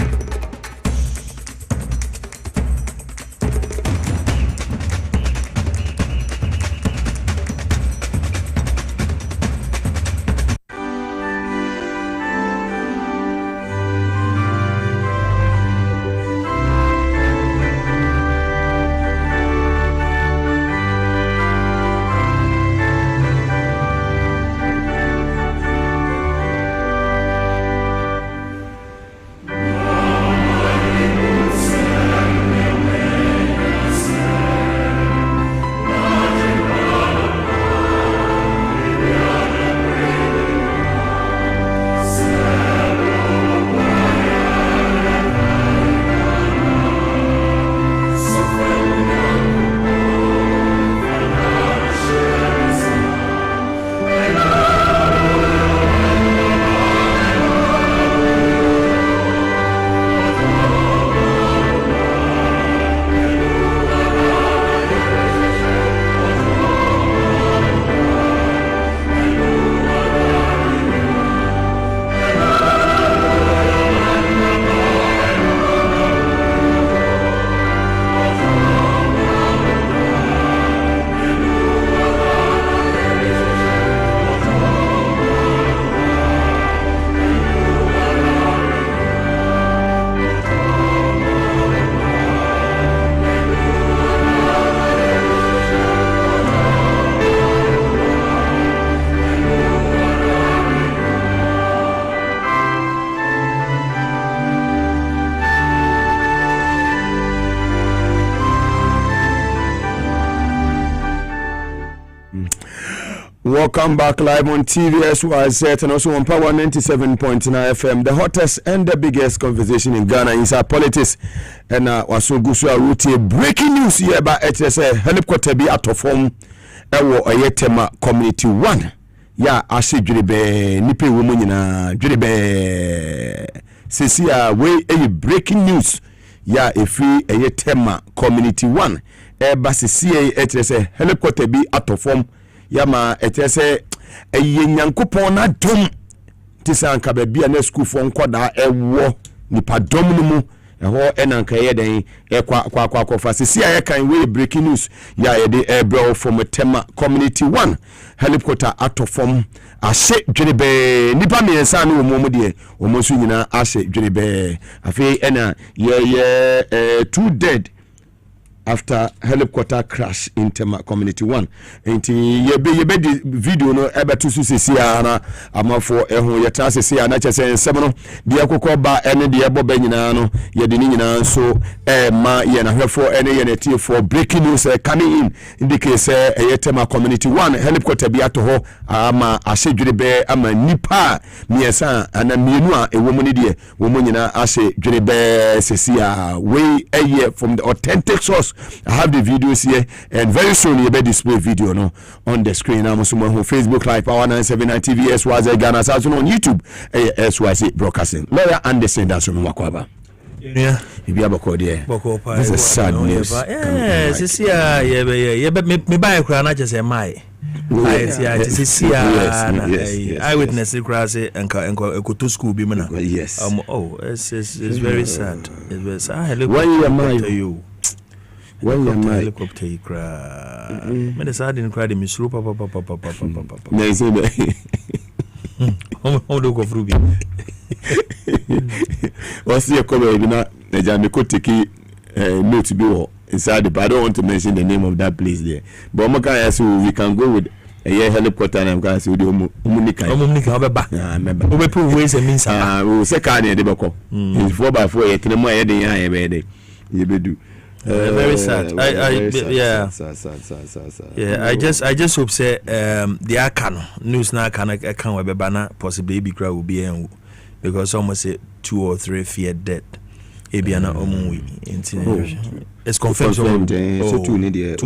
Speaker 7: Welcome back live on TVSYZ and also on Power 97.9 FM. The hottest and the biggest conversation in Ghana is our politics. And waso gusua route breaking news here about HSA helicopter be out of form. Ewo oyetema community 1. Ya ashe juribe nipe woman na juribe sisia we breaking news. Ya efi oyetema community 1. Eba sisia HSA helicopter be out of form. Yama etese nyankopon na dom tisanka ba bia na school fo nkoda ewo nipa dom no mu eho enanka ye den kwa fasisi aye kan we breaking news ya ye de ebro from tema community 1 helicopter atofom ahye dwerebe nipa miensa no mo de o mo su nyina ahye dwerebe afi ena ye 2 dead after helicopter crash in Tema Community 1. Enti yebe di video no ebetu susisia na amafo ehun yeta sisia na chese nsem no de akokọ ba ene de eboba nyina no ye de nyina so ma ye na hwefo ene ye na tie for breaking news coming in indicate Tema Community 1 helicopter bi ato ho ama ahedwirebe ama nipa miesa ana mienu a ewo mu ne de wo mu nyina ahedwirebe sisia we from the authentic source. I have the videos here, and very soon you'll be display video no on the screen. I'm also on Facebook Live, Power 979 TV, SYZ Ghana, also on YouTube, SYZ Broadcasting. Lawyer Anderson, that's from Makwaba.
Speaker 3: Yeah,
Speaker 7: you be able to this is sad news.
Speaker 3: Yes, it's yeah, but me buy a crown, not just a my. Yes, eyewitness class and go to school.
Speaker 7: Yes.
Speaker 3: It's very sad. It's very sad.
Speaker 7: When you are to you.
Speaker 3: When you're my helicopter, you cry. When the side didn't cry, the Miss Rupa, papa.
Speaker 7: Nice,
Speaker 3: how do go through?
Speaker 7: What's your comment? The Jamaica take note to be inside, but I don't want to mention the name of that place there. But we can go with a helicopter and I'm going to see the Umunika.
Speaker 3: We prove ways and means.
Speaker 7: We will say, Carney, the Boko. It's 4x4, 3 more every day. You do.
Speaker 3: Very sad. I just hope say the Akano news now can we banner possibly be crowd will be because almost say 2 or 3 feared dead. Ebiana omui it's confirmed so
Speaker 7: 2 need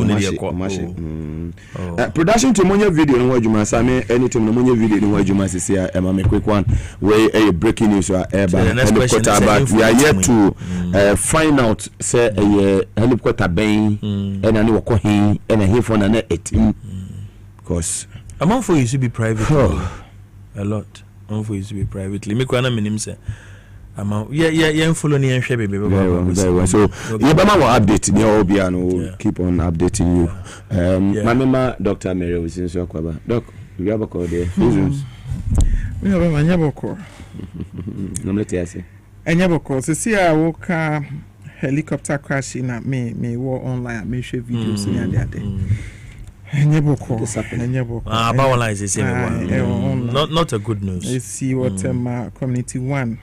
Speaker 7: production to money video no wadjuma same anytime no money video no wadjuma sisi e ma me quick one where a breaking news helicopter about we are yet to find out say a helicopter ben and ani wako hin and here for na etim because
Speaker 3: among for you to be private a lot among for you to be privately me kwana minim say follow ni
Speaker 7: very well. So you be my update ni obia no keep on updating you. My member Dr. Mary was in so kwaba. Doc, you have a call there.
Speaker 4: We have a nyaboko.
Speaker 7: No let you say.
Speaker 4: Nyaboko, so see I walk helicopter crash in me wo online me share videos ni ade ade. Nyaboko.
Speaker 3: Not a good news.
Speaker 4: You see what community 1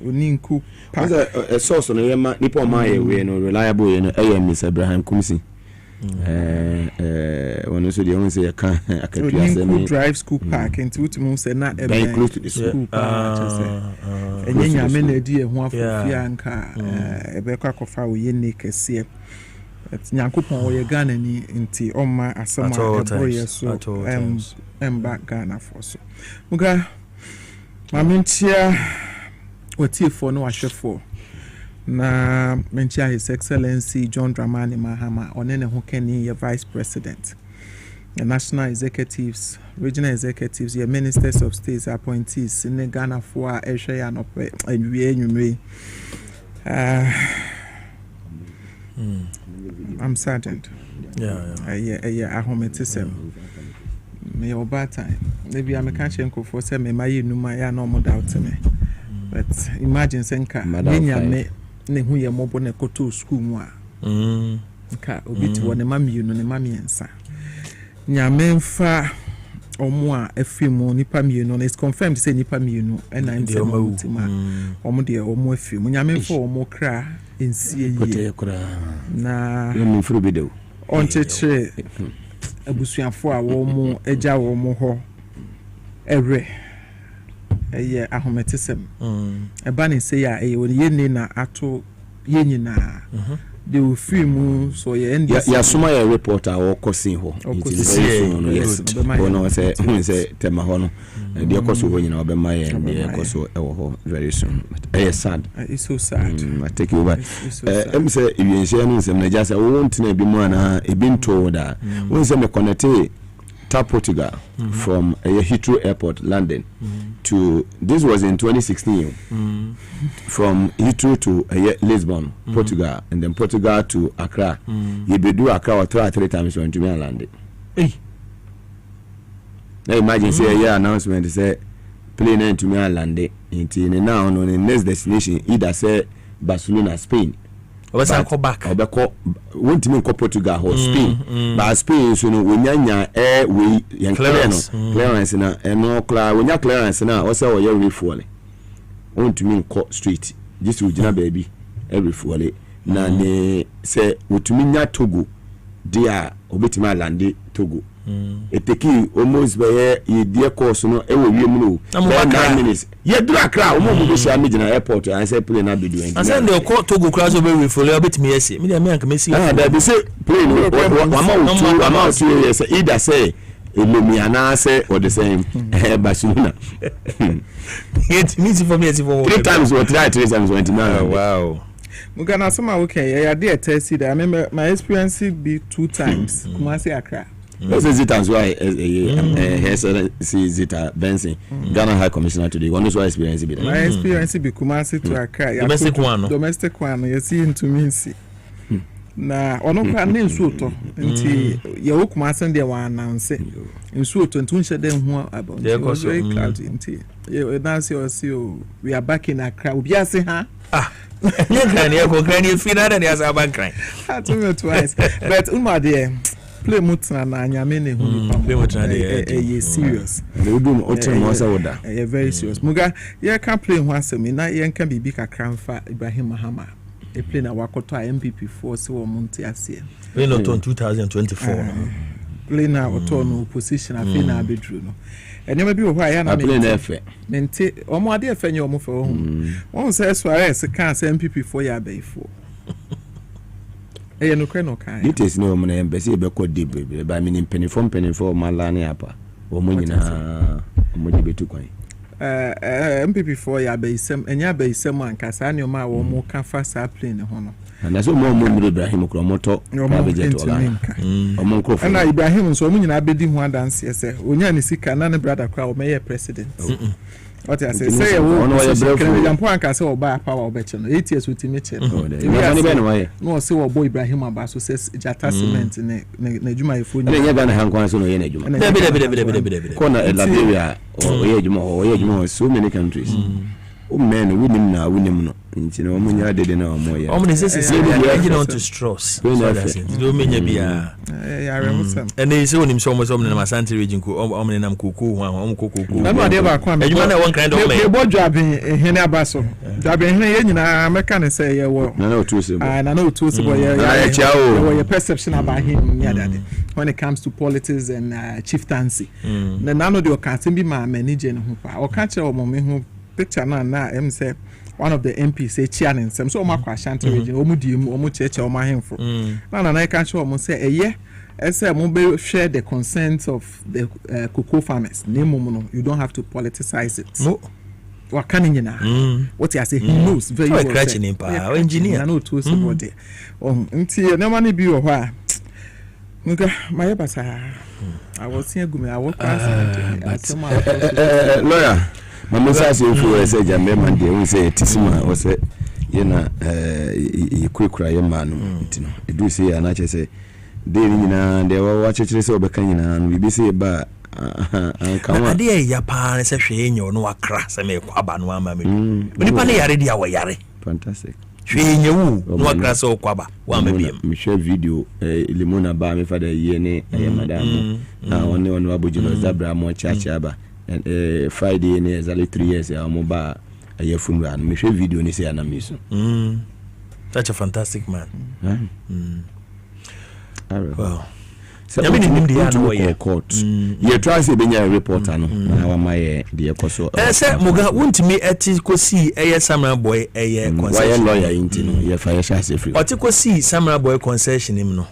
Speaker 4: Oninku
Speaker 7: a source on a nipo my way no reliable in Miss Abraham Kumsi. When also the only say I can
Speaker 4: drive school park and to move say not very
Speaker 7: close to the school
Speaker 4: park. And then you many idea one for Fianca a beka kofa we make a Nyankopon wo ye Ghana ni nti oma asama eboye so back Ghana for so muga mamentia otifo no ahwefo na mentia His Excellency John Dramani Mahama onene ho kani ye vice president the national executives regional executives your ministers of states appointees in Ghana for ehwe ya no anwie nwumre I'm saddened. I home it is me your bad time. Maybe I'm a catching for say me my numa no more doubt to me. But imagine senka me ne hu ye mobo ne koto school mu a. Nka obi ti wona mami you no ne mami ensa. Nyame mfa omo a afimu nipa mienu is confirmed say nipa mienu and I'm saying omo de omo afimu nyame mfa omo kra ensie ye na
Speaker 7: me furu bidew
Speaker 4: on cheche abusuafo a wo mo agya wo mo ho ewe eye ahometesem eba ne say ya eye woni ye ni na ato ye nyina they will film so ya
Speaker 7: suma ya reporter or kosin ho yes no say tema ho no dey koso ho nyina obema ye dey koso e ho very soon it's sad.
Speaker 4: It's so sad.
Speaker 7: I take you over. Em say you share no nsem na just say won't na bi mu ana e bin told that when say me connect to Portugal from Heathrow Airport, London, to this was in 2016. From Heathrow to Lisbon, Portugal, and then Portugal to Accra. You be do Accra or 3 times when to me landed. Now imagine say announcement say plane into me landed into now on the next destination either say Barcelona, Spain.
Speaker 3: Go back.
Speaker 7: Obeko won't mean Portugal or Spain. But Spain so no wonya air we clearance na no wonya clearance na o say o ye refuel. Won't mean street. Just ujina baby every fuel na ne say wotumi nya Togo dia obetima lande Togo. It take almost by a dear course no e wo wiem no 9 minutes ye do Accra o mo be share me na airport and say plane na be doing and
Speaker 3: say the call Togo class over refuel obetimi yesi me dey me anka me see
Speaker 7: that be say plane amount to yes either say Illumiana say or the same Barcelona.
Speaker 3: It means for me
Speaker 7: 3 times or 3 times 29.
Speaker 3: Wow.
Speaker 4: Mugana some okay I did test it. I remember my experience be 2 times Kumasi Accra.
Speaker 7: This is it as why Zita Benson, Ghana High Commissioner today. One is why experience be.
Speaker 4: My experience be Kumasi to Accra. Domestic one. You see into me see. Na ono kwa ne nsuoto nti ye Kumasi dey wan announce nsuoto ntu nche dem ho about. Very cloudy nti ye dance you see we are back in Accra. Obi ase ha.
Speaker 3: You can you go grand you feel that as a bank crime.
Speaker 4: Twice. But there play mutna na nyame ne hu
Speaker 3: play mutna dey
Speaker 4: serious
Speaker 7: they do otin mo say woda
Speaker 4: very serious muga ye can play hu asem na ye kan bibi kakra mfa Ibrahim Mahama e play na wakoto MP4 se wo monti ase
Speaker 3: play no 2024
Speaker 4: play na oto no position afi na abedru no enema bi wo hwa ya na
Speaker 7: play na efe
Speaker 4: mente omo ade efe nye omo fe wo won say Suarez kan se MP4 ya abaifo no kai
Speaker 7: it is no man embassy be ko deep ba me penny from malane apa o mo nyina mo di betu kwan
Speaker 4: MPP4 ya be isem enya be isem ankasa ne ma wo mo ka fa sa plane ho no
Speaker 7: na so mo Ibrahim kro moto ba be jet ola o mo nkro
Speaker 4: na Ibrahim so mo nyina bedi ho adanse se onya ne sika na ne brother kra o meye president. What I say example anka say oba power obeche no 8 years with me che no say obo Ibrahim Abaso says advertisement na juma ifo
Speaker 7: ni nya Ghana hankwan so no ye na juma kona Liberia o ye juma so many countries men winim na winim no nti na omo nya dede na omo ya
Speaker 3: omo say you know to stress so that's it do menya bia
Speaker 4: ya remosam
Speaker 3: and they say onim so omo na Asante region ko omo nam koko ho omo koko
Speaker 4: na no ade ba kwa me
Speaker 3: ejuma na one kind of
Speaker 4: me bo dwaben ehene Abaso dwaben ehene ye nyina meka ne say ye wo
Speaker 7: na otu se bo
Speaker 4: na otu se bo ye perception about him nya dade when it comes to politics and chieftaincy na no de o ka tin bi ma manage ne ho pa o ka kire omo me ho picture na em say one of the MPs say chairman some so makwa Ashanti region omu cheche omu ahemfo na can show omu say say mo be share the consent of the cocoa farmers name no you don't have to politicize it
Speaker 3: no
Speaker 4: wakani nyina what you say he knows very well
Speaker 3: engineer
Speaker 4: na no to support it nti na mani bi wo ha muka maye basa I was here gume I work
Speaker 7: lawyer mama say influence jambe man dey we say tisima o say ye na yikwekura ye man no ntino edu say ya na che say dey nyina dey wa chechire say obeka nyina no bibi say ba
Speaker 3: ankawa ade ya pa se hwe enyo no akra se me kwaba no ama me onipa ne yare dia wo yare
Speaker 7: fantastic
Speaker 3: hwe enyo no akra se kwaba wa ma biem
Speaker 7: me share video limona ba me fa da ye ne ya madam na one abojino zabra mo chacha ba and Friday ne exactly 3 years ya mo ba ayefunu an me share video ni say anamiso
Speaker 3: such a fantastic man
Speaker 7: Wow. I mean, the court. You try to be a reporter. No, my dear Coso.
Speaker 3: Say, Muga, won't me at see a summer boy a
Speaker 7: lawyer in your fire chassis free.
Speaker 3: Or to see summer boy concession him no.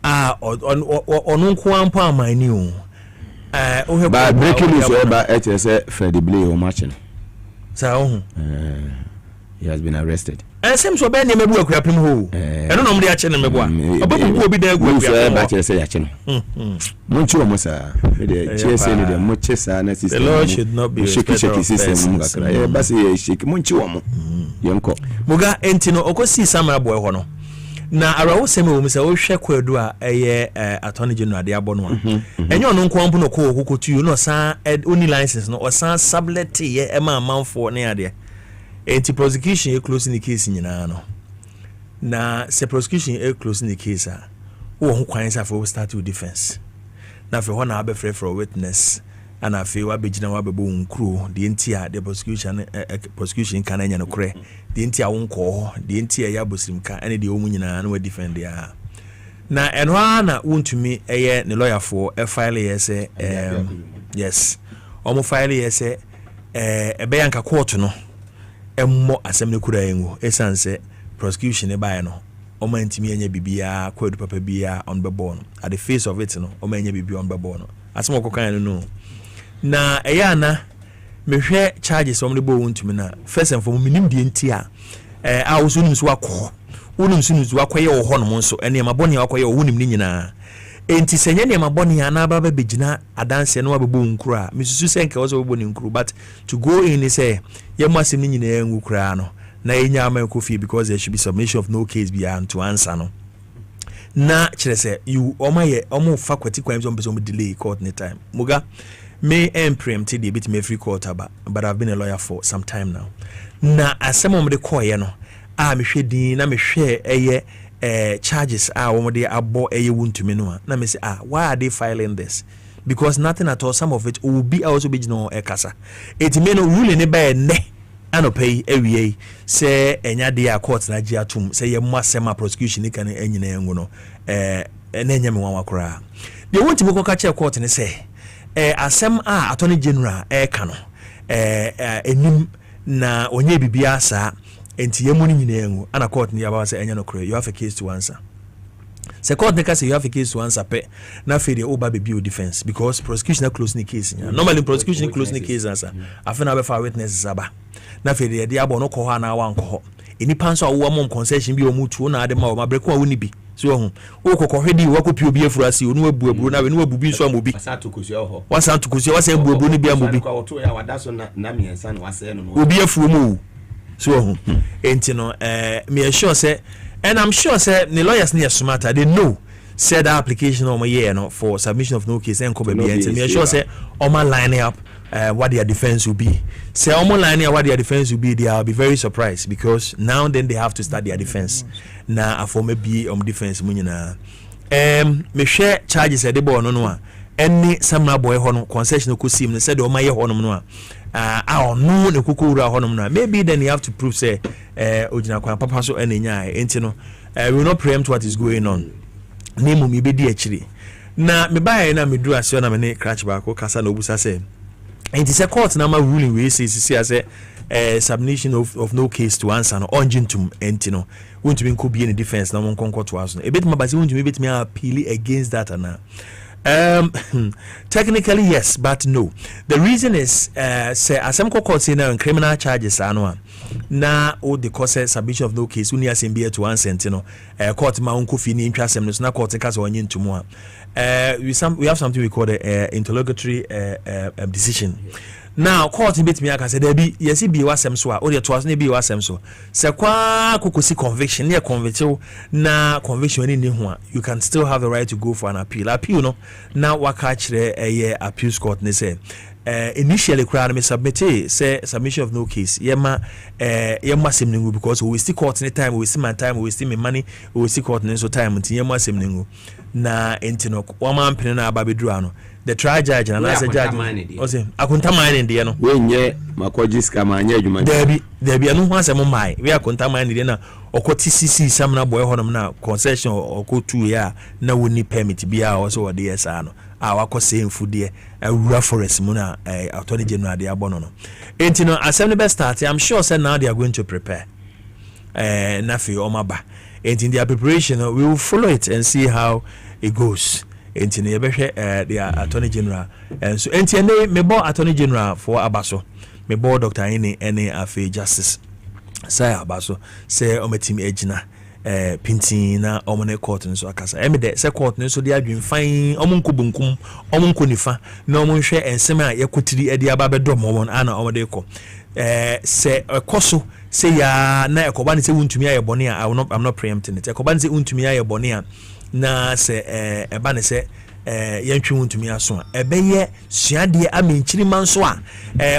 Speaker 3: On Kwampa, my new.
Speaker 7: But breaking news about HSA Freddie Blay or matching.
Speaker 3: So,
Speaker 7: he has been arrested.
Speaker 3: And seems to be a member of Crapim Who. I don't know the action number one. But who will be there with
Speaker 7: HSA action? Much almost the chase any the muches and the
Speaker 3: law should not be
Speaker 7: shaky system. Bassi shake Munchuamo. Yanko
Speaker 3: Muga Entino Okosi Summer Boy Hono. Na arawo seme wo mse wo hwe kwadu a eye attorney general de abono enyo no nkwampo no ko kokotu no san only license no osan sublet ye ema amanfo ne ade enti prosecution e close the case nyina no na se prosecution e close the case a wo ho kwan sa for start with defense na fe ho na abefre for witness ana fe wa begina wa bebo nkru de enti a the prosecution kan anya no kure de enti a wonko de enti a ya bosirim ka ene de omu nyina na wa defend ya na enwa na wontumi eye ne lawyer for file yes yes omo file yes ebe yanka court no emmo asem ne kura enwo esanse prosecution e bae no omo ntimi anya bibia kwadu papa bia on bebo no at the face of it no omo anya bibia on bebo no asem okokan no na eyana mehwe charges om de bo wontumi na first and foremost minim de ntia a wo so nim so akọ wonum so nim so akọye wo ho no nso ene maboni akọye wo nim ni nyina enti senye ne maboni ana baba begina adanse no abebo nkuru a misusu senke wo so bebo ni nkuru but to go in say ye masem ni nyina enwu kura no na enya amakofi because there should be submission of no case beyond to answer no na kire say you omo faculty crimes on person delay court any time muga me preempted the bit me free court but I've been a lawyer for some time now na asem om de koye no a me hwedi na me hwe charges wo de abo wuntumi no na me say why are they filing this because nothing at all some of it will be also be no kasa it me no rule ne ba ne anopay ewie say enya de a court na gi atum say ye mo asema prosecution ni kan enyina engu no na enya me wanwa kora de wontimi ko ka che court ne say asem attorney general ka no enim na onye bibia sa enti yemu ni nyina engu ana court ni aba say enya no kora you have a case to answer se court neka say you have a case to answer pe na fe de oba be bio defense because prosecution close ni case normally prosecution close ni case answer afena be fa witnesses aba na fe de abo no ko ha na wa nko eni panso awo mom concession bi o mutu na ade ma o mabreko a woni bi so ho wo kokohwedi wo kopi obi afurasi onu abuaburu na we no abubi so amobi wasanto kusia wasa abuaburu ni bi amobi obi afuru mu so ho enti no me sure say and I'm sure say the lawyers near smarter they know said the application on my year no for submission of no case and come be enti me sure say on my line up what their defense will be say on my line what their defense will be they will be very surprised because now then they have to start their defense na for maybe defense mu nyina me share charges e de bo no no any samurai boy hono concession ko sim ne said o maye hono no no ne kokowura hono no maybe then you have to prove say ojina kwan papa so enenya enti no we will not preempt what is going on name me be di akiri na me bae na me duru ase na me ne crash back ko kasa na obusa say enti say court na ma ruling we say submission of no case to answer no onjintum enti no won't be could be in defense na mon konko to aso e bit ma basi won't be bit me appeal against that na technically yes but no the reason is say asem court say na criminal charges anu na o the cause submission of no case uni asem be to answer enti no court ma unko fi ni ntwa asem no na court ka so onjintum we have something we call the interlocutory decision. Now court bit me aka say there be yes be wasem so o de to as na be wasem so se kwa kokosi conviction near conviction na conviction ni ho a you can still have the right to go for an appeal no now waka kire appeals court ne say initially crowd me submit say submission of no case yema semningu because we still court any time we still my time we still me money we still court so time until yema semningu na entino woman pen na ababedru ano the trial judge and as a judge o say akunta mine de no
Speaker 7: we nye makoji scam anya adwuma
Speaker 3: there anu ho asem mai we akunta mine de na okoti cc sam na boy honom na concession okotu ya na woni permit bia o so wode yesa no a wakose mfudie awura forest mu na attorney general de abono no entino assembly be start I'm sure say now they are going to prepare na fi omaba and in their preparation we will follow it and see how it goes. And in the attorney general and so and me board attorney general for Abaso, me board Dr. any afe justice say Abaso say ometim ejina pintina omone court nso akasa eme de say court nso de adwen fan omonko bunkum omonko nifa na omonhwe ensem a yakotiri ade ababedom won ana omode ko say ekoso say ya na ekoba ne say untumi aye bone a I'm not preempting it ekoba ne say untumi aye bone a na say eba ne say yantwi untumi aso a ebeye suade amenchiri manso a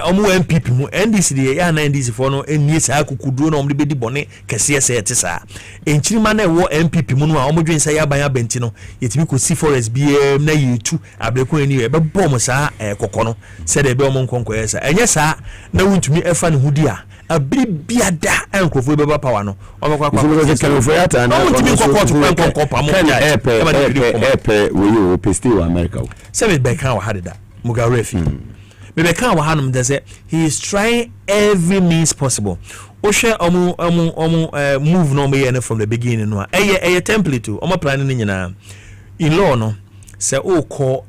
Speaker 3: omo MPP mu NDC de ya na NDC for no enie sa akukuduro na omo de bedi bone kese ese ete sa enchiri ma na ewo MPP mu no a omo dwen sa ya ban abenti no yetimi ko si forest BM na yetu abreko eni ebe bom sa kokko no se de be omo nkonko yesa enye sa na untumi efa ne hudi a abribiada enkrofo beba power no omekwa kwa
Speaker 7: kelofo ya ta na epe we pesti wa America
Speaker 3: se me beka wa hadeda Mugabe Maase me beka wa hanum de say he is trying every means possible ohwe move no me yen from the beginning no eye template to omo plan ni nyina in law no say o call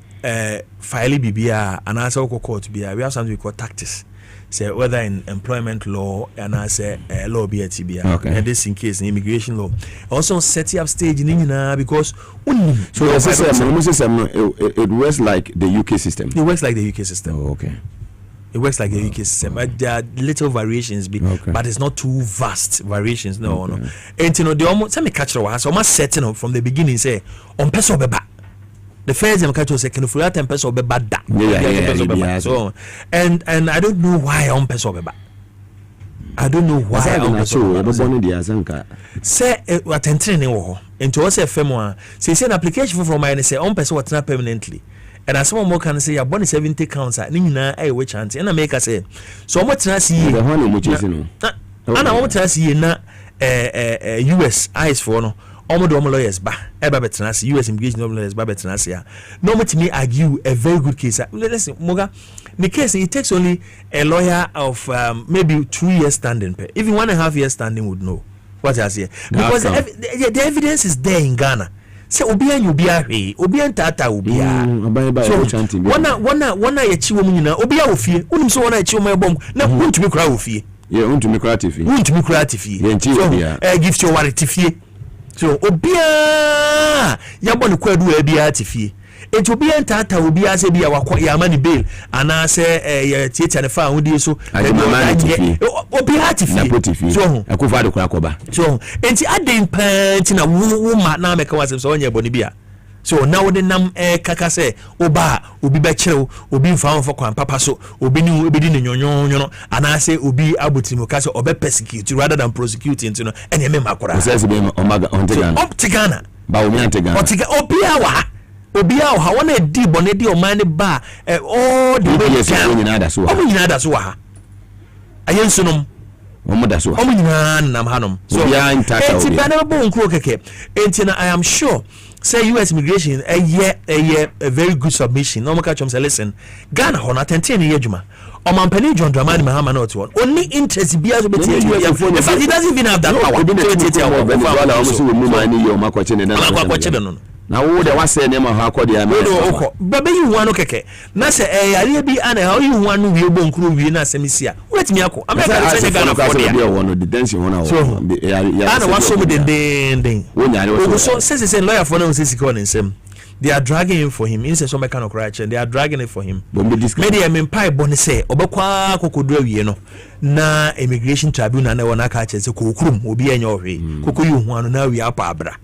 Speaker 3: file bibia and answer o court bia we have something we call tactics. Say whether in employment law and I say law BTB and this in case in immigration law also set up stage in because
Speaker 7: so it works like the UK system.
Speaker 3: It works like the UK system.
Speaker 7: Oh, okay.
Speaker 3: It works like the UK system, but there are little variations, but it's not too vast variations. No. And you know, they almost let me catch the one. So almost setting up from the beginning. Say on person beba. The first time catch say can you follow 10 peso beba da. So and I don't know why on peso beba. I don't know why on peso beba. Say what entering wo. Into us FM say an application from my say on peso what permanently. And as someone more can say, you're born 70 counts at Nina, which chance, and I make us say, so much I see the honey, which is and I want to see na US eyes for no, almost lawyers, but Ebabetanasi, US immigration lawyers, Babetanasi. No, to me argue a very good case. Listen, Moga, the case it takes only a lawyer of maybe 2 years standing, even 1.5 years standing would know what I say because the evidence is there in Ghana. Say obia nyubia hwe obia ntata obia so wana ya chiwo mu nyina obia ofie unim so wana ya chiwo mebom na untumi kura ofie
Speaker 7: untumi kura tifie
Speaker 3: gift your wallet tifie so obia ya bonu kwadu abia tifie enti obia ntata obia se bia wakọ ya mani bail ana se ya tietia ne fa hodi so obia tifie so
Speaker 7: akufa de kura koba
Speaker 3: so enti aden panti na wo na meka wasem so onye boni bia so now the nam kaka se oba obi be kirew obi mfa mfa kwan papa so obi ni obedi ni nyonyo ana se obi abotimo ka se obe persecute rather than prosecuting no ene me makora
Speaker 7: se se be omaga
Speaker 3: ontegana
Speaker 7: ba omi antegana
Speaker 3: obia wa obia wa wana di bone di o man ba all the way nyina da so wa ha ayensunom
Speaker 7: omo
Speaker 3: nyina nam hanom so enti bana bo nkro keke enti na I am sure say US immigration a very good submission no make chom say listen Ghana ho na tenten ye adwuma o mampani John Dramani Mahama not one only interest bia so beti in fact he doesn't even have that power no
Speaker 7: na wo de wase ne ma ha akode am
Speaker 3: no baba yi hu ano keke na se yare bi ana ha yi hu anu wie bonkuru wie na asemisia wetimi akọ America se Ghana for dia
Speaker 7: wono detention wona wo
Speaker 3: ana waso mu den wo so se lawyer for na se sika on nsem they are dragging him for him in say so make no cry they are dragging it for him media mempai bone say obekwa kokodu awie no na immigration tribunal na wona ka che se kokurum obi anya ohwe kokoyi hu anu na awie apa abra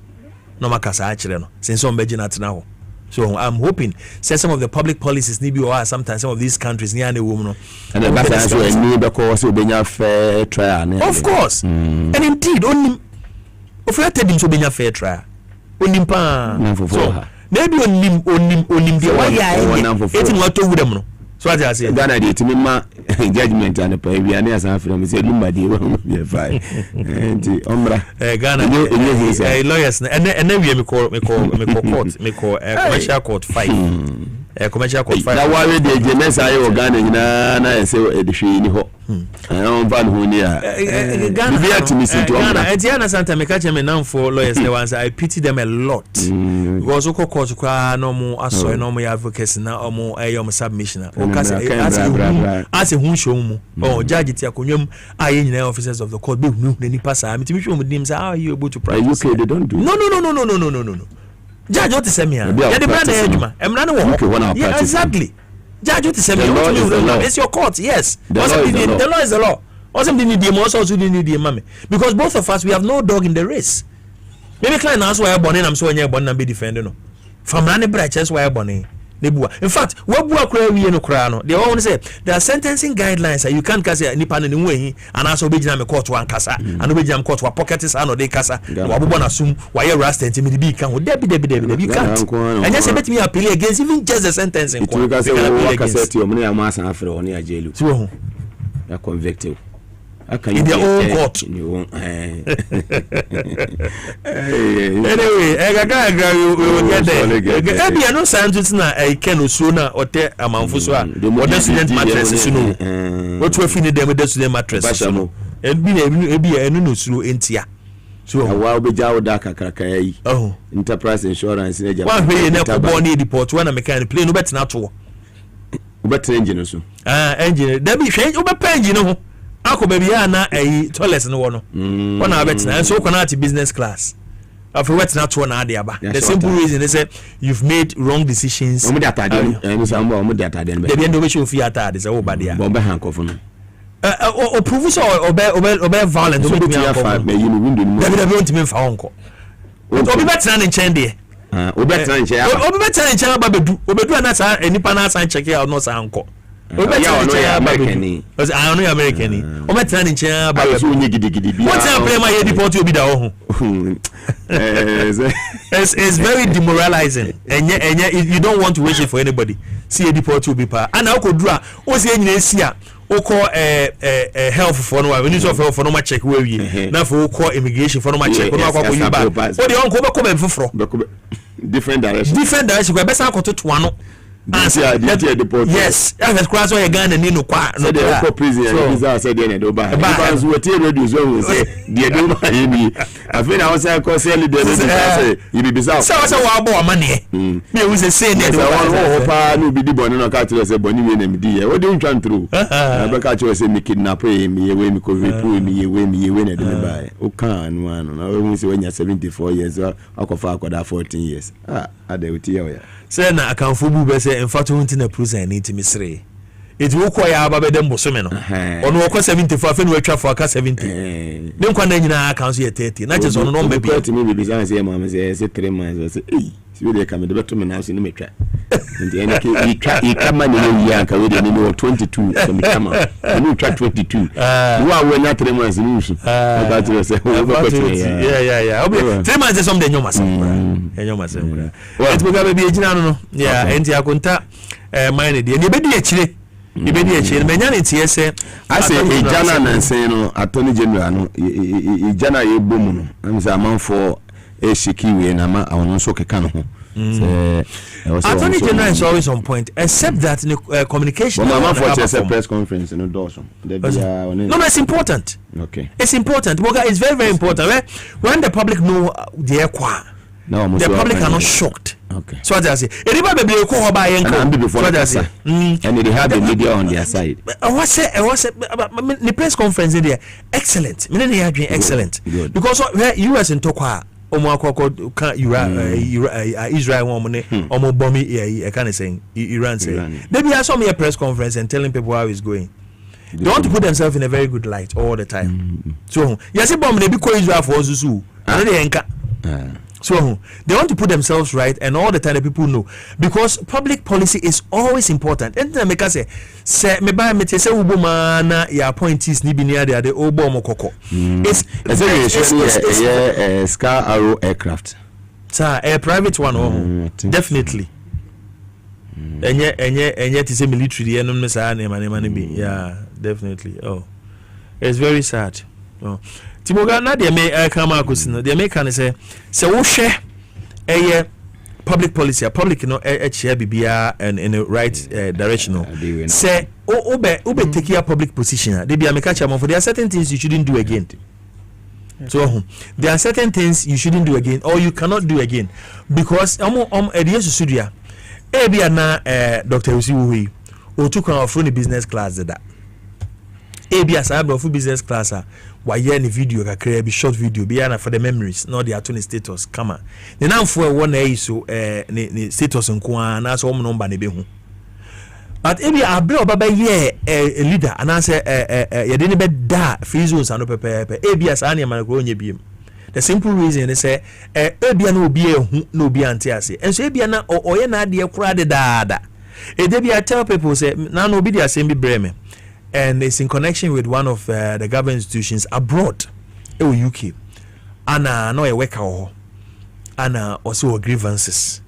Speaker 3: no makasa achire no since on beji na ho so I'm hoping say some of the public policies need be or sometimes some of these countries near the woman no
Speaker 7: and the best so any because obenya fair trial
Speaker 3: of course and indeed only of rated him so obenya fair trial only pa so maybe onim de why etin what to them no so what I say
Speaker 7: Ghana dey timi ma judgment and pay we ani asan from say lumba dey we be fine enti omra
Speaker 3: Ghana lawyers and we me call commercial court 5 commercial court 5
Speaker 7: that why dey jenes ayo Ghana nyina na say edhwe ni ho on van ho ni a
Speaker 3: Ghana Ghana Santa me catch me now for lawyers the ones I pity them a lot because oko court kwa no mo aso no mo advocacy na omo ayom submission as a hun show mu judge ti akonwam aye nyina officers of the court be hu na nipa sa me ti show mu dim say how are you able to practice
Speaker 7: UK they don't do
Speaker 3: no judge what is me ya the brand eduma emra ne wo yeah exactly judge what is me it's your court yes the law is the law also didn't need also didn't need mama because both of us we have no dog in the race maybe client now why born I'm so anya born na be defending no from rani branches why born in fact what bua kura we no kura no they all say there are sentencing guidelines you can't kasa nipa no nwe and also be jina me court wan kasa and be jina court wa pocket is ano dey kasa wa bobo na sum wa ye arrest enti me be kan wo debi you can't and just bet me appeal against even just the sentencing court
Speaker 7: because we kasa ti o me na ma san afre oni ajelu
Speaker 3: so
Speaker 7: ya convict you
Speaker 3: in their own court anyway we will get there ebi no scientist na Ken Osuna ote amanfo so a what student mattress no what we fini dem the student mattress so ebi enu no suro entia so
Speaker 7: wa obeja oda kakraka yi enterprise insurance na
Speaker 3: wa hwe na ko bo na deport wa na mechanic plane no betina to
Speaker 7: betina engine so
Speaker 3: engine debi hwe obepa engine ho ako baby ya na toilet no wono wona abetina and so kona at business class after what na to na ade aba the simple reason they say you've made wrong decisions
Speaker 7: omo de atade no so omo de atade no
Speaker 3: be ndo show fi atade say wo bade ya
Speaker 7: bombe hankofo no
Speaker 3: o prove so obe violent obe me hankofo
Speaker 7: me yinu window no
Speaker 3: be want me fa honko obi betina ne nchen de
Speaker 7: obi betina
Speaker 3: nchen aba bedu na sa enipa na san check out no sa hanko
Speaker 7: American.
Speaker 3: I know American. O better than China ba
Speaker 7: so onye gidigidi bi.
Speaker 3: What time play my head deport obi da ho. It's very demoralizing. And you don't want to wish it for anybody. See a deport obi pa. And I could draw. O say nyina sia. O call health for no when you so for no ma check where we. Na for call immigration for no ma check. No akwa you back. O dey on ko be come foforo.
Speaker 7: Different direction.
Speaker 3: Ko be san ko to ano.
Speaker 7: Yes,
Speaker 3: that's cross where Ghana ni no kwa
Speaker 7: no dey for prison and visa said dey do ba because we tell reduce when we say dey do ma yemi afin na say ko say dey say you be bizarre
Speaker 3: so wa bo amane me we say dey do
Speaker 7: one pa no be di boni no ka tell say boni we na me di ye we dey try through ba ka tell say me kidnap me we ko rape me we na dey ba o kan no ano na we say when you 74 years akofa akoda 14 years ade uti ya
Speaker 3: say na akanfo bu be say in fact won't na prison ni timisre it wo kwa ya aba be dem bosome no ono wo kwa 74 afa ni watwa for aka 70 ne nkwa na nyina aka so ye 30 na just ono no mba bi
Speaker 7: me be say mama say 3 months say si we dey come dey beto me na so ni metwa ndi ene ke i kama ni no ya ka we dey ni 22 so me kama ni twa 22 wo awe na 3 months ni usu ba tire say
Speaker 3: yeah obi 3 months is something nyoma sam it Mugabe be ejina no yeah enti akonta mine dey ni be di akire ibedi eche menya ne tie se
Speaker 7: ase ejana na nsen no attorney general no ejana ye bomu no am say amanfo eshikiwe na ma awon so keka no ho
Speaker 3: attorney general is always on point except that in communication
Speaker 7: no press conference no doso
Speaker 3: no it's important
Speaker 7: okay
Speaker 3: it's important Boga is very important when the public know the kwa the public are not shocked.
Speaker 7: Okay.
Speaker 3: So what I say, anybody be ko hoba yenko.
Speaker 7: So what I say, and they have the media on their side.
Speaker 3: I was the press conference there excellent. Me dey doing excellent. Because where US in Tokwa omo akoko kan Israel one money omo bomb e can say Iran say. They be some here press conference and telling people how it's going. They want to put themselves in a very good light all the time. So, yes, bomb they be ko Israel for Zuzu. And they enka. So they want to put themselves right, and all the time the people know, because public policy is always important. And then make us say me buy me say uboma na your appointees ni bi near the obo mokoko.
Speaker 7: It's Scar Arrow aircraft.
Speaker 3: Sir, a private one, definitely. And yet it's a military, yeah, definitely. Oh, it's very sad. Oh, Timogana, they may come out, they may kind of say, so share a public policy, a public, share BBR and in the right direction. Say, Ube take your public position. They be a catch for there are certain things you shouldn't do again. So there are certain things you shouldn't do again, or you cannot do again, because studio. Ebia na Dr. Usiwi o took on from the business class that. Ebia sa bro for business class why any video ka be short video be na for the memories not the attorney status kama. The now for one so ni status nko na so number ne be hu. But ebia abro baba ye a leader and answer ye de ne be da free zones and pepe ebia sa na man ko onye biem. The simple reason is say ebia no obi ehu no obi ante ase enso ebia na oye na ade kura de daada e dey be I tell people say na no obi dey asem bi breme and it's in connection with one of the government institutions abroad UK ana no e work ho ana also grievances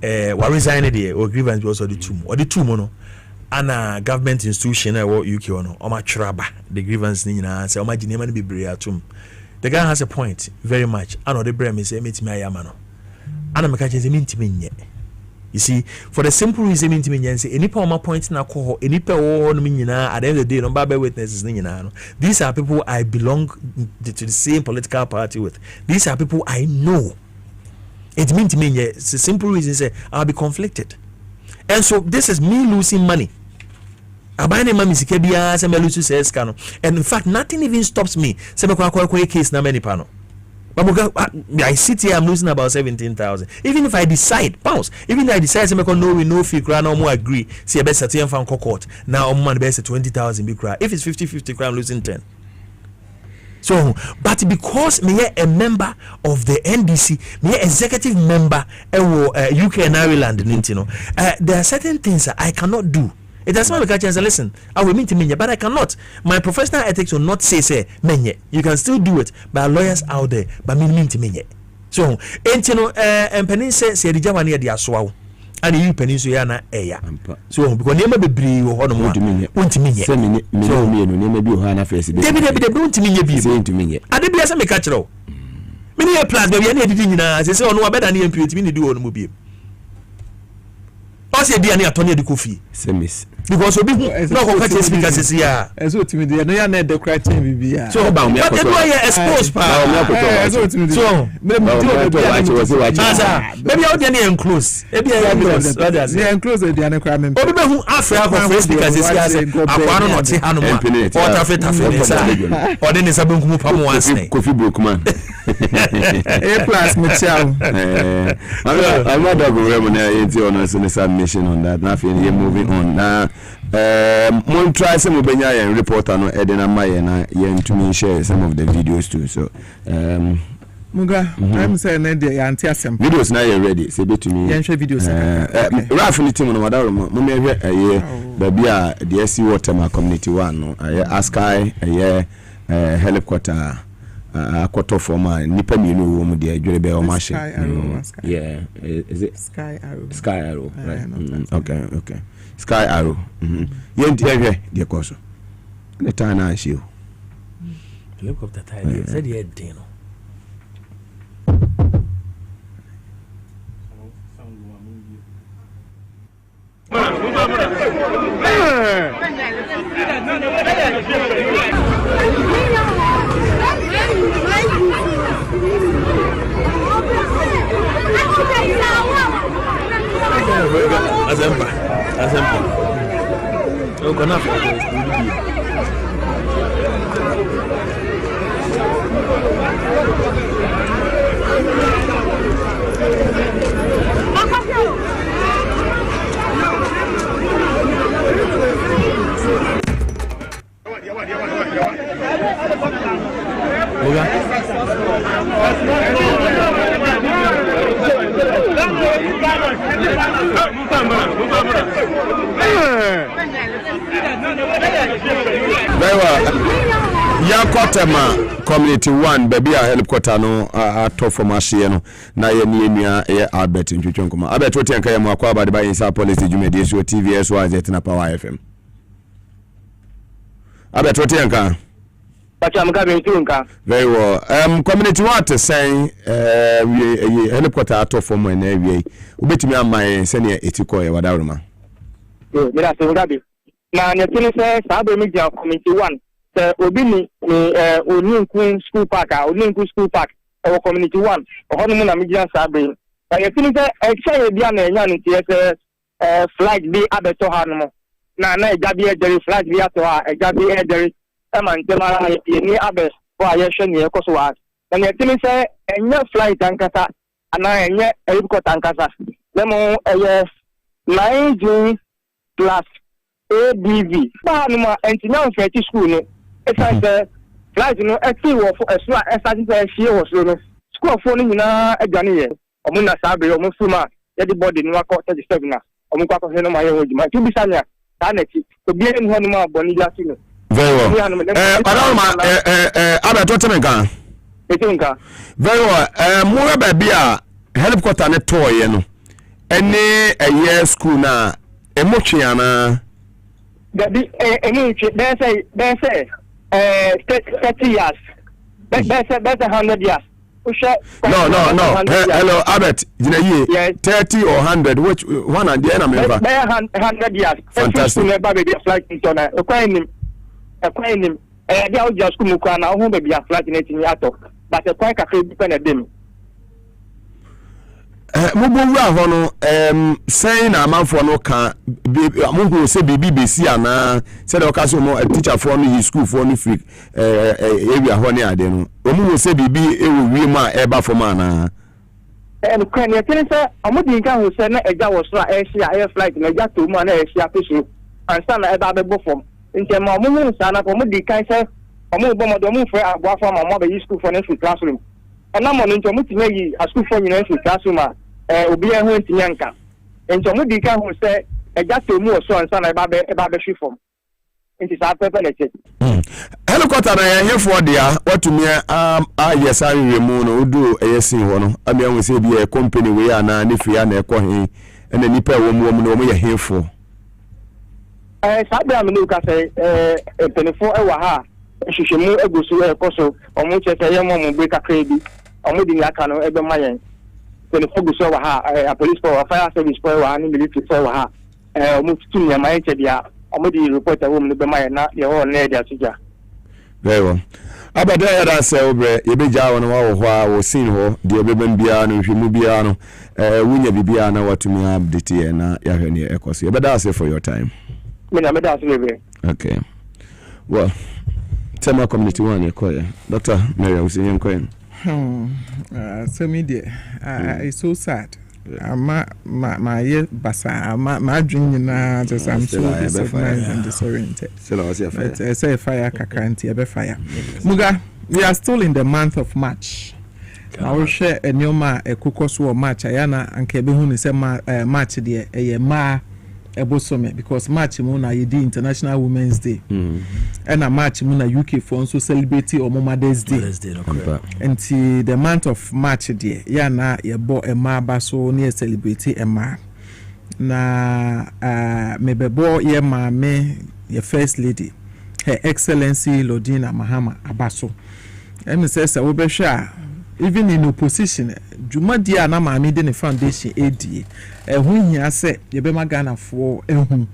Speaker 3: we resign there or grievance also the two no ana government institution UK no o ma traba the grievance ni nyina say o ma ginema no bebre atum. The guy has a point very much. I know the brain is a meet me ayamano. And I'm catching the mintiminye. You see, for the simple reason mintiminye say any power point na ko any power no minina at the end of the day no baba witnesses no. These are people I belong to the same political party with. These are people I know. It mintiminye. It's a simple reason say I'll be conflicted. And so this is me losing money. And in fact, nothing even stops me. Case na many panel. I sit here, I'm losing about 17,000. Even if I decide, pounds. Even if I decide no fee, no more agree. See a best certain fan court. Now I'm man best 20,000 big cry. If it's 50-50 cry, I'm losing 10. So, but because me a member of the NDC, me executive member UK and Ireland, there are certain things I cannot do. It does not make a chance. Listen, I will mean to me, but I cannot. My professional ethics will not say menye. You can still do it, but lawyers out there, but mean to me. So, and Penin says, "Say the Javani di aswau." And you peninsula na eya. So, because never be brave or no want to me. So, me no be Ohana face. Debi don't to me be saying to me. I dey be as me catch row. Many a plans, but we are not doing na. Say on no better than impute me do on mobile. Say be any attorney de kofi semis because obi no go catch speaker say ya so timi de no ya na de criteria bibia so ba me ko expose pa so timi so maybe how dey enclose e be enclose others dey enclose dey na kwa me obi be hu afra ko speaker say ya say akwano no te hanu ma water fit sa o de ne sabe nkumu pa mo wasne kofi brokeman A+ me chow I'm not dog remember na enti on so submission on that. Now you're moving on. Now mon try some obenya and reporter no edena maye na yen to me share some of the videos too. So Muga, I'm saying that the anti assembly videos now you're ready. Say be to me. Yen share videos. Ralph ni team no madaro mo me hwe baby a the SC Waterma community one no Askai helicopter quarter former nipa mienu wo mu de adwere be o ma she yeah is it Sky Arrow right okay Sky Arrow yenti ehwe de koso the time na she helicopter time said he had dino Azempa. Eu conheço
Speaker 7: Very well. Yakotema. community 1 baby a help quarter no ato from ahye no na ye ni enua ye Albert ntwetwenkoma Albert wote anka ye mo akwa ba de ba insa policy jumedi so TVS YZ na Power FM Albert wote anka very well community 1 to say we help quarter ato from na we obetimi amman se ne etiko ye wadaruma
Speaker 5: mira se Mugabe na ne tini se sabe mi dia community 1 se obi ni oninku school park oninku school park e community 1 ohono mu na mi dia sabe na ne tini se e che bia na enya ni tie se flag bi abeto ha no na e gabi e deri flag bi ato ha e gabi e deri e man temara ye ni abe for aye hwe ni e koso wa na ne tini se enya flight ankasa ana enye helicopter ankasa lemo eye 9 plus ABV. But no more engineering for school. No, it's like flight. No, actually, what for? Starting to see was no school for no na a Johnny. Omuna sabe omufuma. Everybody no akọ 37 na. Omukwa akọ no ma ye hoji. Ma tubi sanya. Taneti. To be in ho no ma boni lati no.
Speaker 7: Very well. Albert Otemenka.
Speaker 5: Etenka.
Speaker 7: Very well. More baby a help quarter ne toy no. Any a year school na emochiana.
Speaker 5: There's 30 years. That's 100 years.
Speaker 7: No. Hello, Albert. Yes. 30 or 100. Which one and the end?
Speaker 5: 100 years.
Speaker 7: Fantastic.
Speaker 5: Never be a flight in Tona. Acquiring him. They are just Kumukana, who may be a flight in 18 years. But a quite a dependent them.
Speaker 7: Mubura hono saying a man for no can amungu say BBC ana said okaso mo teacher for no school for no free area hone ade no omu say bibi e wi ma eba for man na
Speaker 5: kan ye tell say amudi kan ho say na eja wo so air flight na eja to mu na air peso ansa na eba be bo form nti ma omu nsa na amudi kan say omu bo mo do mu fe agwa form ma be school for no free classroom na mo nti omu ti yi a school for nyina free classroom obi e ho ntinya nka enti omu di kan ho se eja to mu so ansa na eba be hwe form enti sa pepe le che
Speaker 7: helicopter na ye for dia watumi yes ari remu no udu eyesin ho no ami anwo se bi e company we ana ne fia na ekọ he ena nipa wo mu no ye hefo
Speaker 5: sabe am no ka se telefon e wa ha hwehwemu egosu e koso omu che se ye mo be kakra bi omu di aka no ebe mayen telefon gosu wa ha a police for fire service for wa ni military for wa ha omu fitu ni mayen che dia omu di reporter wo mu be mayen na ye ho na dia suja
Speaker 7: very well abada ya da se obre ye be ja won wa ho a wo sin ho de obebam bia no hwemu bia no wunya bibia na watumi update ye na ya hwe ni ekoso ye be da se for your time
Speaker 5: me da se lebe
Speaker 7: okay well tema community one ye koya Dr. Mary Usinyen koyen
Speaker 4: so media it's so sad my ye basa my dream na just I'm so disorganized and disoriented say fire kakanti ebe fire Muga we are still in the month of March I will share a new ekokoso March ayana anke be hu ni say March de eye ma ebosome because March mu na yedi International Women's Day and a March mu na UK for also celebrate Mother's Day until the month of March there ya na ye bo ema ba so na celebrate ema na mebebo ye maame ye first lady Her Excellency Lodina Mahama Abaso and says we be sure even in opposition juma dia na maame de ne foundation edi ehun hia se ye be magana for ehun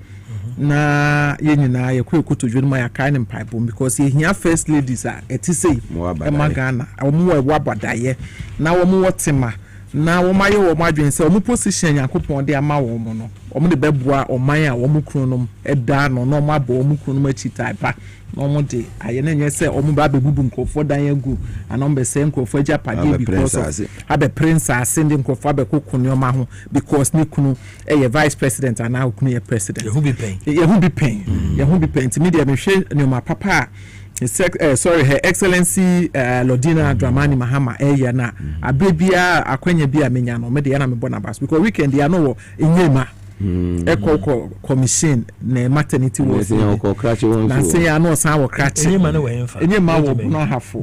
Speaker 4: na ye nyina ye kwekoto dwuma ya kan pipe because ye hia first ladies a etisei e magana omu wa badaye na omu wotima na womaye wo madwen se omu position yakopon de ama wo mo no omu de beboa oman a omu kronom eda no no mabo omu kronom achi type no de aye na nyese omu ba bebubu nkofo dan agu anombe se nkofo agya pade because of abe princess sending nkofo abe kokunyo ma ho because ni kunu e vice president and now kunu ye president
Speaker 3: ye hu be pain
Speaker 4: ye hu be pain media me hwe ni ma papa Her Excellency Lodina Dramani Mahama na abebia akwanya bia menya no me de na me bona bas because weekend ya no wo enyema Echo commission ne maternity ward. Na say I know some crash. Any man will not have for.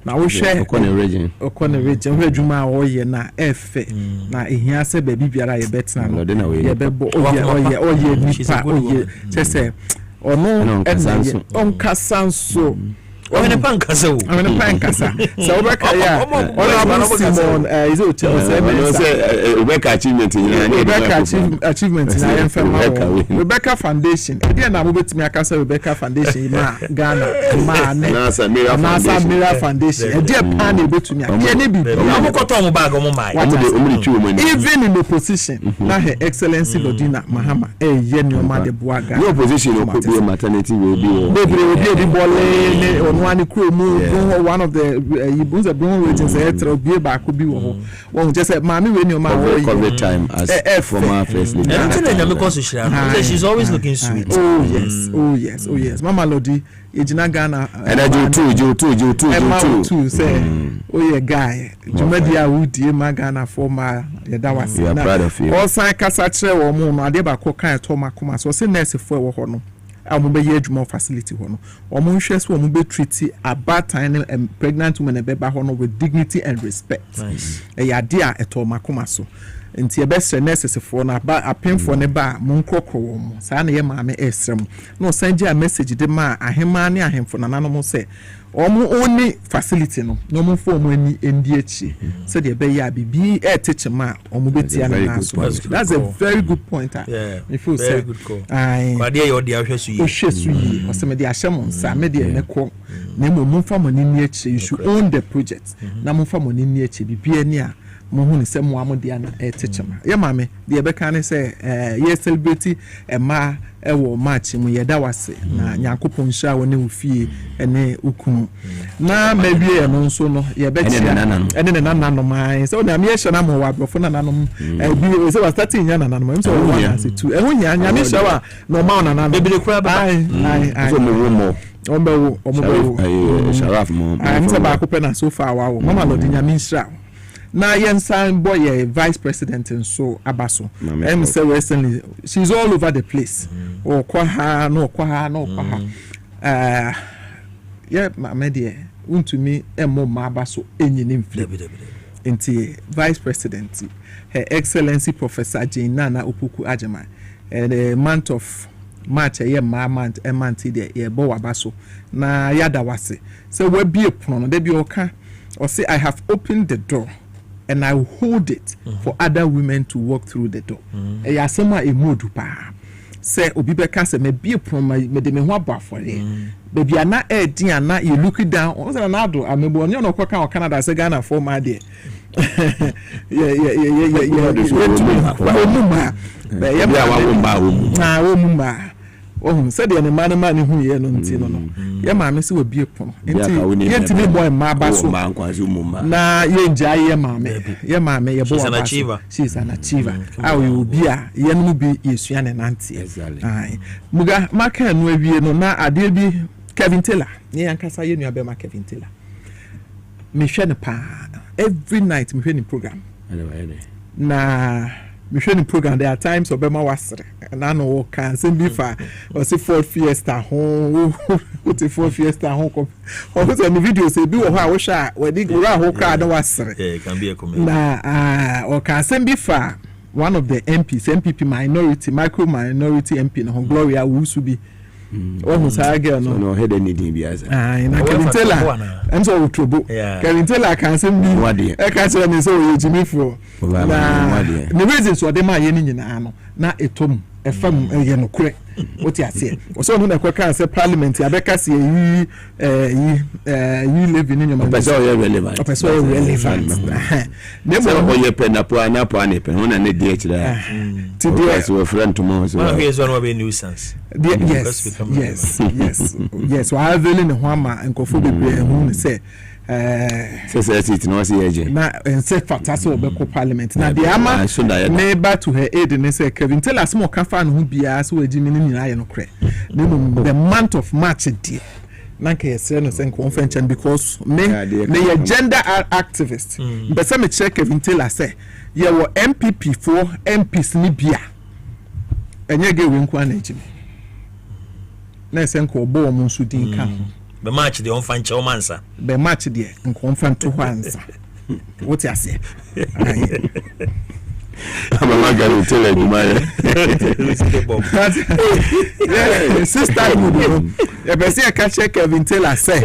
Speaker 4: Na we share okone region where Juma o ye na efe na ehia se baby biara ye betna no ye bebo o ye nipa o ye say ono on kasanso
Speaker 3: When a pankasa,
Speaker 4: so Rebecca, yeah, Simon, is it
Speaker 7: Rebecca achievement in
Speaker 4: Rebecca Foundation. Again, I will bet me a casa Rebecca Foundation, Ghana, NASA Mira Foundation. A dear pan able to me. Even in the position, now Her Excellency Lodina Mahama, Yenio Made Buaga.
Speaker 7: No position could be a maternity will be one crew one of the Ibunza Brown ratings be back could be one just said Mammy when your man cover time as former first lady.
Speaker 3: She's always looking sweet.
Speaker 4: Oh yes. Mama Lodi, Ejina Ghana
Speaker 7: and I do too
Speaker 4: say oh yeah guy Jumedia Woody Magana former that was
Speaker 7: proud of you.
Speaker 4: All sign Casache or Moon Adeba Coca Toma Kuma so say nurse for Hono. Amube Yedmo facility hono. Omunshres wo mube treat about time and pregnant women and beba hono with dignity and respect.
Speaker 3: Nice.
Speaker 4: Eyadia eto makoma so. Nti ebese nurses for na ba apemfo ne ba munkokro wo mo. Sa na ye maame esrem. No send a message de ma ahema ne ahemfo na nanom se omo oni facility no no mo fo mo ani endi echi so de be ya bibi teach ma omo betia na so. That's a very good point.
Speaker 3: Yeah,
Speaker 4: if you
Speaker 3: very
Speaker 4: say
Speaker 3: good call.
Speaker 4: Kwade
Speaker 3: your dia hwesu yi.
Speaker 4: Hwesu yi o se me de ahyem nsa me de meko na mo fa mo ni echi you should own the project na mo fa mo ni echi bibi ani a mo hu ni se mo amode ana teach ma ye mame de be kan say ye celebrate ma ewo match mu ye da wase na Nyankopon hia wo ne ufie ene ukunu na mawie no nso no ye be chia ene nananom mai so na me hia na mo wa brofo nananom bi so was starting nya nananom so one as two ehu nya nya me hia wa no ma nananom
Speaker 3: bebere kura ba
Speaker 7: so mo mo
Speaker 4: ombewo
Speaker 7: Sharaf mo
Speaker 4: am se ba ko pe na so far wa wo mama Lodi nya me hia na yensan boy vice president and so abaso say recently she's all over the place or kwaha no yeah my dear unto me emo ma abaso enyinim flip nti vice president Her Excellency Professor Jane Nana Opoku Agyeman the month of March a month there ye bo abaso na yada wase so we be pono dey be oka or say I have opened the door and I will hold it for other women to walk through the door. Ya sema emodu pa. Say obi beka say me be proma me de me ho aba for there. Baby ana din ana you look it down. O say na do amebo onye no kwaka o Canada say Ghana for ma there. Yeah. Oh, said the man who ye no ntino no. Ye ma me se we bie pono. Enti ye ntimi boy ma ba so. Na ye nja ye ma me. Ye ma me ye boy. She's an achiever. How you be a ye no bi yesua ne nante. Ai. Muga maka no awie no na ade bi Kevin Taylor. Ye ankasa ye nua be ma Kevin Taylor. Me hwe ne pa. Every night me hwe ne program. Na me hwe ni program there are times obema wasre na no kan se bi fa o se Ford Fiesta ho o te Ford Fiesta ho ko o se ni video se bi wo ha wo sha we di gura ho kra na wasre
Speaker 3: can be a comedy
Speaker 4: na o kan se bi fa one of the MPs MPP micro minority MP no Gloria Wusubi o mu sa girl
Speaker 7: no head anything bi as
Speaker 4: na Kevin Taylor and so trobo Kevin Taylor kan se bi e ka se me so o jimi fo na the reason so dem aye ni nyina no na etom efam ye no kure oti ase o so no na kwaka se parliament abeka se yi live in nyoma
Speaker 7: person relevant
Speaker 4: dem
Speaker 7: o ye penapo anapo ane pe no na ne die kira ti die so friend to mo so
Speaker 3: one is one of a nuisance
Speaker 4: yes so I really no hama enkofo bebre hu ne se
Speaker 7: it no see agent
Speaker 4: na ense fatase obeko parliament na the ama neighbor to her aid ne say Kevin Taylor small kafa no hu bia so wagi ni nyina ye no kre the month of March die nanka yesre no sen convention because me a gender activist but me check Kevin Taylor say ye wo MPP for MPs ni bia enye ge we nkwa na ejimi na sen ko bo mo nso din ka
Speaker 3: be match de on fan che o mansa
Speaker 4: be match de nko fan to hansa what you say
Speaker 7: Mama Gary Taylor Dumaya.
Speaker 4: Yeah, sister Mudo. You be see a catch Kevin Taylor say.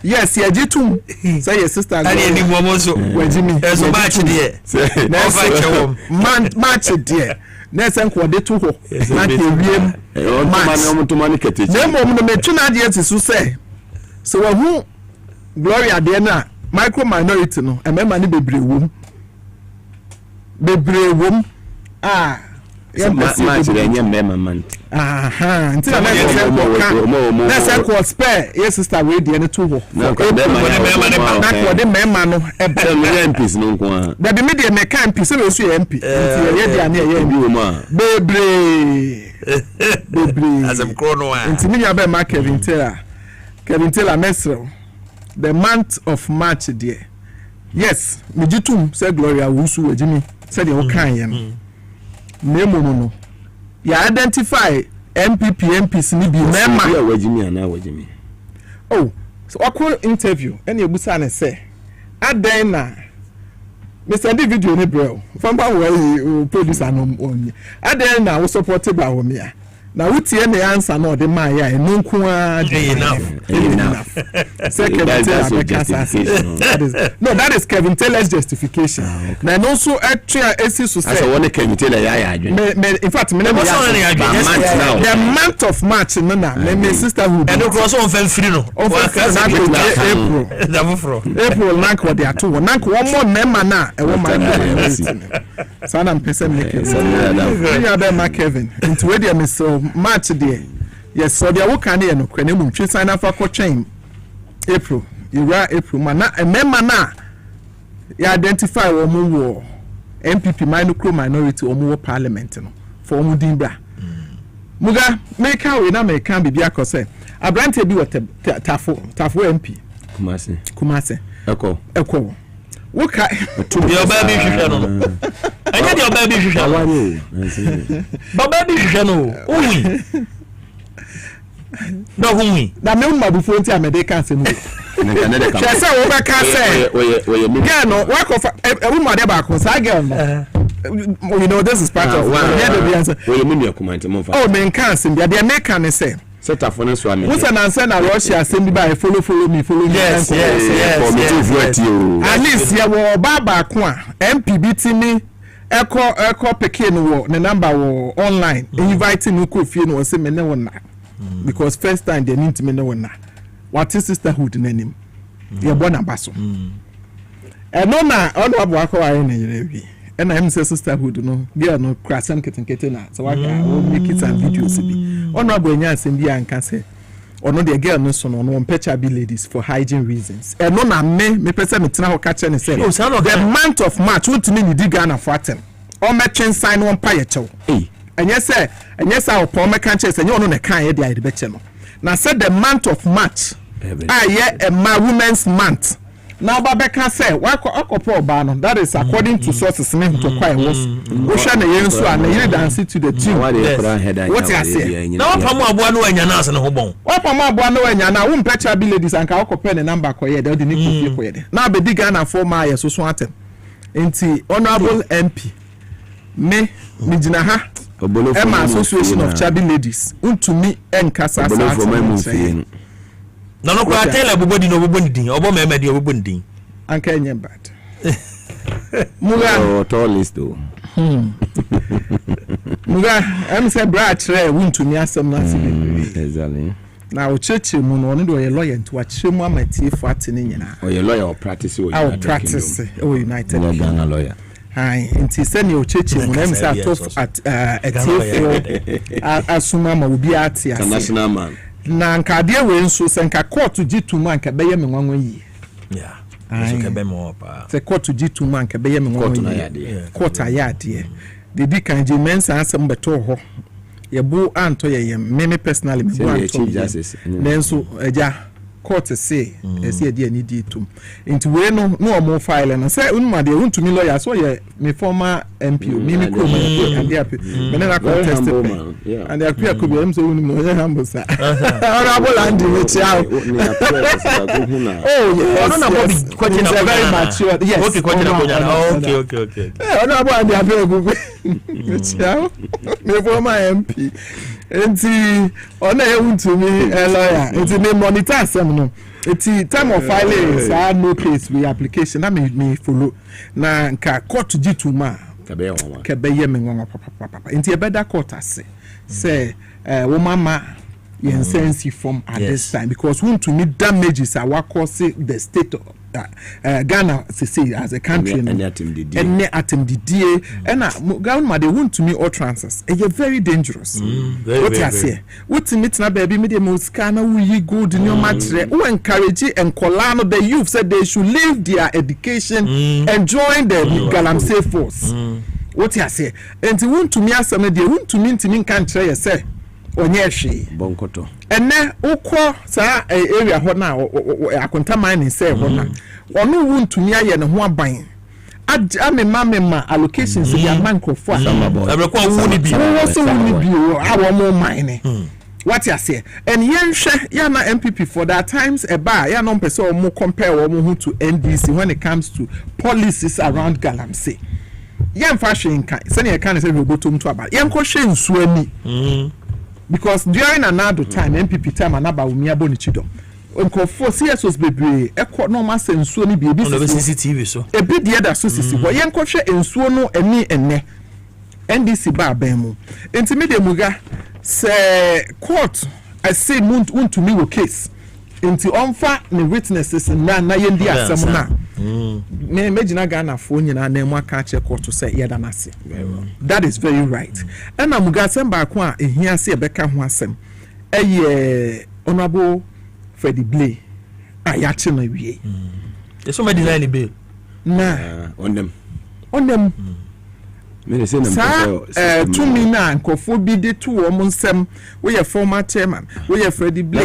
Speaker 4: Yes, yeah, Jitum. Say your sister.
Speaker 3: And any woman so.
Speaker 4: When Jimmy.
Speaker 3: There's a match there.
Speaker 4: Man match there. Next time kwa de tu ho. Na ke wiem.
Speaker 7: Man to money kete.
Speaker 4: Na mo me tuna de tisu say. So who Gloria de na micro minority no. E member ni bebre wom. Bebre wom
Speaker 7: match de nye member man
Speaker 4: until na say ko spare yes sister we de ne to ho na ko de member no e be
Speaker 7: MPs no nko
Speaker 4: da be me de me kan MP se we so MP ye de ane ye
Speaker 7: MP woma
Speaker 4: bebre
Speaker 3: as em krono a
Speaker 4: until me be ma Kevin Taylor mesro the month of March there yes me jitum say Gloria wusu wajimi said you can yen name no you identify MPs ni bi member
Speaker 7: ya wajimi ana wajimi
Speaker 4: oh so akọ interview any ebusa na say adan na Mr. Video ni bro from ba we producer no on adan na we support ba wo me na wutie na answer na ode ma ya enu nko a enough second that is Kevin Taylor's justification na no so actually esi so say
Speaker 7: as one Kevin Taylor ya
Speaker 4: in fact me the month of March no na me sisterhood
Speaker 3: and no cross on fan free no
Speaker 4: April na ko dey ato na ko one more member na e wo my sana mpese me ya be ma Kevin into we dey me so March there yes so there wo kan dey no kwene mu twi sign afa ko twen April April man na member na you identify wo mu wo MPP micro minority wo mu parliament no for mu din bra muga make we na make kan bibia ko say abrante bi wo tafo MP Kumase eko wo ka
Speaker 3: to be oba bi hwehwe no anya de oba bi hwehwe
Speaker 7: awani
Speaker 3: baba bi hwehwe no uwi no huwi
Speaker 4: na me ma bu fo nti amede kan se mu Chesa wo be ka say girl no wa ko e ma de ba ko sa girl no you know this is part of oh men can sim dia me can say
Speaker 7: set up for so am
Speaker 4: who say na say na Russia send by follow me
Speaker 3: yes
Speaker 4: at least ya wo baba ko a MPB timi eko pikin wo ne number wo online invite no ko fie no say me ne wona because first time they need me ne wona what is sisterhood nanim ye bona baso no na ono abo akwa aye ne yere wi and I am say sisterhood no girl no krasam ketenkete na so waka o make it and videos bi ono abo nya asem bi anka say ono the girl no so no picture be ladies for hygiene reasons no na me person me tena ho ka che ne say the month of March what me need Ghana for atem o me twen sign one pa ye chew enye say o po me kan che say ono ne kan ye dia de be che no na say the month of March a women's month now babeka say wakopo ba no that is according to sources me to kwai was wo hwa na yen so na yiri dance to the tune what you say
Speaker 3: na wapamu aboa no anya na ase ne ho bon
Speaker 4: wapamu aboa no anya na wo mpetcha bi ladies anka wakope ne number koye de odi ni kofi koye de na be diga na for ma ye so so atem enti honorable MP me jina ha Emma Association of Chubby Ladies untumi enkasa sa
Speaker 3: no kwa tell bobodi no bobodi din obo mema di obobodi din
Speaker 4: anka enye bad muga
Speaker 7: tallest do
Speaker 4: muga am say bra chere wuntumi asem na se
Speaker 7: exactly
Speaker 4: na o cheche mu no do ye lawyer nti wa chere mu amatie fo atene nyina
Speaker 7: o ye lawyer or practice
Speaker 4: o United
Speaker 7: Ghana lawyer
Speaker 4: hi nti se ne o cheche mu na say atof at etifo asuma ma obi ati ase
Speaker 7: national man
Speaker 4: na nka de we nso se nka court gituma nka beye me nwanwa yi
Speaker 3: so ka be mo pa
Speaker 4: se court gituma nka beye me nwanwa yi court ayade de di kan je mensa asem beto ho ye bu anto ye me personally me bu anto nenso eja court say say dey any di tum into we no omo file no say unma dey want to me lawyer so ye me former MP me kro and dey happy me na contest and they appear could be am so unmo humble sir honorable and the child oh yeah no Bobby question very mature yes okay
Speaker 3: okay
Speaker 4: honorable and the appear child me former MP enti ona ehun to me lawyer enti me monitor asem no enti time of filing say no case we application na me follow na nka court gituma kebe ye me nwa papa enti e better court ase say wo mama yen sense from at this time because want to meet damages are what cause the state of Ghana say as a country and atem the DA and government they want to me all transfers very dangerous what you say what meet na baby me dem scan we go the new matter who encourage and colano the youth said they should leave their education and join the Galamsey force what you say and you want to me as some they want to mean can try say onyeshi
Speaker 7: bonkoto
Speaker 4: ene ukọ sa area ho na akonta mine say ho na onu wuntumi aye ne ho aban amema allocations ya mankofo
Speaker 3: abrekwa wu ni bi
Speaker 4: wo so wu ni bi awo mo mine what you say and yenhwe ya na MPP for that times eba ya no pese o mo compare wo mo to NDC when it comes to policies around Galamsey yem fashion kan se ne kan se robotom to aba yem ko hwe nsu ani because during another time MPP time anaba umi abonichido nkofo CSOs bebre ekọ normal sensuo ni bi
Speaker 3: CCTV so
Speaker 4: e bi the other so sisi wo yen kohwe ensuo no eni enne NDC ba ban mu intimidate muga se court I say want to me wo case inti onfa ne witnesses na yendi asem na me imagine Ghana fo nyina na mu aka che court say yeda na se that is very right and amuga asem ba ko a ehia se e beka ho asem honorable Freddie Blay ayache na wie
Speaker 3: so me design bill
Speaker 4: na
Speaker 7: on them
Speaker 4: me say na to me na nkofo bi de to wo nsem we former chairman we Freddie Blay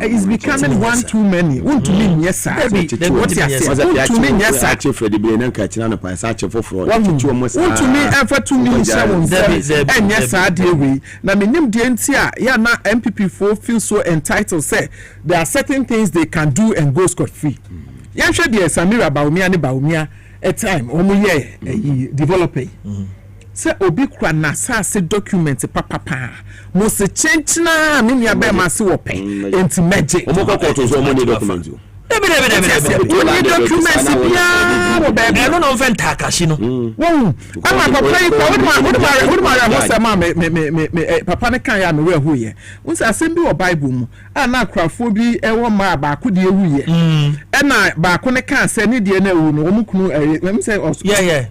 Speaker 7: it's
Speaker 4: becoming one too many want to mean yes sir what to mean yes sir
Speaker 7: Freddie Blay na ka china no pa sa che foforo
Speaker 4: want to mean ever to mean seven and yes sir dey we na me nim de ntia ya na MPP4 feel so entitled say there are certain things they can do and go scot free yan hwe de Samira Baumia ne Baumia a time omo ye developer say obi kura na say document papa mo se change na me nia be ma se wo pe enti meje
Speaker 7: omo ko to so omo ni document
Speaker 4: documents bia
Speaker 3: no no vent akashi no
Speaker 4: wo ama papa yi ko wo ma say ma me papa ne kan ya me we hu ye won say asem bi wo bible mu ana akrafo bi e wo ma ba ko de hu ye e na ba ko ne kan say ne de na hu no wo mukunu em say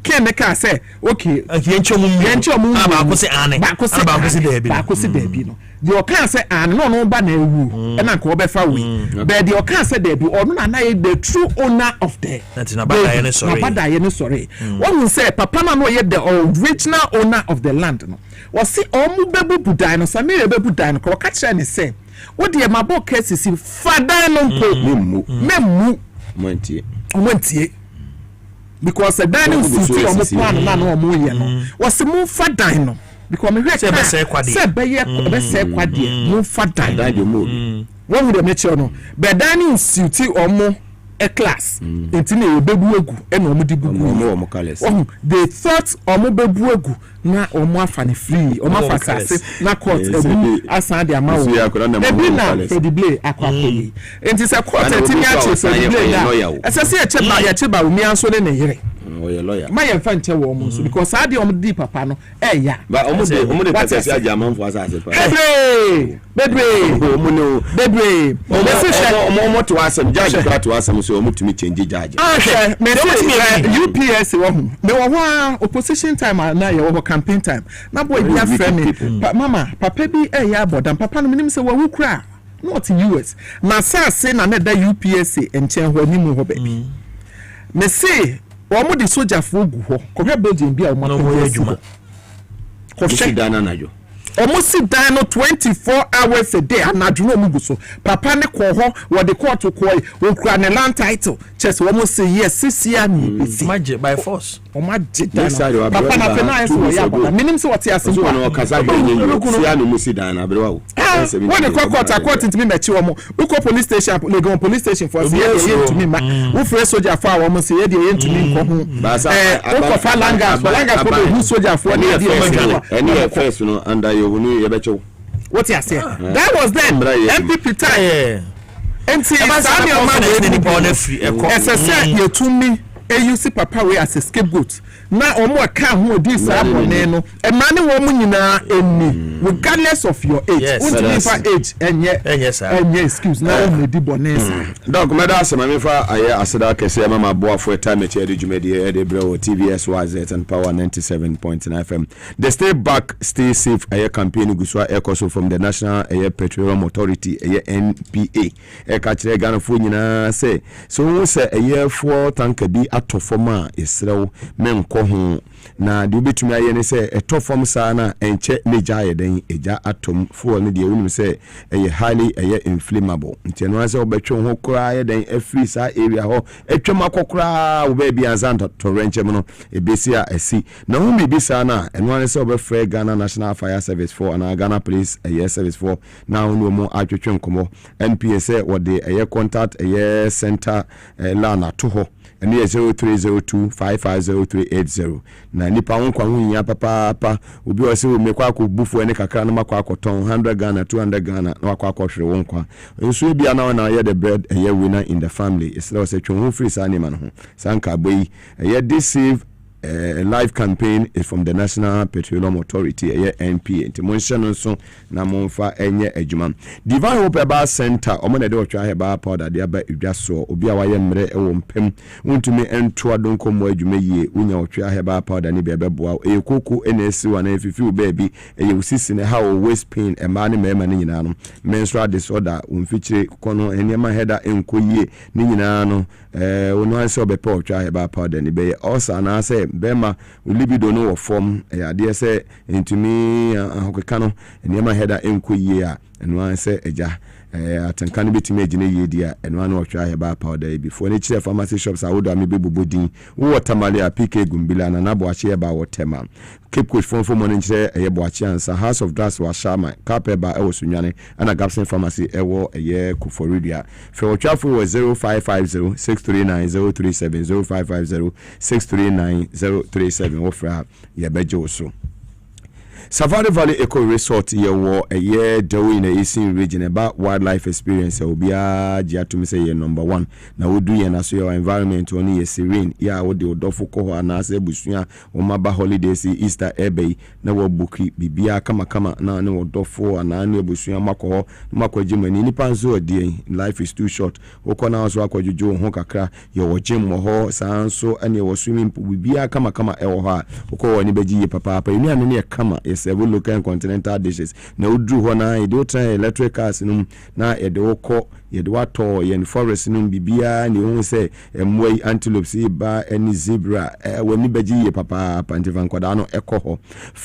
Speaker 4: ken ne kan say okay yenchomu
Speaker 3: ba ko say ane
Speaker 4: ba ko say de bi no the okan say ane no ba na ewu e na ko be fa we but the okan say de bi na the true owner of the
Speaker 3: Nabadaye
Speaker 4: ne sorry one will say papa na no ye the original owner of the land no was see omu bebu budai no Samira bebu budai no ko ka kire ne say what the mabo cases father no memu montie because the dining city omu plan na no omu ye no was mu father no because me say be say kwade mu father one with the nature no but dining city omo a class enti na bebu egu e na omo di bugu they thought omo bebu egu na omo afane free omo afasase na court ebu asan de amawo ebi na Freddie Blay akwakoyi enti se court enti nya che Freddie Blay na asase ya cheba umi anso ne yire
Speaker 7: lawyer
Speaker 4: my fan che wo mo so because ade omo di papa no ya
Speaker 7: but omo de pata fi ajaman fo asase pa
Speaker 4: bedre
Speaker 7: omo to asem judge to asem so omo tumi change judge
Speaker 4: me UPS wo hu me wo opposition time na ye wo campaign time na boy bi afre me papa bi ya bodam papa no minim se wo wukura not US na say na da UPS enchen ho animu ho ba me say omo di soldier fo gu ho ko building bi a omo
Speaker 7: no adwuma ko shi dana najo
Speaker 4: almost sit down 24 hours a day and adwuma mu so papa ne ko ho wo de court ko wo kura ne land title chess almost say yes 6 years ni
Speaker 3: magic by force
Speaker 4: o magic papa na fena so wo ya but minim say what ya simple
Speaker 7: no kasa gbe ni sia no mu sit down abrewa wo
Speaker 4: when the court ntimi mechi wo mo we call police station Legon police station for say ye to me ma wo free soldier for wo mo say ye dey ntimi nko ho wo ko fa langa ko be soldier for na
Speaker 7: dey first no under you no ye becho
Speaker 4: what you say that was then MPP time enti sami o ma dey ni born free ss ye tumi use papa we as a scapegoat na omo ka ho di sa bone no e ma ne wo mu nyina eni regardless of your age until for age enye excuse na o di bone
Speaker 7: dog me da asema me fa aye aseda kese ma mabo afo time che de djumedi e de bro TVS YZ and Power 97.9 FM the stay back stay safe aye campaign guswa e koso from the National Air Petroleum Authority aye NPA e ka kire Ghana fo nyina say so wo say aye for tanka bi atofoma esrew menko ho na de obetumi aye ne say etofom sa na enche neja yeden eja atom fo ne de wonu say aye highly aye inflammable nteno say obetwe ho kura yeden afri sa area ho etwem akokura wo ba bia anza to renche no ebesi a asi na ho bi sa na eno ne say obefre Ghana National Fire Service for and Ghana Police aye service for na ho mo atwetwe nkomo NPA say what the aye contact aye center lana to ho and 0302550380 na nipa wonkwa hunya papa obi o se o mekwa akọbufu ene kakra na makwa akoton 100 Ghana 200 Ghana na wakwa akohwere wonkwa nso bia na na ye the bread a winner in the family isla se twon free sa ni man ho sanka boyi this save live campaign is from the National Petroleum Authority NPA ntimonhye so na monfa enye adwuma Divine Hope Herbal Center omone de otwa Herbal powder de aba edwaso obi a waye mre ewo mpem untumi ento adonko mo adwuma yie unya otwa Herbal powder ni bebeboa ekoko enesi wa na efifi obabi usisi ne ha waist pain ema ne mema ne nyina no menstrual disorder umfichire kono enema header enko yie ne nyina no ono anse obepa otwa Herbal powder ni be osa na say bema libido no form ade say ntumi ahokeka no enema header enko yie a eno anse eja atanka no betime agine yedi a eno anu otwa Herbal powder before ne chire pharmacy shops awodo ame bebobodin wo tamale a PK gumbila na nabo ache ba wotema keep coach for money chire eyebo ache ansa House of Drugs wa shama kapeba ewo sunwane ana Gapson pharmacy ewo eye kuforidia fe otwafo wo 0550639037 0550639037 ofra yebeje so Safari Valley Eco Resort yewo eye dewo in the Eastern region about wildlife experience obia jiatumi say ye number 1 na wodu ye na so your environment oni ye serene ya wo de odofo ko ho na se busua o maba holidays Easter ebe na wo buki bibia kama na ne odofo ana ne busua makọ makọjimani nipa nso odi life is too short okona so akọjuju ho kakra ye wo gym ho sanso ane wo swimming pool bibia kama ewo ha okọ ni beji ye papa ni ane ne kama several local and continental dishes na udru ho na ede otra electric cars num na ede okọ yede wato yen forest num bibia ni hu se emwai antelopes ba any zebra wani beji ye papa pantivan kwada no ekoho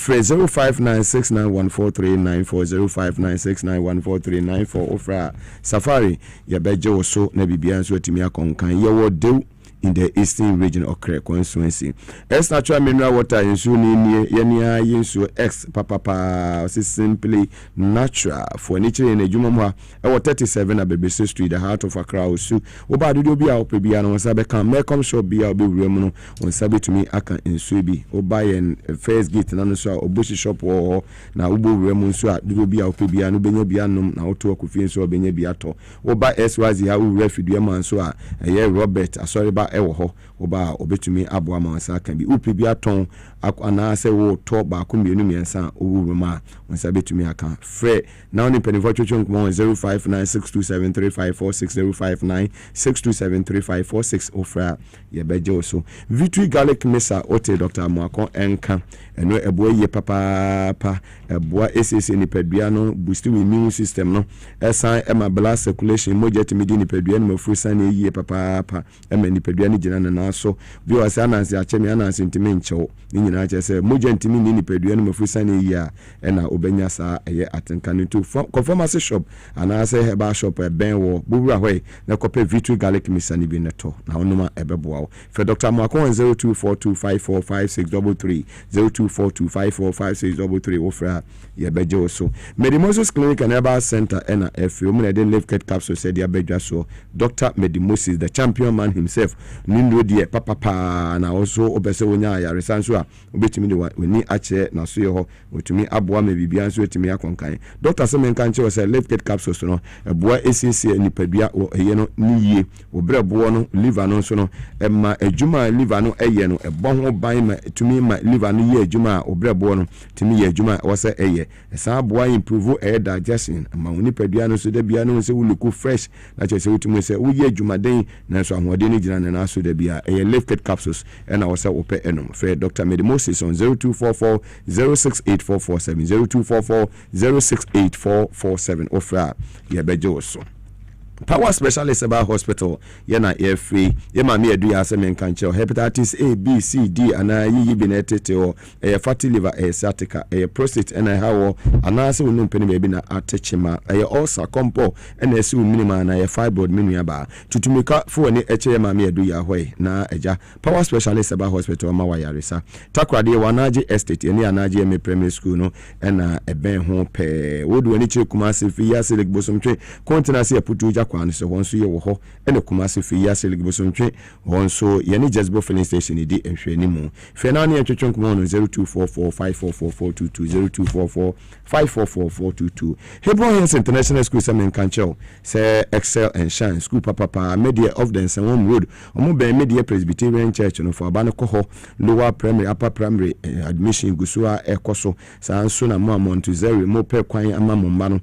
Speaker 7: 0596914394 ofra safari ya beje oso na bibia nso atimi akonkan ye wo dew in the Eastern region of Kre constituency. As natural mineral water in Suni Yania Yinsu X Papa simply natural for nature in a Jumama or 37 at BBC Street, the heart of Accra Osu. Oba do be our Pibiano Sabekan, Melcom shall be our big remuno on Sabi to me Aka in Subi, Oba and first gate and answer or bushy shop or now Ubu Remunsu do be our Pibiano Benyabianum now to a coffin so Benyabiato. Oba SYZ how refugee man so a year Robert, a sorry about ewo ho oba obetumi aboa mansa kan bi upi aton akwana se wo to ba ko mienu miensa owu ma onsa betumi aka fre now ni penifo chochon ko 0596273546 0596273546 ofra ye beje oso Victory Garlic Mesa ote Dr. Mwako enka eno ebo ye papa eboa esese ni pedua no boost immune system no esan ema blood circulation mojet midi ni pedua no mafrusa na ye papa ema ni pedua nipadua ni gina na so bi wa sa anansi achemi anansi ntimi nchewo ni nyina che se moja ntimi ni nipadua no mafusa na yi a na obenya sa eye atenka no to pharmacy shop ana say herbal shop ben wo bubura hwe na kope victory garlic misani bi neto na onoma ebeboa wo fe Dr. Mwakon 0242545633 0242545633 ofra ye beje so Medimosis Clinic and Herbal Center na FU mu na den live cat capsule said ya bedwa so Dr. Medimosis the champion man himself nindo die papa na also obese wonya ya resanso a obetimi de wani ache na so ye ho otumi aboa me bibia nso otumi akonkan Dr. Semen kan che say live cat capsules no eboa esinsi nipadua wo eye no niye obre bo no liver no so no emma ejuma liver no eye no ebo ho ban ma etumi ma liver no ye ejuma obre bo no tumi ye ejuma wo se eye esa aboa improve digestion ma nipadua no so da bia no se wuluku fresh na che se utumi se wo ye ejuma den na so ahode ni gina na so da bia eye live cat capsules na wo se ope enom fe Dr. Medimosis on 0244 068447 0244 068447 offer ye bejo so Power Specialist about hospital yana free yema me edu ya se men kanche hepatitis A B C D ana yi binetete o fatty liver sciatica prostate na hawo ana se wonu mpeni be bi na atechema ulcer compo na esi minima na fibroid minua ba tutumika fo ni eche yema me edu ya hwe na eja Power Specialist about hospital ma wa yaresa takrade wanaje estate ni anaje me primary school no na eben ho pe wodu ani che Kumasi fi ya se legbosomtwe continency aputu kwan so wonso ye wo ho ene Kumasi fi ya sele gbosomtwe wonso ye ni Jezbo filling station di enhwe ni mu fe na ne atwetwe nkomo no 0244544422 0244544422 Herbal International School Semen Kancho say Excel and Shine School papa media of the Nsawam Road omo ben media Presbyterian Church no for abane ko lower primary upper primary admission gusua ekoso sanso na mo amount 0 mo pe kwan amamo mba no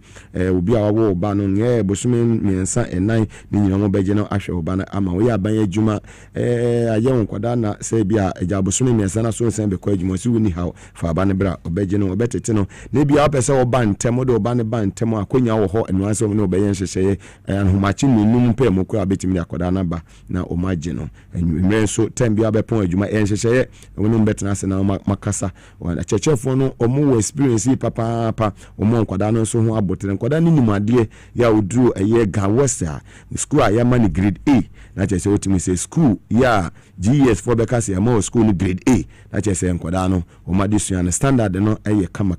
Speaker 7: obi a wo ba no nge bosumen enan ni nyina mo beje no ahwe oba na ama wo ya ban adwuma aye wonkwada na se bia eja bosome miensa na so nsen be kwa adwuma si woni ha fa aba ne bra obeje no obetete no ne bia opese oba ntem do oba ne ba ntem akonya wo ho enu anse no obeye nhyehyeye anhumachi nunum pe mo kwa betimi akoda na ba na omaje no enwemre so tem bia be pon adwuma nhyehyeye wonu betena se na makasa wana chechefo no omo experience papa omo nkwada no so ho abotere nkwada ni nimade ya oduru eye Western school I am grade A na che say otimi say school ya GS for because I am school ni grade A na che say enkwada no o ma disu and standard no eye kama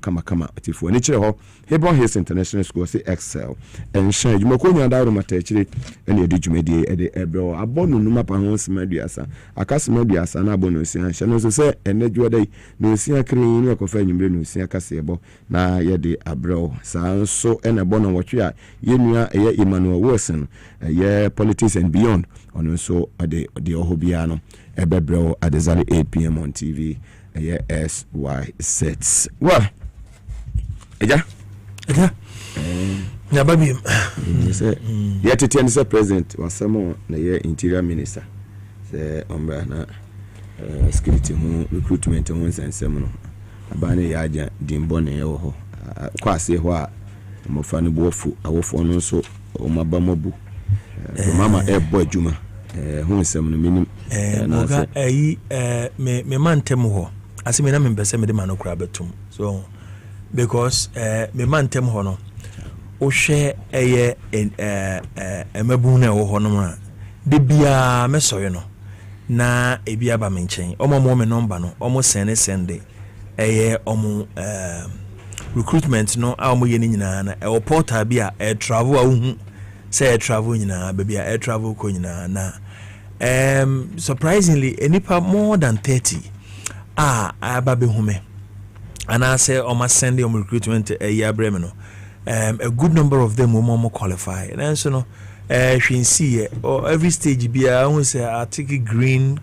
Speaker 7: atifo ni kire ho Herbal International School say Excel and shine you mako nya dawo mata kire ene edi dwumedie ede ebro abonu numa pa ho semaduasa akasemaduasa na abonu si anhye no so say enedwo dai no si akire ni akofa nyimbre no si akase ebo na ye de abro sanso ene bono wotwe a yenua eye Emmanuel Wilson politics and beyond on so the ohobiano ebebro at exactly 8 p.m. on TV SY sets well eja
Speaker 3: ya baby
Speaker 7: say yet it is president was some na interior minister say ombra na security recruitment won sensem no abane ya aja dimbone ye ho kwase ho a mofa no bofu awofo no so o mabamobu mama ebo adwuma hu nsem no minim
Speaker 3: na se me mantem ho ase me na me bese me de manokura betum so because me mantem ho no o hwe eye emabu na wo ho no ma de bia me soye no na ebia ba me nchen omo me number no omo sende eye omo recruitment no awo ye ni nyina na e portal bi a travel a say travel nyina baby a travel ko nyina na surprisingly enipa more than 30 aba be hume and I say o ma send your recruitment year brem no a good number of them will qualify and so no see or every stage be I won't say I take it green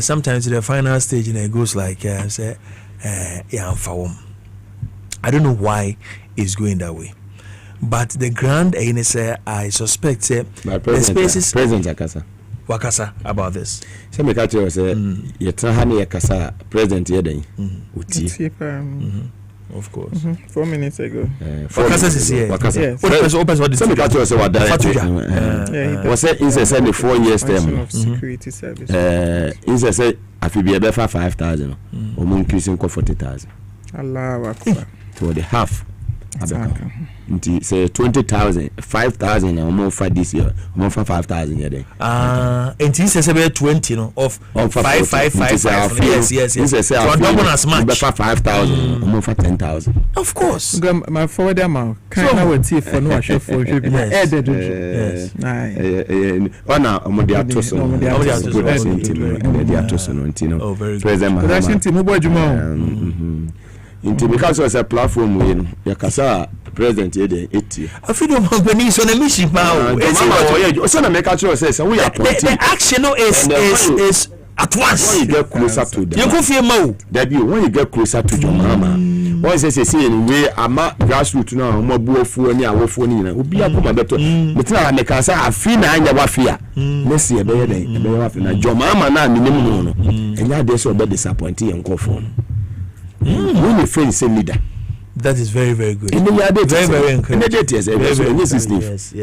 Speaker 3: sometimes the final stage and it goes like say yeah I don't know why it's going that way, but the grand I suspect the spaces
Speaker 7: President
Speaker 3: Wakasa about this.
Speaker 7: So me catch you say you try hani yakasa President yeden uti.
Speaker 3: Of course.
Speaker 4: 4 minutes ago.
Speaker 7: 4 minutes ago. Was it in the 4 years term?
Speaker 4: Security service.
Speaker 7: In the afi be be 5,000. Omo increasing ko 40,000.
Speaker 4: Allahu Akbar.
Speaker 7: So the half. Nti say 20,000, 5,000 na omo for this year. Omo for 5,000 year then.
Speaker 3: Nti say be 20 no of 5. Yes.
Speaker 7: So double as much. Be for 5,000, omo for 10,000.
Speaker 3: Of course.
Speaker 4: My forward amount. Can I wait for no show for should be added. Yes.
Speaker 7: Ona omo dia to so. Omo dia to so no ntino.
Speaker 3: Oh, very good.
Speaker 7: President Mahama.
Speaker 4: That's ntino mo adwuma.
Speaker 7: Inti because was a platform we no yakasa president ye dey 80
Speaker 3: afido magbani so na mission pa
Speaker 7: o so na make sure say we are
Speaker 3: the action is at once.
Speaker 7: When you get closer to them,
Speaker 3: you go feel more.
Speaker 7: When you get closer to your mama, when you say anyway, ama grassroots now, ama buofu ani awofu ni na. Obi akoma beto. Metina na ka say afi na anya wafia. Nesi ebe ye den, ebe wafia na your mama na minimum no no. Enya dey so be disappointed yen nkofo. When you friend say leader.
Speaker 3: That is very, very good.
Speaker 7: Very encouraging.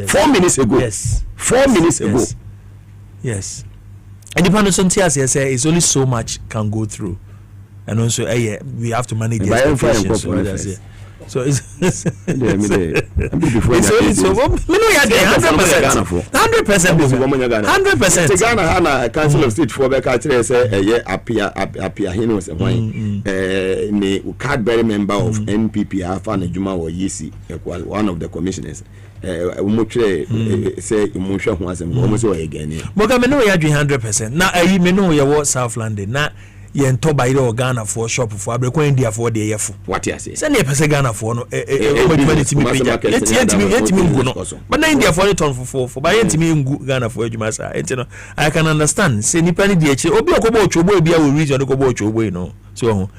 Speaker 7: 4 minutes ago.
Speaker 3: Yes.
Speaker 7: 4 minutes ago.
Speaker 3: Yes. And the panel say it's only so much can go through, and also we have to manage the expectations. So it's only so 100%.
Speaker 7: Ghana Hana Council of State for Becca say appear he knows a card-bearing member of NPP Afan Juma or Yisi, one of the commissioners. Say emotion was almost again.
Speaker 3: Mogameno ya 100%. Na meno ya what South London. Na yen to buy the Ghana for shop for abrekwa India for the yefu.
Speaker 7: What you say?
Speaker 3: Send a Ghana for no but na India for ton for buy ntimi Ghana for adwumasa. Enti I can understand. Say nipa ni die echi obi okobo ochobo e bia wo region okobo ochobo no. So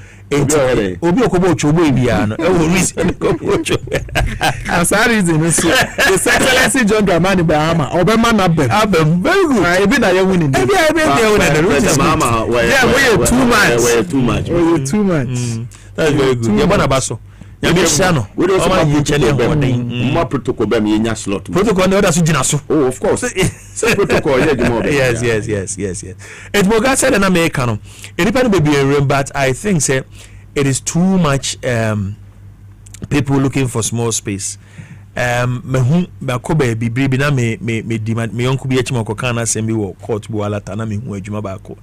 Speaker 3: obi okobo ochobo e bia no e wo region okobo ochobo.
Speaker 4: As that reason so the Excellency John Dramani Bahama obema na abem very good. I be na you winning.
Speaker 3: Maybe I be there with the root
Speaker 7: Bahama.
Speaker 3: Yeah,
Speaker 7: we
Speaker 4: too much.
Speaker 3: That's very good. Ya bana baso. Ya be shano.
Speaker 7: We do more protocol be me nya slot.
Speaker 3: Protocol na oda so gina so.
Speaker 7: Oh, of course. So protocol here the more.
Speaker 3: Yes. It Moga said na me ka no. Enipa no be room, but I think say it is too much people looking for small space. Mehu bakoba bibiri na me demand me yonku bi echimo kokana sembi wo court bu alata na me hu adwuma ba ko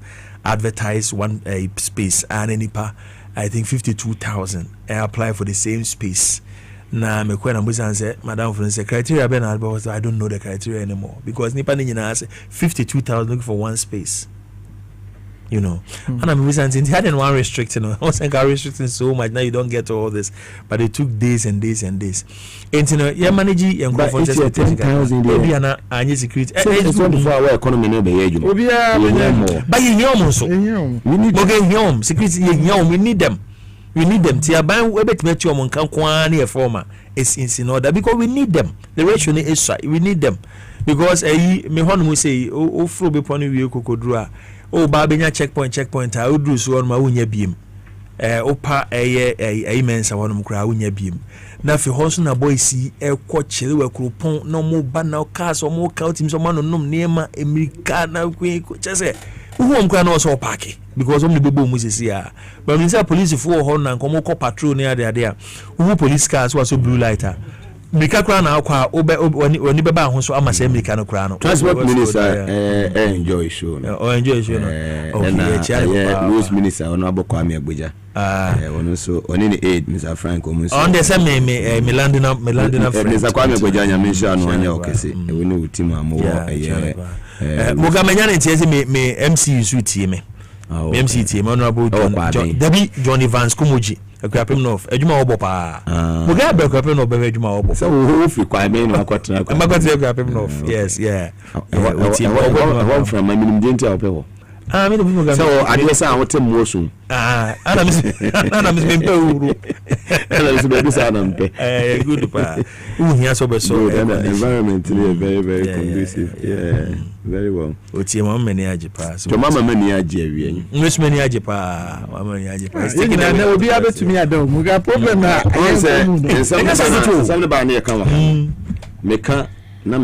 Speaker 3: advertise one space and enipa I think 52,000 and apply for the same space. Na me kwena mbuza say madam for say criteria be na I don't know the criteria anymore because nipa ni nyina say 52,000 looking for one space. You know, and I'm resenting they hadn't one restricting. I was restricting so much now you don't get all this, but it took days and days and days. And you know, you're managing and
Speaker 7: but it's 10,000
Speaker 3: maybe and security.
Speaker 7: It's 24 hour economy no be you.
Speaker 3: But you so we need okay security we need them. We need them. Tia ban we bet met you on kan kwa na former is in order because we need them. The ratio is we need them because me honu say o fro be pon we kokodru a ba benya checkpoint a odru so on ma wonya biem opa mensa wonum kra wonya biem na fi hoso na boys ekwo chire we kropon na mo ba na cars o mo ka otim so ma no nom nema emirika na kwe chese who kra na so park because om the bebo mu sisi a but mean say police for ho na nkomo ko patrol ne ade a who police cars was so blue lighter Mika kra na akwa oni beba ho so ama se Mika no kra no
Speaker 7: transport minister enjoy show no
Speaker 3: enjoy show no
Speaker 7: okay news minister ono abokwa me agboja ono so oni ni aid Mr Frank omunso
Speaker 3: on the same me landina friend
Speaker 7: Mr Kwame agboja nya mention no anya okese we no utim amu
Speaker 3: Mugabe Maase me MC su tie me MC tie me honorable John Johnny Vance Kumoji akwapem no adwuma obo pa Mugabe akwapem no be adwuma obo
Speaker 7: so wo fi kwa me no akwatra
Speaker 3: akwapem no yes yeah
Speaker 7: one from my minimum gente opewo
Speaker 3: Ah, me Mugabe.
Speaker 7: So I dey say I want more soon.
Speaker 3: Ana me mpe uru.
Speaker 7: Ana me be say ana mpe.
Speaker 3: Good pa. Uhia so be so.
Speaker 7: Environment is very very conducive. Yeah, very well.
Speaker 3: Otie mama mani age pa.
Speaker 7: So mama mani age awie.
Speaker 3: Nwesu mani age pa. Mama mani age pa.
Speaker 4: Sticking na obi abetumi adam. Muga problem na.
Speaker 7: Some ba na kan wa. Meka na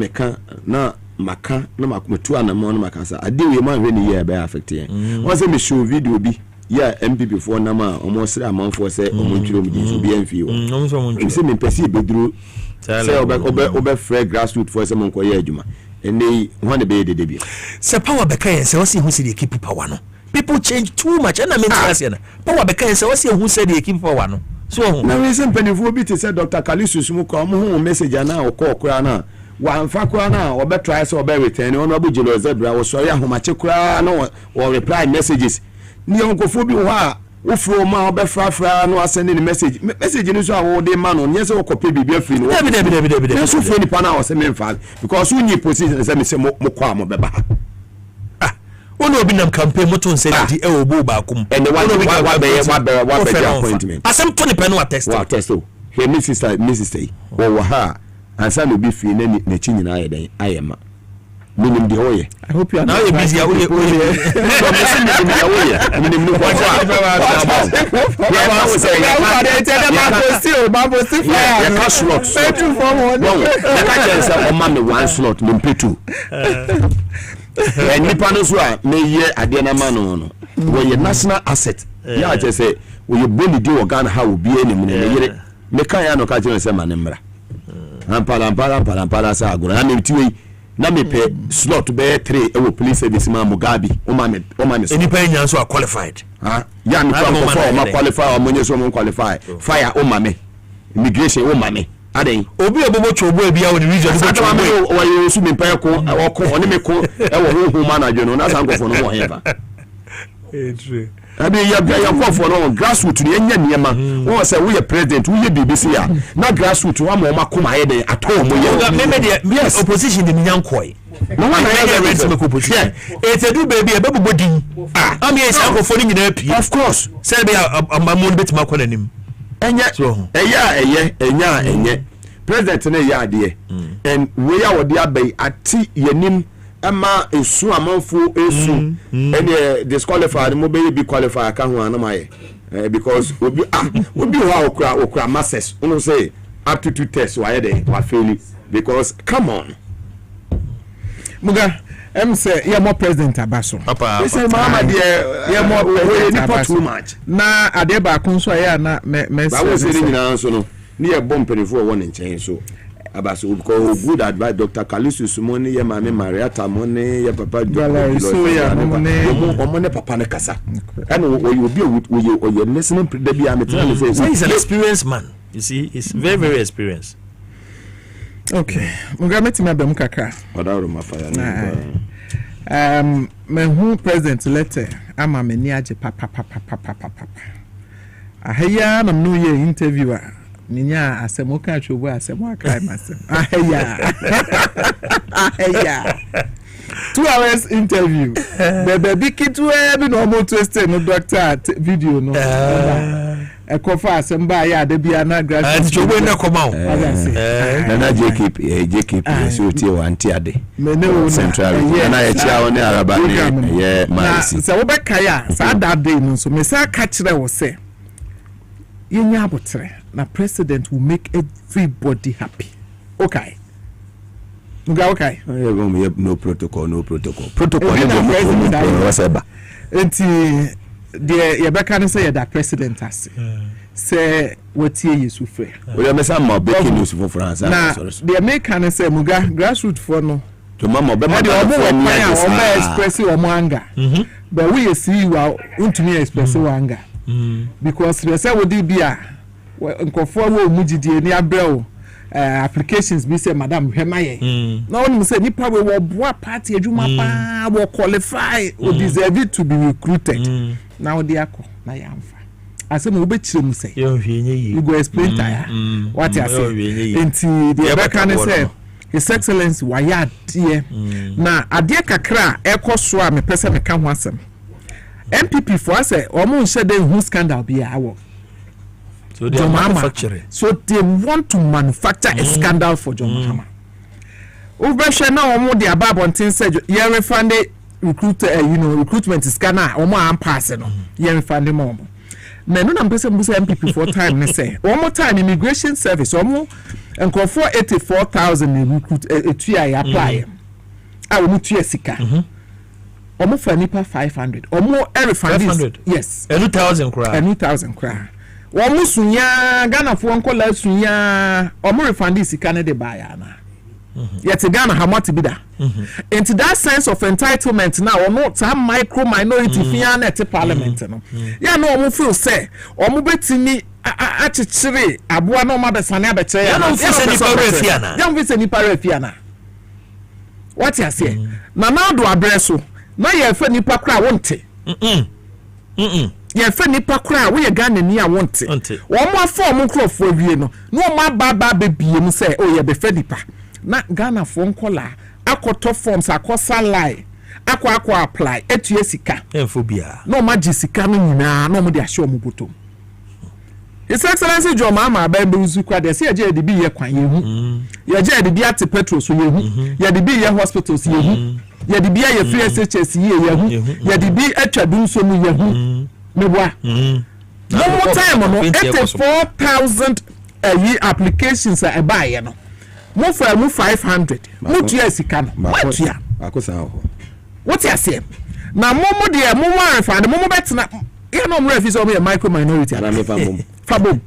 Speaker 7: maka na makumetu anamo na makasa ade we man hwe ni ye be affect yen won say me show video bi ya MPP for na ma omo sere amanfo say omo ntwiro mu jinso bi anfi o omo say me pesi beduru say obe free grassroots for say monko ye adwuma ene ho na be de bi
Speaker 3: say power be kan say o say hu say dey keep power no people change too much and I mean say na power be kan say o say hu say dey keep power no so
Speaker 7: na we say penifo bi te say Dr. Kalisu sumu ko omo hu message ana o ko okura na wa mfa kura na obe try so obe return ono obe jelo zebra wo so ya homache kura na wo reply messages ni onkofo bi ho a wo fro ma obe fra no send ni message ni so a wo de ma no nye se wo copy bibia free no
Speaker 3: de
Speaker 7: so free ni pa na wo se memfa because who need position se me se mo kwa mo beba
Speaker 3: ono obi nam campaign moto nse di e obo ba kum
Speaker 7: and the one wa be appointment
Speaker 3: asem to ni pe no attest
Speaker 7: o he Mrs. wo ha ansa no bi fi na chi nyina aye ayema minim de hoye
Speaker 4: I hope you are
Speaker 3: now you busy
Speaker 7: so minim ni ko ya slot one slot me petu nipa no so a me ye ade na ma no we ye national asset ya je say we ye boni di organ ha obi enim ne yere me kan ya no ka je say manembra ampala sa agora na metiwe na mepe slot be 3 e wo police service ma Mugabe o ma me
Speaker 3: any pen yan so qualified
Speaker 7: ya me ma qualify o monye so mo qualify fire o ma me immigration o ma me aden
Speaker 3: obi obobo chobo ebia woni region
Speaker 7: o wa yesu me pen ko o ko oni me ko e wo hu manager no na san ko fo no wo hefa
Speaker 3: true
Speaker 7: abi ya kwafo no grassroots ni enya niema won say we president we BBC ya na grassroots wa mo makoma ye de ato mo ye
Speaker 3: me de opposition de nyankoi
Speaker 7: no one
Speaker 3: na ready to opposition e do baby e bebubo din am ye san ko fo ni nyina pie
Speaker 7: of course
Speaker 3: say be amamon beti makona nim
Speaker 7: enya enye president na ya ade and we ya wodi abai ati yenim ama esu amanfo esu ene disqualified mo be qualify ka ho anamaye because obi ho okra masses uno say aptitude test wa yede wa fail because come on
Speaker 4: Muga say ya more president abaso
Speaker 7: papa say mama de ya more we ni too much
Speaker 4: na ade ba kun so ya na me
Speaker 7: ba wo say ni na so no ni e bom perifo wo ne nchen so abaso ko good advice Dr. Kalisu Sumoni ye mama Mariata Mone ye papa
Speaker 4: so ya
Speaker 7: mo papa ne kasa and we you listening da bia me tell say
Speaker 3: he's an experienced man you see he's very very experienced
Speaker 4: okay Mugabe me be mukaka
Speaker 7: odaro mafaya
Speaker 4: me hu president letter ama me ni age papa ahaya na no ye interviewer ninya asemoka chobo asemoka masem ahaya 2 hours interview bebe bikitu be no mo twist no doctor video no e kofa asemba ya de bia na graduate
Speaker 3: chobo na koma o
Speaker 7: na JKP so tie wanti ade central na ya chia woni araba ne ye Maase
Speaker 4: se wo be kaya sa that day no so me sa ka kire wo se yenya abotre na president will make everybody happy okay okay
Speaker 7: no protocol no
Speaker 4: whatever enti the yebeka no say that president as say what ye yesu frɛ
Speaker 7: we am say ma breaking news for France
Speaker 4: na the American say muga grassroots for no
Speaker 7: to mama be
Speaker 4: ma o express o mo anger but we see wa untumi express o anger because they say we dey bia nkofo wo mugidie ni abrɛw applications be say madam hemaye na wonu say nipa we wo boa party adwuma pa wo qualify o deserve it to be recruited now they akọ na yamfa asem wo be kirem say you go explain tire what you say enti the American say his excellency wayadie na ade kakra ekoso a me pese me ka ho asem MPP for us omo nse dey who scandal be awo.
Speaker 3: So they are manufacturing.
Speaker 4: So they want to manufacture a scandal for John Mahama. Ubeshe na omo de ababontin say ye refund recruitment scanner omo am pass no. Ye refund mo. Me no na mpese mbusa MPP for time ne say. Omo time immigration service omo enko for 84,000 recruit etua apply. A omo tua sika. Omo for nipa 500. Omo refund
Speaker 3: 500.
Speaker 4: Yes.
Speaker 3: 1,000 kra.
Speaker 4: 1,000 kra. Omo sunya Ghana fo nkola sunya omo refund sika ne de baya na. Yet Ghana how much be that? Into that sense of entitlement now omo some micro minority fian at parliament no. Yeah no omo feel say omo betimi achichire aboa no ma besane abeche ya.
Speaker 3: No feel say ni pare fiana.
Speaker 4: Ya feel say ni pare fiana. What you say? Na now do abreso. Na ye fa nipa kra wonte. Ye fa nipa kra we Ghana ni a wonte. Wo mo afọ omo krofo wie no. No ma ba bebie mu say o ye be fa nipa. Na Ghana for nkola akoto forms akosa lie akwa apply etu sika
Speaker 3: enfobia
Speaker 4: no magi sika no nyina no mo de ahye omo botom. His Excellency John Mahama Bembuzu kwa de se je de bi ye kwan ye hu ye je de bi ate petrol so ye hu ye de bi ye hospitals ye hu ye de bi ye free SHS ye hu ye de bi atwa dum so mu ye hu meboa no more time no 84,000 applications are buy no mo for mo 500 mo tua sika no what tua
Speaker 7: akosa ho
Speaker 4: what you say na mo de mo wan refund mo betna e no mo refuse o micro minority
Speaker 7: na me
Speaker 4: fabom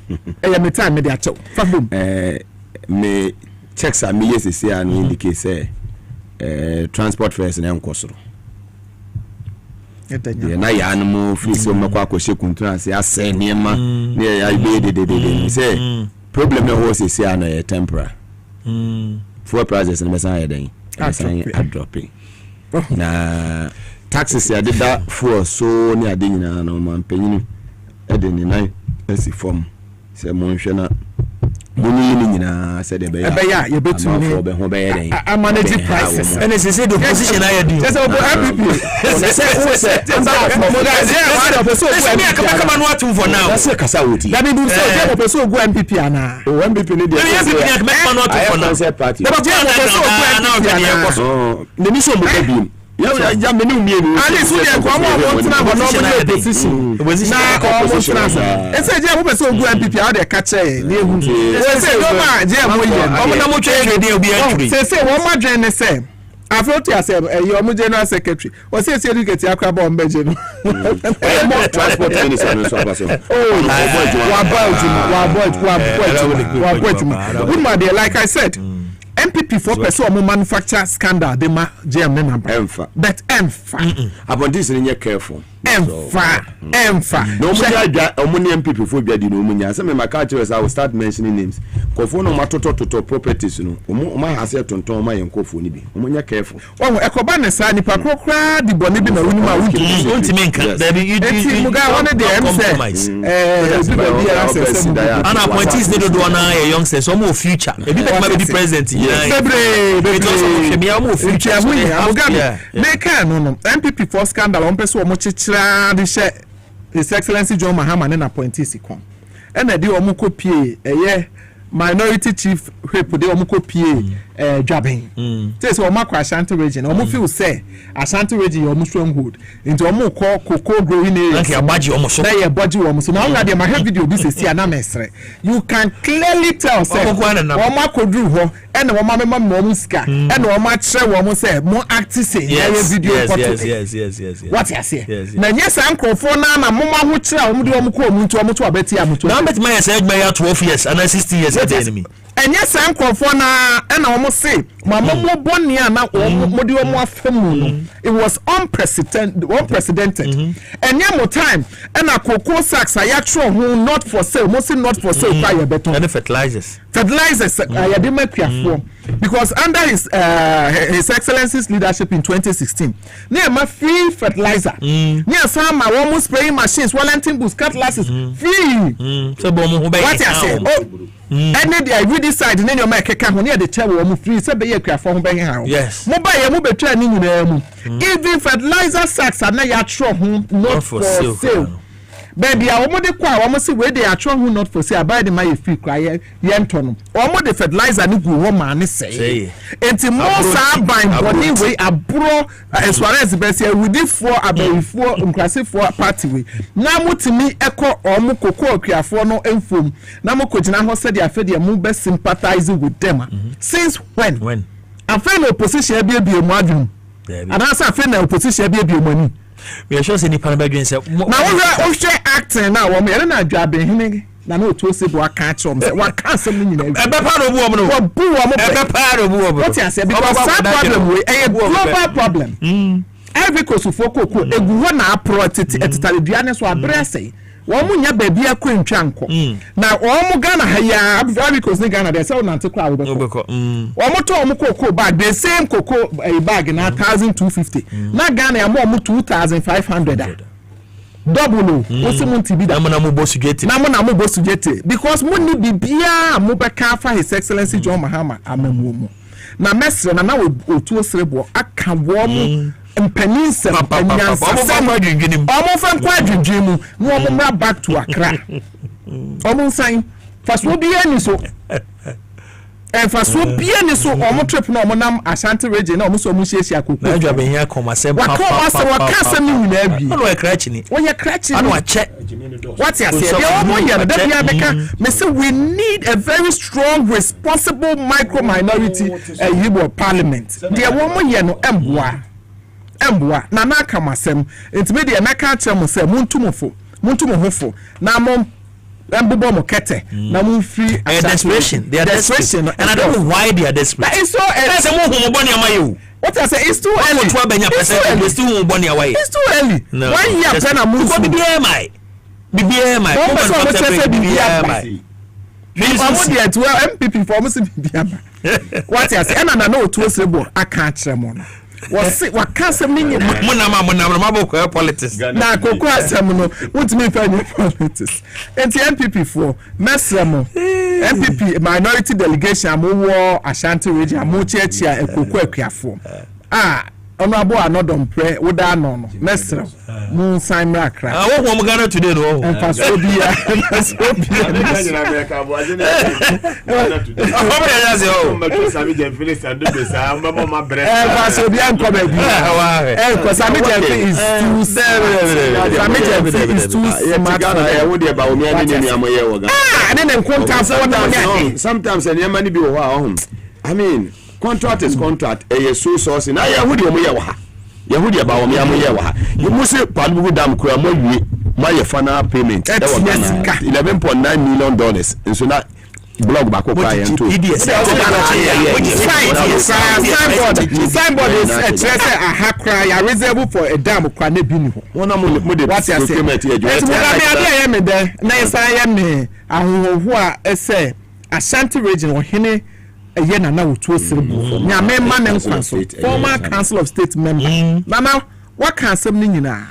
Speaker 4: e ya me time me de acho fabom
Speaker 7: me checks are me yes and indicate say transport fares na nkosoro na ya no free so makwa akoshe kuntrance ase niema na ya be de say problem na ho say na temporary for prices and mesan yeden mesan dropping na taxes ya did that for so ni ade nyina na man panyini e de ni nan esi form se mo nhwe na boni ni nyina se de be
Speaker 4: ya ye betu ni
Speaker 7: for be ho be yeden
Speaker 4: I manage prices
Speaker 3: and it's say the position I do
Speaker 4: just about MPP say mo guys yeah why the person go MPP
Speaker 3: come on what for now
Speaker 7: that's kasa woti
Speaker 4: that mean say the person go MPP ana
Speaker 7: o MPP ni dey
Speaker 3: MPP make man not for now
Speaker 7: say party
Speaker 4: the person go
Speaker 7: so the mission mo be ya me ni umienu
Speaker 4: ali so dey kwa mo tina go no position na ko mo tina sa e say je mo person go MPP how dey catch e ni ehu e say no ma je mo ye
Speaker 3: o na mo twe dey obi entry
Speaker 4: say wo ma dwen ne say afrotu ase your mu general secretary o say educate akra ba ombeje no
Speaker 7: mo transport minister no so abaso
Speaker 4: wa boy good man there like I said MPP for person omo manufacture scandal they ma GM number but
Speaker 7: upon this you careful
Speaker 4: emfa
Speaker 7: no money MPP for bia di no munya say me maka I will start mentioning names kofo no matoto properties no omo hase tonton ma yenkofo ni bi omo careful
Speaker 4: ekoba ne sa nipa krokra di boni bi na woni ma
Speaker 3: won't mean that you
Speaker 4: muga one dey compromise
Speaker 3: and appointees need to do na youngsters omo future e bi ma be president
Speaker 4: no MPP for scandal on person omo chichira de she His Excellency John Mahama na appointees kon e na de omo kopie eye minority chief whip de omo kopie dwabin say omo akwa Ashanti region omo feel say Ashanti region omo stronghold into omo cocoa growing area
Speaker 3: like abaji omo so
Speaker 4: na ye baji omo so na already my video bi say see na mesre you can clearly tell say omo akodru ho e na omo mema omo sika e na omo akire omo say mo act say na video photo
Speaker 3: yes
Speaker 4: what you say na nyesa nkrofo na mo ma ho kire omo de omo ko omo to abeti amuto
Speaker 3: na bet my say egba ya 12 years and 60 years at the enemy
Speaker 4: enye san krofo na omo say mama mo boni na mo de omo afemu no it was unprecedented enye mo time na cocoa sacks ayatro ho not for sale mo say not for sale by beton
Speaker 3: and fertilizers
Speaker 4: ya de makuafo because under his excellency's leadership in 2016 near my free fertilizer near some almost spraying machines Wellington boots cutlasses free
Speaker 3: so
Speaker 4: what I say and then I read this side and then you make a come near the chair free so be a for home
Speaker 3: yes
Speaker 4: mobile training even fertilizer sacks are not not for sale. Baby, I want to cry. I want to see where they are trying not for say buy the my free cry. Yenton. Almost the fertilizer ni go home man say. Enti most are buying body way a bro as far as best we did for about 4 inclusive 4 party way. Na mo timi echo omo koko akuafo no enfom. Na mo kojina ho said they are mu be sympathizing with them. Since when? I feel opposition be mu adwum. And I feel opposition be money.
Speaker 3: We are sure say nipa na badwen say
Speaker 4: na wo hwe acting na wo me na adwabe hene na no to say bo aka chom say wa ka asem ni nyina
Speaker 3: e be pa do bu wo no
Speaker 4: wo bu wo mo
Speaker 3: e be pa do bu wo
Speaker 4: what you say because that problem we a global problem every kosufo koko egu ho na apro etitale duane so abre say wo mu nya baby akwantwa nko na wo mu Ghana ha ya because ni Ghana dey say na ntekwa wo beko wo mu to wo koko bag the same koko bag na 1250 na Ghana ya mo 2500 double wo se mun tibi da
Speaker 3: na mo bosugeti
Speaker 4: because mun ni bibia mo beka fa his excellency John Mahama amamu mu na mesre na wo otuo serebo aka wo mu mpanins mpanyansa omo fam kwa dwedwemu no omo mra back to Accra omo sign faso bia ni so faso bia ni so omo trip na omo nam Ashanti region na omo so omo hiesia akoko
Speaker 3: na adwa ben hia koma sem papa
Speaker 4: wakasa mi nyina abi
Speaker 3: no e krachi ni
Speaker 4: wonya krachi
Speaker 3: anu ache
Speaker 4: what you say the omo here da bia beka me say we need a very strong responsible micro minority Igbo parliament the omo here no emboa na naka masem ntime de emeka achemu se muntumofo na mom embobo mo kete na mun free
Speaker 3: desperation they are desperation and I don't know why they are desperate
Speaker 4: it's so early what I say it's too early
Speaker 3: it's too early
Speaker 4: it's too early no. 1 year plan na mun
Speaker 3: go BBMI
Speaker 4: MPP for almost BBMI what I say and I know to sebo aka achemu no wakasem ni nyina
Speaker 3: muna maboko politics
Speaker 4: na koko asem no wutimi fa new politics enti MPP for mesremo MPP minority delegation amowo Ashanti region amochiachia ekoko akuafo ono abo anodom pre woda no mesrem mun sign Accra
Speaker 3: wo mo Ghana today no
Speaker 4: faso bia
Speaker 7: nyina be ka bo agene sami je finish and do this am ma bre
Speaker 4: faso bia nko ba bi ko sami je is too sami je is too smart
Speaker 7: Ghana wo de ba o mi ani ni amoye wo Ghana
Speaker 4: ane ne nkonta fo na
Speaker 7: sometimes any man bi wo ha I mean contract is contract so source na yahudi omo ye wa ha yahudi ba omo ye wa ha you must palugu dam kura mo wie ma ye final payment that was $11.9 million nso na blog ba ko kwa yen to
Speaker 4: signboard is a treasure a hakra ya reserve for a dam kwa na bi ni ho
Speaker 7: wona mo de document ye
Speaker 4: je me de na isa ye me ahoho a ese Ashanti region ohene eye na wotu osirbu nya me ma ne nkwanso former council of state member mama what council ni nyina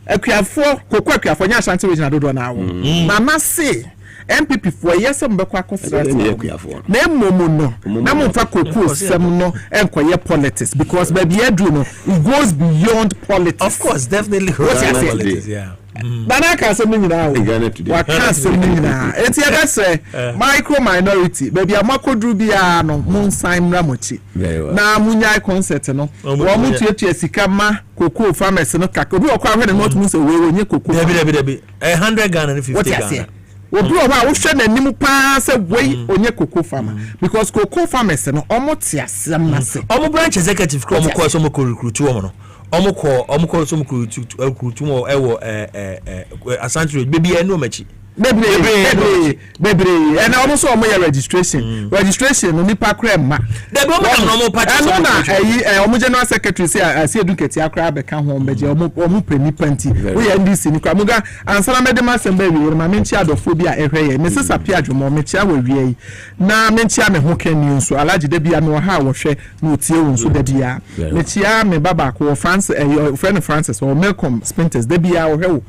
Speaker 4: akuafo koko akuafo nya Ashanti region adodo na awo mama say MPP for yesem be kwa kofra na emomu no na mo fa koko sem no enkoye politics because baby edu no it goes beyond politics
Speaker 3: of course definitely politics yeah
Speaker 4: Bana ka se nyina wa ka se nyina enti e be se micro minority baby amakodru bia no mun sign ramochi na munyai concert no wo mutuetu sika ma koko farmers no kaka obi okwa hwe no tun se we onye koko
Speaker 3: debi 100 Ghana and 50 Ghana
Speaker 4: obi o ba wo hwe na nim pa se we onye koko farmer because koko farmers no omo tiasem na se
Speaker 3: omo branch executive ko omo ko so mo ko recruit wo no omukọ so mukuru mo ewo Asante baby enu machi
Speaker 4: bebree and almost all my registration no nipa kra ma
Speaker 3: the normal party
Speaker 4: na omo general secretary say I see educate akra be ka ho meje omo premi panti we ndc ni kwa muga ansana medema sembe wi ma menchi adofo bi a ehwe ye me sesa pia adwomo me chia wa wie na menchi me ho kani nso alaji da bia me ha wo hwe na otie wo nso da bia me chia me baba ko France friend Francis or Malcolm Spinters da bia wo hwe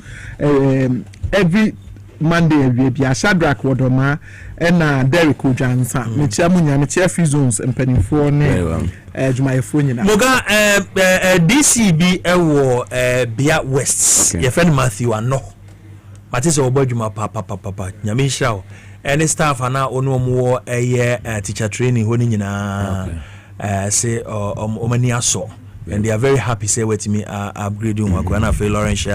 Speaker 4: every Monday we be a Shadrack Wodoma and Derek Ojansa me chia munya me chia free zones empanifo ne jumayefo nyina
Speaker 3: moga DCB ewo Bia West your friend Matthew ano matise obadwuma papa nyame hira any staff ana onu omo teacher training ho ni nyina say omani aso and they are very happy say with me upgrading wa na fe Lawrence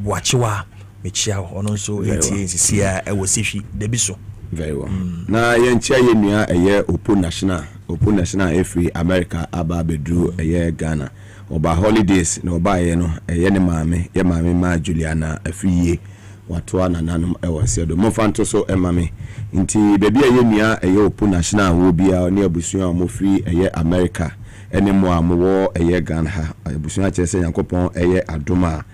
Speaker 3: boachiwa mechia ono so sia e wosifi debiso
Speaker 7: very well na yenchia yenua open national every America aba bedru Ghana oba holidays na oba no ne maame ma Juliana afiye watoa na nanom ewasedo mofanto so emame nti bebi yenua open national wo bia ne abusua mo free America ene mo amwo Ghana ha abusua chese yankopon adoma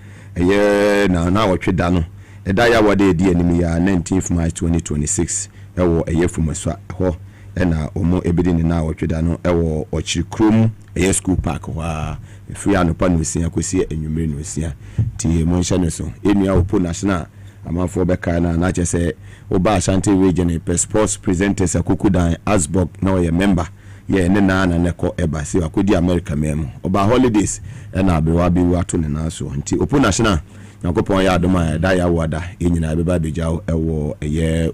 Speaker 7: na wotwe da no eda ya wade edi anim ya 19th March 2026 ewo fumaswa ho na omo ebedi ni na wotwe da no ewo ochikrom school park wa free anopa no sia kwesi enwumere no sia ti mo nhyɛ no so enua opo national amafo beka na chese oba Ashanti region sports presenters akukudan Asbog na o member ye ne na neko eba si akodi America mem oba holidays na abewa bi wato ne na so nti opo national nakopon ya adoma da ya wada enyina beba bejawo ewo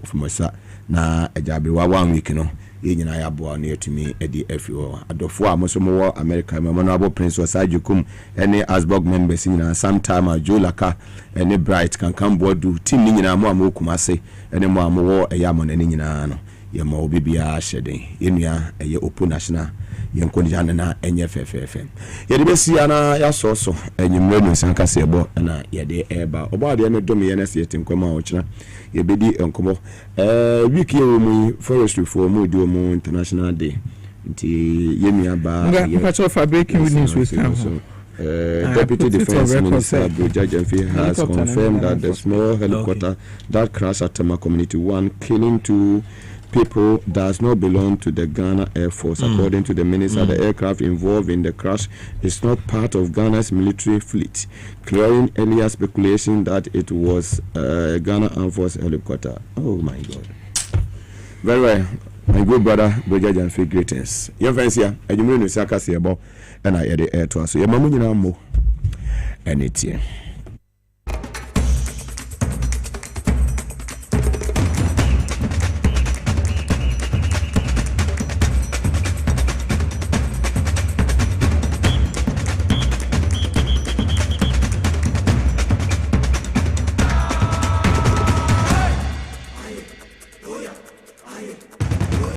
Speaker 7: fumasa na ajabewa 1 week no enyina ya boa na etumi edi afio adofo amosomo wo America memorable prince Osajukum ene Asbog members nyina sometime Jolaka ene bright kankan bodu team nyina mo amokumase ene mo amowo eyamo na nyina no ye ma obibia hyeden yenua opo national yenkoni na enye fefefe yede besi ana ya soso enyimre no sanka sebo na yede eba oba de no dom ye na se yetinkwama o kira ye bedi enkomo week ye mu forestry for mu di mu international day nti yenua ba
Speaker 4: ya for breaking news with
Speaker 7: Deputy Defense Minister Bojajanfi has confirmed that the small helicopter that crashed at Tema Community 1 killing 2 people does not belong to the Ghana Air Force. According to the minister, the aircraft involved in the crash is not part of Ghana's military fleet, clearing earlier speculation that it was a Ghana Armed Force helicopter. Oh my God. Very well. My good brother, Bojajanfi, greetings. Your friends here, and you know, Saka Sebo, and I had the air to us. Your mamma, mo, and it's here.